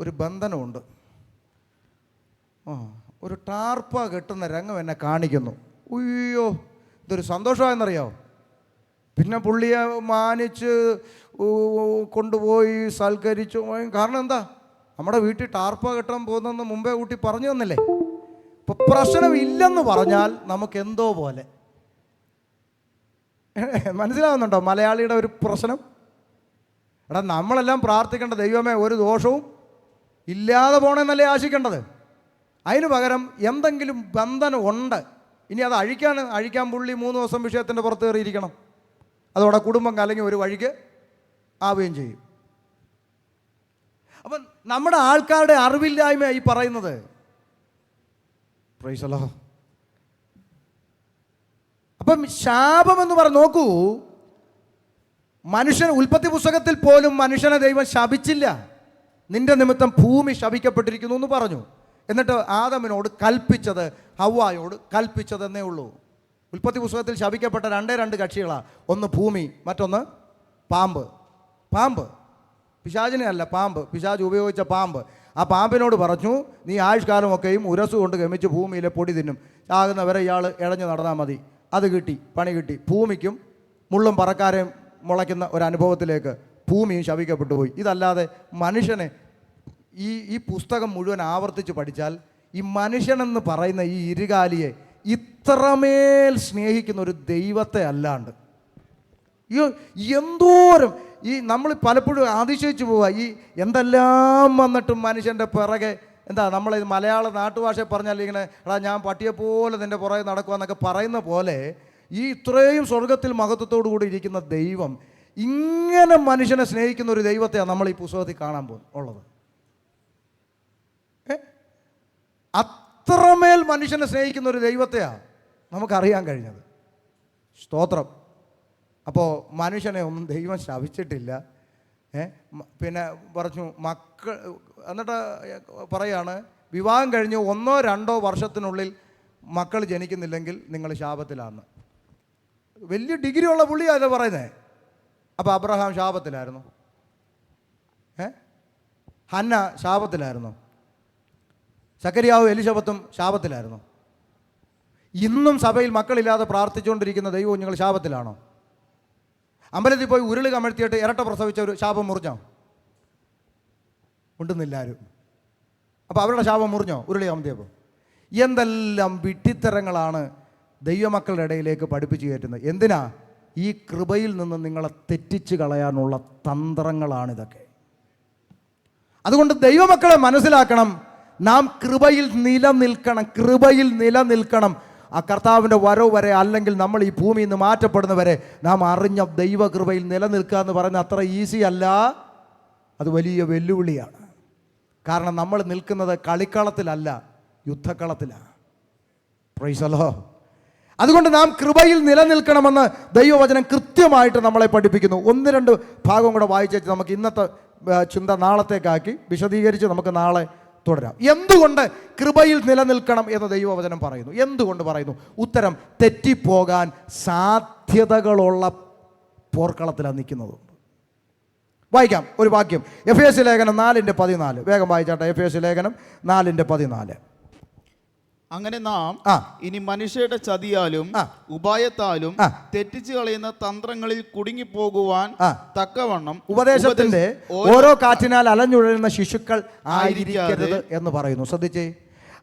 ഒരു ബന്ധനമുണ്ട്, ഒരു ടാർപ്പ കെട്ടുന്ന രംഗം എന്നെ കാണിക്കുന്നു, ഉയ്യോ ഇതൊരു സന്തോഷമായെന്നറിയാമോ. പിന്നെ പുള്ളിയെ മാനിച്ച് കൊണ്ടുപോയി സൽക്കരിച്ചു. കാരണം എന്താ? നമ്മുടെ വീട്ടിൽ ടാർപ്പ കെട്ടാൻ പോകുന്നെന്ന് മുമ്പേ കൂട്ടി പറഞ്ഞു തന്നില്ലേ. ഇപ്പം പ്രശ്നമില്ലെന്ന് പറഞ്ഞാൽ നമുക്ക് എന്തോ പോലെ. മനസ്സിലാവുന്നുണ്ടോ മലയാളിയുടെ ഒരു പ്രശ്നം? എടാ, നമ്മളെല്ലാം പ്രാർത്ഥിക്കേണ്ട ദൈവമേ ഒരു ദോഷവും ഇല്ലാതെ പോകണമെന്നല്ലേ ആശിക്കേണ്ടത്. അതിന് പകരം എന്തെങ്കിലും ബന്ധനം ഉണ്ട്, ഇനി അത് അഴിക്കാൻ പുള്ളി 3 ദിവസം വിഷയത്തിൻ്റെ പുറത്ത് കയറിയിരിക്കണം. അതോടെ കുടുംബം കലങ്ങി ഒരു വഴിക്ക് ആവുകയും ചെയ്യും. അപ്പം നമ്മുടെ ആൾക്കാരുടെ അറിവില്ലായ്മ ഈ പറയുന്നത്. Price the Lord. അപ്പം ശാപം എന്ന് പറഞ്ഞ് നോക്കൂ, മനുഷ്യൻ ഉൽപ്പത്തി പുസ്തകത്തിൽ പോലും മനുഷ്യനെ ദൈവം ശപിച്ചില്ല. നിന്റെ നിമിത്തം ഭൂമി ശപിക്കപ്പെട്ടിരിക്കുന്നു എന്ന് പറഞ്ഞു. എന്നിട്ട് ആദമിനോട് കൽപ്പിച്ചത്, ഹവ്വായോട് കൽപ്പിച്ചതെന്നേ ഉള്ളൂ. ഉൽപ്പത്തി പുസ്തകത്തിൽ ശപിക്കപ്പെട്ട 2 കക്ഷികളാണ്. ഒന്ന് ഭൂമി, മറ്റൊന്ന് പാമ്പ്. പിശാചിനെ അല്ല, പാമ്പ്. പിശാച് ഉപയോഗിച്ച പാമ്പ്. ആ പാമ്പിനോട് പറഞ്ഞു, നീ ആയുഷ്കാലമൊക്കെയും ഉരസ് കൊണ്ട് ഗമിച്ച് ഭൂമിയിലെ പൊടി തിന്നും, ചാകുന്നവരെ ഇയാൾ ഇഴഞ്ഞു നടന്നാൽ മതി. അത് കിട്ടി, പണി കിട്ടി. ഭൂമിക്കും മുള്ളും പറക്കാരെയും മുളയ്ക്കുന്ന ഒരു അനുഭവത്തിലേക്ക് ഭൂമിയും ശപിക്കപ്പെട്ടു പോയി. ഇതല്ലാതെ മനുഷ്യനെ ഈ പുസ്തകം മുഴുവൻ ആവർത്തിച്ച് പഠിച്ചാൽ ഈ മനുഷ്യനെന്ന് പറയുന്ന ഈ ഇരുകാലിയെ ഇത്രമേൽ സ്നേഹിക്കുന്ന ഒരു ദൈവത്തെ അല്ലാണ്ട് എന്തോരം ഈ നമ്മൾ പലപ്പോഴും അതിശയിച്ചു പോവുക. ഈ എന്തെല്ലാം വന്നിട്ടും മനുഷ്യൻ്റെ പിറകെ എന്താ നമ്മളിത് മലയാള നാട്ടുഭാഷയിൽ പറഞ്ഞാൽ ഇങ്ങനെ എടാ ഞാൻ പട്ടിയെപ്പോലെ നിൻ്റെ പുറകെ നടക്കുക എന്നൊക്കെ പറയുന്ന പോലെ ഈ ഇത്രയും സ്വർഗത്തിൽ മഹത്വത്തോടു കൂടി ഇരിക്കുന്ന ദൈവം ഇങ്ങനെ മനുഷ്യനെ സ്നേഹിക്കുന്ന ഒരു ദൈവത്തെയാണ് നമ്മൾ ഈ പുസ്തകത്തിൽ കാണാൻ ഉള്ളത്. അത്രമേൽ മനുഷ്യനെ സ്നേഹിക്കുന്ന ഒരു ദൈവത്തെയാണ് നമുക്കറിയാൻ കഴിഞ്ഞത്. സ്തോത്രം. അപ്പോൾ മനുഷ്യനെ ഒന്നും ദൈവം ശപിച്ചിട്ടില്ല. പിന്നെ പറഞ്ഞു എന്നിട്ട് പറയാണ് വിവാഹം കഴിഞ്ഞ് 1-2 വർഷത്തിനുള്ളിൽ മക്കൾ ജനിക്കുന്നില്ലെങ്കിൽ നിങ്ങൾ ശാപത്തിലാണെന്ന്. വലിയ ഡിഗ്രി ഉള്ള പുള്ളിയാണ് പറയുന്നത്. അപ്പോൾ അബ്രഹാം ശാപത്തിലായിരുന്നു, ഹന്ന ശാപത്തിലായിരുന്നു, സക്കരിയാവും എലിശബത്തും ശാപത്തിലായിരുന്നു. ഇന്നും സഭയിൽ മക്കളില്ലാതെ പ്രാർത്ഥിച്ചുകൊണ്ടിരിക്കുന്ന ദൈവം നിങ്ങൾ ശാപത്തിലാണോ? അമ്പലത്തിൽ പോയി ഉരുളി കമഴ്ത്തിയിട്ട് ഇരട്ട പ്രസവിച്ച ഒരു ശാപം മുറിഞ്ഞോ? ഉണ്ടെന്നില്ലാരും. അപ്പോൾ അവരുടെ ശാപം മുറിഞ്ഞോ ഉരുളി കമഴ്ത്തിയപ്പോൾ? എന്തെല്ലാം വിഡ്ഢിത്തരങ്ങളാണ് ദൈവമക്കളുടെ ഇടയിലേക്ക് പഠിപ്പിച്ചു കയറ്റുന്നത്. എന്തിനാ? ഈ കൃപയിൽ നിന്ന് നിങ്ങളെ തെറ്റിച്ച് കളയാനുള്ള തന്ത്രങ്ങളാണിതൊക്കെ. അതുകൊണ്ട് ദൈവമക്കളെ മനസ്സിലാക്കണം, നാം കൃപയിൽ നിലനിൽക്കണം, കൃപയിൽ നിലനിൽക്കണം. ആ കർത്താവിൻ്റെ വരവ് വരെ, അല്ലെങ്കിൽ നമ്മൾ ഈ ഭൂമിയിൽ നിന്ന് മാറ്റപ്പെടുന്നവരെ നാം അറിഞ്ഞ ദൈവകൃപയിൽ നിലനിൽക്കുക എന്ന് പറയുന്നത് അത്ര ഈസി അല്ല. അത് വലിയ വെല്ലുവിളിയാണ്. കാരണം നമ്മൾ നിൽക്കുന്നത് കളിക്കളത്തിലല്ല, യുദ്ധക്കളത്തിലാണ്. Praise the lord. അതുകൊണ്ട് നാം കൃപയിൽ നിലനിൽക്കണമെന്ന് ദൈവവചനം കൃത്യമായിട്ട് നമ്മളെ പഠിപ്പിക്കുന്നു. 1-2 ഭാഗം കൂടെ വായിച്ചേച്ച് നമുക്ക് ഇന്നത്തെ ചിന്ത നാളത്തേക്കാക്കി വിശദീകരിച്ച് നമുക്ക് നാളെ തുടരാം. എന്തുകൊണ്ട് കൃപയിൽ നിലനിൽക്കണം എന്ന് ദൈവവചനം പറയുന്നു? എന്തുകൊണ്ട് പറയുന്നു? ഉത്തരം, തെറ്റിപ്പോകാൻ സാധ്യതകളുള്ള പോർക്കളത്തിലാണ് നിൽക്കുന്നത്. വായിക്കാം ഒരു വാക്യം, എഫേസ്യ ലേഖനം 4:14. വേഗം വായിച്ചാട്ടെ. എഫേസ്യ ലേഖനം 4:14. അങ്ങനെ നാം ഇനി മനുഷ്യരുടെ ചതിയാലും ഉപായത്താലും തെറ്റിച്ചു കളയുന്ന തന്ത്രങ്ങളിൽ കുടുങ്ങിപ്പോകുവാൻ തക്കവണ്ണം ഉപദേശത്തിന്റെ ഓരോ കാറ്റിനാൽ അലഞ്ഞുഴലുന്ന ശിശുക്കൾ ആയിരിക്കരുത് എന്ന് പറയുന്നു. ശ്രദ്ധിച്ചേ.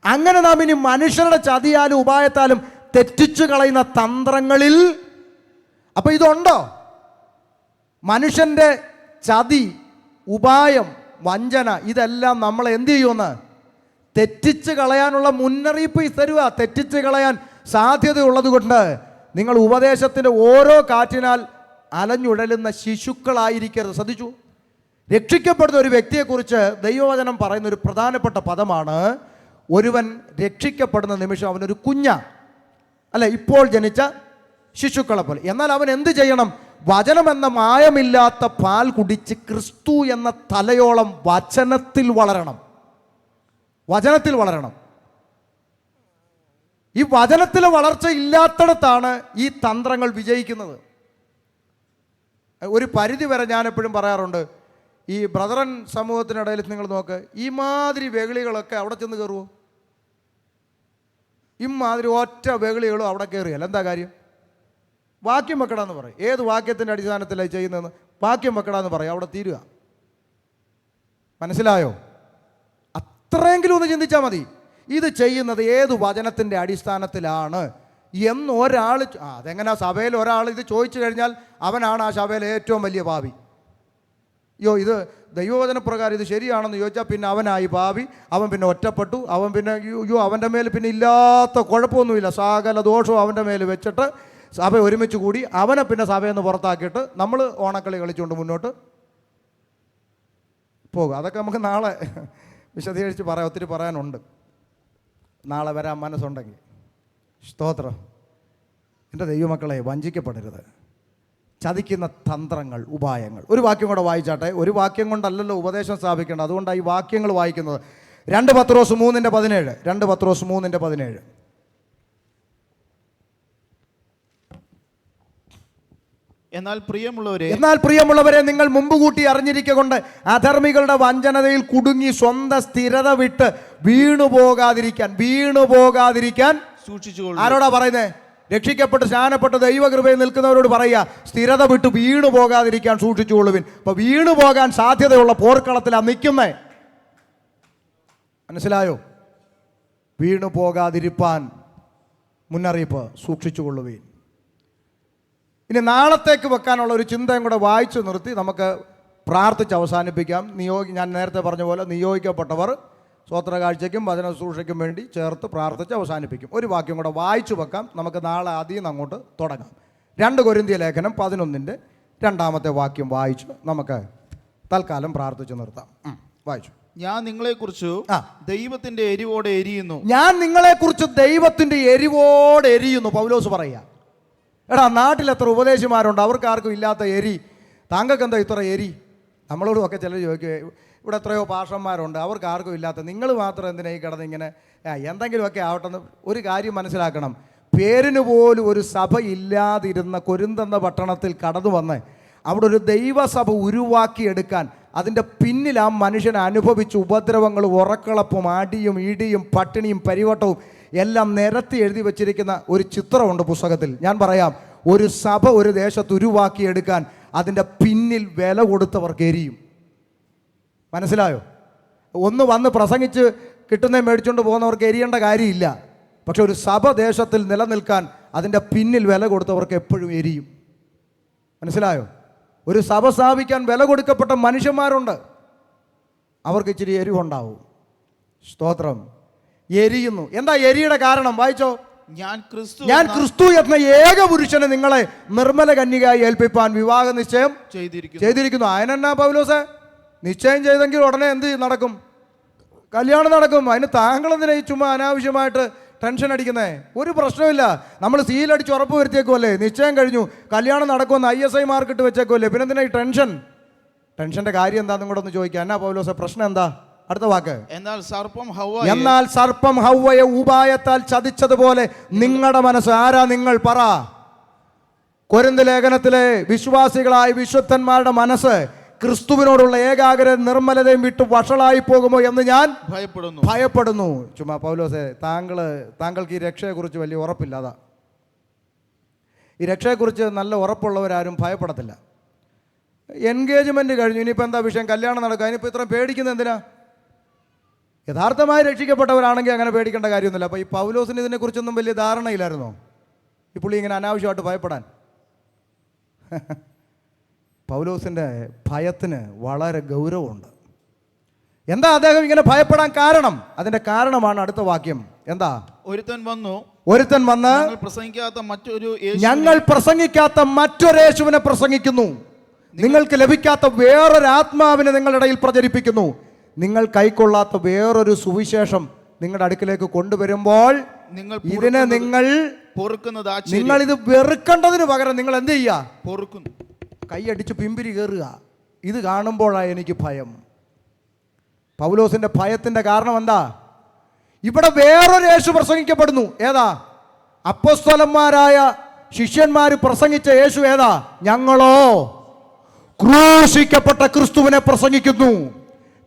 അങ്ങനെ നാം ഇനി മനുഷ്യരുടെ ചതിയാലും ഉപായത്താലും തെറ്റിച്ചു കളയുന്ന തന്ത്രങ്ങളിൽ, അപ്പൊ ഇതുണ്ടോ? മനുഷ്യന്റെ ചതി, ഉപായം, വഞ്ചന, ഇതെല്ലാം നമ്മളെ എന്ത് ചെയ്യുമെന്ന് തെറ്റിച്ച് കളയാനുള്ള മുന്നറിയിപ്പ് തരുക. തെറ്റിച്ച് കളയാൻ സാധ്യതയുള്ളത് കൊണ്ട് നിങ്ങൾ ഉപദേശത്തിൻ്റെ ഓരോ കാറ്റിനാൽ അലഞ്ഞുഴലുന്ന ശിശുക്കളായിരിക്കരുത്. ശ്രദ്ധിച്ചു. രക്ഷിക്കപ്പെടുന്ന ഒരു വ്യക്തിയെക്കുറിച്ച് ദൈവവചനം പറയുന്ന ഒരു പ്രധാനപ്പെട്ട പദമാണ്, ഒരുവൻ രക്ഷിക്കപ്പെടുന്ന നിമിഷം അവനൊരു കുഞ്ഞാ, അല്ല, ഇപ്പോൾ ജനിച്ച ശിശുക്കളെ പോലെ. എന്നാൽ അവൻ എന്ത് ചെയ്യണം? വചനമെന്ന മായമില്ലാത്ത പാൽ കുടിച്ച് ക്രിസ്തു എന്ന തലയോളം വചനത്തിൽ വളരണം. വചനത്തിൽ വളരണം. ഈ വചനത്തിലെ വളർച്ച ഇല്ലാത്തിടത്താണ് ഈ തന്ത്രങ്ങൾ വിജയിക്കുന്നത്. ഒരു പരിധി വരെ ഞാൻ എപ്പോഴും പറയാറുണ്ട്, ഈ ബ്രദറൻ സമൂഹത്തിനിടയിൽ നിങ്ങൾ നോക്ക്, ഈ മാതിരി വെകിളികളൊക്കെ അവിടെ ചെന്ന് കയറുമോ? ഇമാതിരി ഒറ്റ വെകിളികളും അവിടെ കയറിയല്ല. എന്താ കാര്യം? വാക്യം വെക്കടാന്ന് പറയും. ഏത് വാക്യത്തിൻ്റെ അടിസ്ഥാനത്തിലാണ് ചെയ്യുന്നതെന്ന്? വാക്യം വെക്കടാന്ന് പറയും, അവിടെ തീരുക. മനസ്സിലായോ? അത്രയെങ്കിലും ഒന്ന് ചിന്തിച്ചാൽ മതി. ഇത് ചെയ്യുന്നത് ഏത് വചനത്തിൻ്റെ അടിസ്ഥാനത്തിലാണ് എന്ന് ഒരാൾ, അതെങ്ങനെയാ? സഭയിൽ ഒരാൾ ഇത് ചോദിച്ചു കഴിഞ്ഞാൽ അവനാണ് ആ സഭയിലെ ഏറ്റവും വലിയ പാപി. ഇത് ദൈവവചനപ്രകാരം ഇത് ശരിയാണെന്ന് ചോദിച്ചാൽ പിന്നെ അവനായി പാപി. അവൻ പിന്നെ ഒറ്റപ്പെട്ടു. അവൻ പിന്നെ അവൻ്റെ മേൽ പിന്നെ ഇല്ലാത്ത കുഴപ്പമൊന്നുമില്ല, സകല ദോഷവും അവൻ്റെ മേൽ വെച്ചിട്ട് സഭ ഒരുമിച്ച് കൂടി അവനെ പിന്നെ സഭയിൽ നിന്ന് പുറത്താക്കിയിട്ട് നമ്മൾ ഓണക്കളി കളിച്ചുകൊണ്ട് മുന്നോട്ട് പോകും. അതൊക്കെ നമുക്ക് നാളെ വിശദീകരിച്ച് പറയാം. ഒത്തിരി പറയാനുണ്ട്. നാളെ വരാൻ മനസ്സുണ്ടെങ്കിൽ. സ്തോത്രം. എൻ്റെ ദൈവമക്കളെ, വഞ്ചിക്കപ്പെടരുത്. ചതിക്കുന്ന തന്ത്രങ്ങൾ, ഉപായങ്ങൾ. ഒരു വാക്യം കൂടെ വായിച്ചാട്ടെ. ഒരു വാക്യം കൊണ്ടല്ലല്ലോ ഉപദേശം സ്ഥാപിക്കേണ്ടത്, അതുകൊണ്ടാണ് ഈ വാക്യങ്ങൾ വായിക്കുന്നത്. 2 പത്രോസ് 3:17. 2 പത്രോസ് 3:17. എന്നാൽ പ്രിയമുള്ളവരെ, നിങ്ങൾ മുമ്പ് കൂട്ടി അറിഞ്ഞിരിക്കൊണ്ട് അധർമ്മികളുടെ വഞ്ചനതയിൽ കുടുങ്ങി സ്വന്തം സ്ഥിരത വിട്ട് വീണുപോകാതിരിക്കാൻ സൂക്ഷിച്ചുകൊള്ളു. ആരോടാ പറയുന്നേ? രക്ഷിക്കപ്പെട്ട് സ്നാനപ്പെട്ട് ദൈവകൃപയിൽ നിൽക്കുന്നവരോട് പറയുക, സ്ഥിരത വിട്ട് വീണു പോകാതിരിക്കാൻ സൂക്ഷിച്ചുകൊള്ളുവിൻ. അപ്പൊ വീണു പോകാൻ സാധ്യതയുള്ള പോർക്കളത്തിലാണ് നിൽക്കുന്നേ. മനസ്സിലായോ? വീണു പോകാതിരിപ്പാൻ മുന്നറിയിപ്പ്, സൂക്ഷിച്ചുകൊള്ളുവിൻ. ഇനി നാളത്തേക്ക് വെക്കാനുള്ള ഒരു ചിന്തയും കൂടെ വായിച്ചു നിർത്തി നമുക്ക് പ്രാർത്ഥിച്ച് അവസാനിപ്പിക്കാം. ഞാൻ നേരത്തെ പറഞ്ഞ പോലെ നിയോഗിക്കപ്പെട്ടവർ സ്വോത്ര കാഴ്ചയ്ക്കും വചന ശുശ്രൂഷയ്ക്കും വേണ്ടി ചേർത്ത് പ്രാർത്ഥിച്ച് അവസാനിപ്പിക്കും. ഒരു വാക്യം കൂടെ വായിച്ചു വെക്കാം. നമുക്ക് നാളെ അതിൽ നിന്ന് അങ്ങോട്ട് തുടങ്ങാം. 2 കൊരിന്ത്യർ ലേഖനം 11-ന്റെ 2-ാമത്തെ വാക്യം വായിച്ചു നമുക്ക് തൽക്കാലം പ്രാർത്ഥിച്ച് നിർത്താം. വായിച്ചു. ഞാൻ നിങ്ങളെക്കുറിച്ച് ദൈവത്തിന്റെ എരിവോടെ എരിയുന്നു. ഞാൻ നിങ്ങളെക്കുറിച്ച് ദൈവത്തിന്റെ എരിവോടെ എരിയുന്നു പൗലോസ് പറയുക. എടാ, നാട്ടിൽ എത്ര ഉപദേശിമാരുണ്ട്, അവർക്ക് ആർക്കും ഇല്ലാത്ത എരി, താങ്കൾക്ക് എന്താ ഇത്ര എരി? നമ്മളോടും ഒക്കെ ചിലർ ചോദിക്കുക, ഇവിടെ എത്രയോ പാഷന്മാരുണ്ട്, അവർക്ക് ആർക്കും ഇല്ലാത്ത, നിങ്ങൾ മാത്രം എന്തിനാ ഈ കിടന്ന് ഇങ്ങനെ എന്തെങ്കിലുമൊക്കെ ആവട്ടെന്ന്. ഒരു കാര്യം മനസ്സിലാക്കണം, പേരിന് പോലും ഒരു സഭ ഇല്ലാതിരുന്ന കൊരിന്തെന്ന പട്ടണത്തിൽ കടന്നു വന്ന് അവിടെ ഒരു ദൈവസഭ ഉരുവാക്കിയെടുക്കാൻ അതിൻ്റെ പിന്നിൽ ആ മനുഷ്യൻ അനുഭവിച്ച ഉപദ്രവങ്ങളും ഉറക്കളപ്പും അടിയും ഇടിയും പട്ടിണിയും പരിവട്ടവും എല്ലാം നിരത്തി എഴുതി വച്ചിരിക്കുന്ന ഒരു ചിത്രമുണ്ട് പുസ്തകത്തിൽ. ഞാൻ പറയാം, ഒരു സഭ ഒരു ദേശത്ത് ഉരുവാക്കിയെടുക്കാൻ അതിൻ്റെ പിന്നിൽ വില കൊടുത്തവർക്ക് എരിയും. മനസ്സിലായോ? ഒന്ന് വന്ന് പ്രസംഗിച്ച് കിട്ടുന്ന മേടിച്ചുകൊണ്ട് പോകുന്നവർക്ക് എരിയേണ്ട കാര്യമില്ല. പക്ഷെ ഒരു സഭ ദേശത്തിൽ നിലനിൽക്കാൻ അതിൻ്റെ പിന്നിൽ വില കൊടുത്തവർക്ക് എപ്പോഴും എരിയും. മനസ്സിലായോ? ഒരു സഭ സ്ഥാപിക്കാൻ വില കൊടുക്കപ്പെട്ട മനുഷ്യന്മാരുണ്ട്, അവർക്ക് ഇച്ചിരി എരിവുണ്ടാവും. സ്തോത്രം. എരിയുന്നു. എന്താ എരിയുടെ കാരണം? വായിച്ചോ. ഞാൻ ക്രിസ്തു എന്ന ഏക പുരുഷനെ നിങ്ങളെ നിർമ്മല കന്യകയായി ഏൽപ്പിപ്പാൻ വിവാഹ നിശ്ചയം ചെയ്തിരിക്കുന്നു. അതിനെന്നാ പൗലോസേ? നിശ്ചയം ചെയ്തെങ്കിൽ ഉടനെ എന്ത് നടക്കും? കല്യാണം നടക്കും. അതിന് താങ്കൾ എന്തിനാ ഈ ചുമ്മാ അനാവശ്യമായിട്ട് ടെൻഷൻ അടിക്കുന്നേ? ഒരു പ്രശ്നമില്ല. നമ്മൾ സീലടിച്ച് ഉറപ്പ് വരുത്തിയേക്കുമല്ലേ, നിശ്ചയം കഴിഞ്ഞു, കല്യാണം നടക്കുമെന്ന് ISI മാർക്കിട്ട് വെച്ചേക്കുമല്ലേ, പിന്നെ എന്തിനാ ഈ ടെൻഷൻ? ടെൻഷന്റെ കാര്യം എന്താണെന്നും കൂടെ ഒന്ന് ചോദിക്കാം. എന്നാ പൗലോസേ പ്രശ്നം എന്താ? അടുത്ത വാക്ക്. എന്നാൽ സർപ്പം ഹവ്വയെ ഉപായത്താൽ ചതിച്ചതുപോലെ നിങ്ങളുടെ മനസ്സ്, ആരാ നിങ്ങൾ? പറ. കൊരിന്ത് ലേഖനത്തിലെ വിശ്വാസികളായ വിശുദ്ധന്മാരുടെ മനസ്സ് ക്രിസ്തുവിനോടുള്ള ഏകാഗ്രത നിർമ്മലതയും വിട്ട് വഷളായി പോകുമോ എന്ന് ഞാൻ ഭയപ്പെടുന്നു. ചുമ്മാ പൗലോസേ, താങ്കൾക്ക് ഈ രക്ഷയെക്കുറിച്ച് വലിയ ഉറപ്പില്ലാതാ. ഈ രക്ഷയെക്കുറിച്ച് നല്ല ഉറപ്പുള്ളവരാരും ഭയപ്പെടത്തില്ല. എൻഗേജ്മെൻറ്റ് കഴിഞ്ഞു, ഇനിയിപ്പോൾ എന്താ വിഷയം? കല്യാണം നടക്കുക, അതിനിപ്പോൾ ഇത്രയും പേടിക്കുന്നത് എന്തിനാ? യഥാർത്ഥമായി രക്ഷിക്കപ്പെട്ടവരാണെങ്കിൽ അങ്ങനെ പേടിക്കേണ്ട കാര്യമൊന്നുമില്ല. അപ്പോൾ ഈ പൗലോസിന് ഇതിനെക്കുറിച്ചൊന്നും വലിയ ധാരണയില്ലായിരുന്നോ ഈ പുള്ളി ഇങ്ങനെ അനാവശ്യമായിട്ട് ഭയപ്പെടാൻ? പൗലോസിൻ്റെ ഭയത്തിന് വളരെ ഗൗരവമുണ്ട്. എന്താ അദ്ദേഹം ഇങ്ങനെ ഭയപ്പെടാൻ കാരണം? അതിൻ്റെ കാരണമാണ് അടുത്ത വാക്യം. എന്താ? ഒരുത്തൻ വന്ന് ഞങ്ങൾ പ്രസംഗിക്കാത്ത മറ്റൊരു യേശുവിനെ പ്രസംഗിക്കുന്നു, നിങ്ങൾക്ക് ലഭിക്കാത്ത വേറൊരു ആത്മാവിനെ നിങ്ങളുടെ ഇടയിൽ പ്രചരിപ്പിക്കുന്നു, നിങ്ങൾ കൈക്കൊള്ളാത്ത വേറൊരു സുവിശേഷം നിങ്ങളുടെ അടുക്കിലേക്ക് കൊണ്ടുവരുമ്പോൾ ഇതിനെ നിങ്ങൾ ഇത് വെറുക്കേണ്ടതിന് പകരം നിങ്ങൾ എന്ത് ചെയ്യുക? പൊറുക്കുന്നു. കൈയടിച്ച് പിമ്പിരി കയറുക. ഇത് കാണുമ്പോഴാണ് എനിക്ക് ഭയം. പൗലോസിന്റെ ഭയത്തിന്റെ കാരണം എന്താ? ഇവിടെ വേറൊരു യേശു പ്രസംഗിക്കപ്പെടുന്നു. ഏതാ? അപ്പോസ്തലന്മാരായ ശിഷ്യന്മാർ പ്രസംഗിച്ച യേശു ഏതാ? ഞങ്ങളോ ക്രൂശിക്കപ്പെട്ട ക്രിസ്തുവിനെ പ്രസംഗിക്കുന്നു.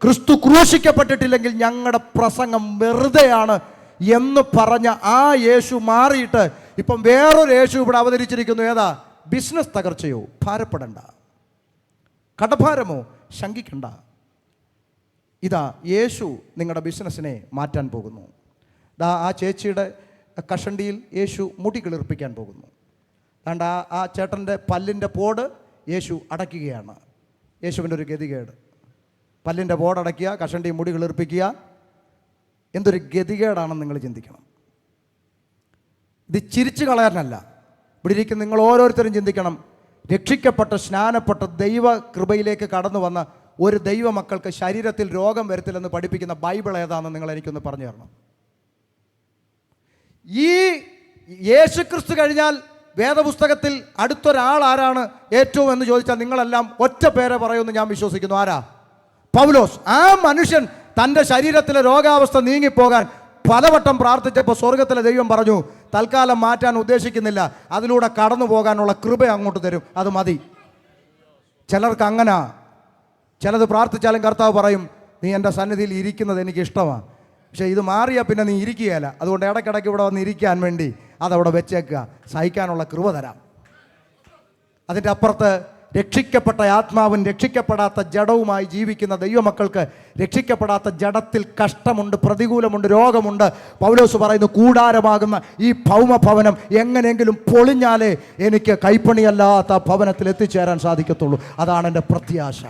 ക്രിസ്തു ക്രൂശിക്കപ്പെട്ടിട്ടില്ലെങ്കിൽ ഞങ്ങളുടെ പ്രസംഗം വെറുതെയാണ് എന്ന് പറഞ്ഞ ആ യേശു മാറിയിട്ട് ഇപ്പം വേറൊരു യേശു ഇവിടെ അവതരിച്ചിരിക്കുന്നു. ഏതാ? ബിസിനസ് തകർച്ചയോ ഭാരപ്പെടണ്ട, കടഭാരമോ ശങ്കിക്കണ്ട. ഇതാ യേശു നിങ്ങളുടെ ബിസിനസ്സിനെ മാറ്റാൻ പോകുന്നു. ദാ ആ ചേച്ചിയുടെ കഷണ്ടിയിൽ യേശു മുടി കിളിർപ്പിക്കാൻ പോകുന്നു. അതുകൊണ്ട് ആ ചേട്ടൻ്റെ പല്ലിൻ്റെ പോട് യേശു അടയ്ക്കുകയാണ്. യേശുവിൻ്റെ ഒരു ഗതികേട്. പല്ലിൻ്റെ പോടടയ്ക്കുക, കഷണ്ടി മുടി കിളിർപ്പിക്കുക. എന്തൊരു ഗതികേടാണെന്ന് നിങ്ങൾ ചിന്തിക്കണം. ഇത് ചിരിച്ചു കളയാനല്ല. ഇവിടെ ഇരിക്കുന്ന നിങ്ങൾ ഓരോരുത്തരും ചിന്തിക്കണം. രക്ഷിക്കപ്പെട്ട സ്നാനപ്പെട്ട ദൈവ കൃപയിലേക്ക് കടന്നു വന്ന ഒരു ദൈവ മക്കൾക്ക് ശരീരത്തിൽ രോഗം വരത്തില്ലെന്ന് പഠിപ്പിക്കുന്ന ബൈബിൾ ഏതാണെന്ന് നിങ്ങൾ എനിക്കൊന്ന് പറഞ്ഞു തരണം. ഈ യേശുക്രിസ്തു കഴിഞ്ഞാൽ വേദപുസ്തകത്തിൽ അടുത്തൊരാൾ ആരാണ് ഏറ്റവും എന്ന് ചോദിച്ചാൽ നിങ്ങളെല്ലാം ഒറ്റ പേരെ പറയുമെന്ന് ഞാൻ വിശ്വസിക്കുന്നു. ആരാ? പൗലോസ്. ആ മനുഷ്യൻ തൻ്റെ ശരീരത്തിലെ രോഗാവസ്ഥ നീങ്ങിപ്പോകാൻ പലവട്ടം പ്രാർത്ഥിച്ചപ്പോൾ സ്വർഗത്തിലെ ദൈവം പറഞ്ഞു, തൽക്കാലം മാറ്റാൻ ഉദ്ദേശിക്കുന്നില്ല, അതിലൂടെ കടന്നു പോകാനുള്ള കൃപ അങ്ങോട്ട് തരും, അത് മതി. ചിലർക്ക് അങ്ങനെ, ചിലത് പ്രാർത്ഥിച്ചാലും കർത്താവ് പറയും, നീ എൻ്റെ സന്നിധിയിൽ ഇരിക്കുന്നത് എനിക്ക് ഇഷ്ടമാണ്, പക്ഷേ ഇത് മാറിയാൽ പിന്നെ നീ ഇരിക്കുകയില്ല, അതുകൊണ്ട് ഇടയ്ക്കിടയ്ക്ക് ഇവിടെ വന്ന് ഇരിക്കാൻ വേണ്ടി അതവിടെ വെച്ചേക്കുക, സഹിക്കാനുള്ള കൃപ തരാം. അതിൻ്റെ അപ്പുറത്ത് രക്ഷിക്കപ്പെട്ട ആത്മാവും രക്ഷിക്കപ്പെടാത്ത ജഡവുമായി ജീവിക്കുന്ന ദൈവമക്കൾക്ക് രക്ഷിക്കപ്പെടാത്ത ജഡത്തിൽ കഷ്ടമുണ്ട്, പ്രതികൂലമുണ്ട്, രോഗമുണ്ട്. പൗലോസ് പറയുന്നു, കൂടാരമാകുന്ന ഈ ഭൗമഭവനം എങ്ങനെയെങ്കിലും പൊളിഞ്ഞാലേ എനിക്ക് കൈപ്പണിയല്ലാത്ത ഭവനത്തിൽ എത്തിച്ചേരാൻ സാധിക്കത്തുള്ളൂ. അതാണ് എൻ്റെ പ്രത്യാശ.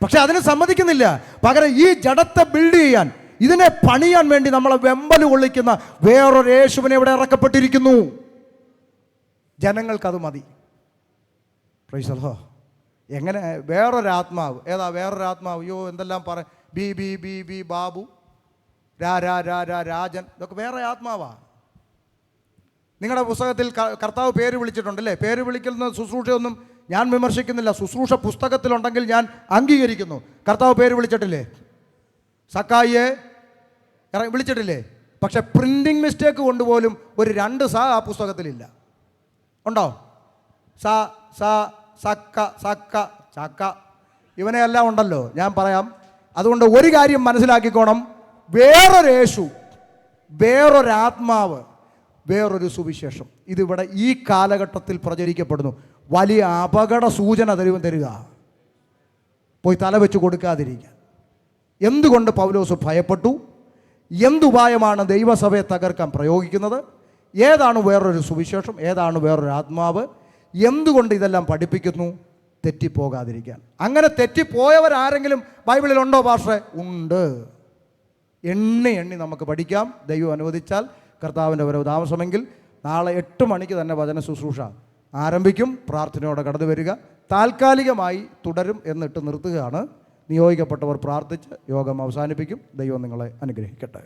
പക്ഷെ അതിന് സമ്മതിക്കുന്നില്ല. പകരം ഈ ജഡത്തെ ബിൽഡ് ചെയ്യാൻ, ഇതിനെ പണിയാൻ വേണ്ടി നമ്മളെ വെമ്പല് കൊള്ളിക്കുന്ന വേറൊരു യേശുവിനെ ഇവിടെ ഇറക്കപ്പെട്ടിരിക്കുന്നു. ജനങ്ങൾക്കത് മതി. Price the Lord. എങ്ങനെ വേറൊരാത്മാവ്? ഏതാ വേറൊരാത്മാവ്? അയ്യോ എന്തെല്ലാം B B B B Babu, രാ രാ രാ രാ രാജൻ, ഇതൊക്കെ വേറെ ആത്മാവാ. നിങ്ങളുടെ പുസ്തകത്തിൽ കർത്താവ് പേര് വിളിച്ചിട്ടുണ്ടല്ലേ? പേര് വിളിക്കുന്ന ശുശ്രൂഷയൊന്നും ഞാൻ വിമർശിക്കുന്നില്ല. ശുശ്രൂഷ പുസ്തകത്തിലുണ്ടെങ്കിൽ ഞാൻ അംഗീകരിക്കുന്നു. കർത്താവ് പേര് വിളിച്ചിട്ടില്ലേ? സക്കായിയെ വിളിച്ചിട്ടില്ലേ? പക്ഷെ പ്രിൻറ്റിങ് മിസ്റ്റേക്ക് കൊണ്ടുപോലും ഒരു 2 സാ ആ പുസ്തകത്തിലില്ല. ഉണ്ടോ? സ സ സക്ക സക്ക ചക്ക, ഇവനെല്ലാം ഉണ്ടല്ലോ. ഞാൻ പറയാം. അതുകൊണ്ട് ഒരു കാര്യം മനസ്സിലാക്കിക്കോണം, വേറൊരു യേശു, വേറൊരാത്മാവ്, വേറൊരു സുവിശേഷം ഇതിവിടെ ഈ കാലഘട്ടത്തിൽ പ്രചരിക്കപ്പെടുന്നു. വലിയ അപകട സൂചന തരിക. പോയി തലവെച്ച് കൊടുക്കാതിരിക്കുക. എന്തുകൊണ്ട് പൗലോസ് ഭയപ്പെട്ടു? എന്തുപായമാണ് ദൈവസഭയെ തകർക്കാൻ പ്രയോഗിക്കുന്നത്? ഏതാണ് വേറൊരു സുവിശേഷം? ഏതാണ് വേറൊരു ആത്മാവ്? എന്തുകൊണ്ട് ഇതെല്ലാം പഠിപ്പിക്കുന്നു? തെറ്റിപ്പോകാതിരിക്കാൻ. അങ്ങനെ തെറ്റിപ്പോയവരാരെങ്കിലും ബൈബിളിലുണ്ടോ പാസ്റ്ററെ? ഉണ്ട്. എണ്ണി നമുക്ക് പഠിക്കാം. ദൈവം അനുവദിച്ചാൽ, കർത്താവിൻ്റെ വരവ് താമസമെങ്കിൽ നാളെ 8 മണിക്ക് തന്നെ വചന ശുശ്രൂഷ ആരംഭിക്കും. പ്രാർത്ഥനയോടെ കടന്നു വരിക. താൽക്കാലികമായി തുടരും എന്നിട്ട് നിർത്തുകയാണ്. നിയോഗിക്കപ്പെട്ടവർ പ്രാർത്ഥിച്ച് യോഗം അവസാനിപ്പിക്കും. ദൈവം നിങ്ങളെ അനുഗ്രഹിക്കട്ടെ.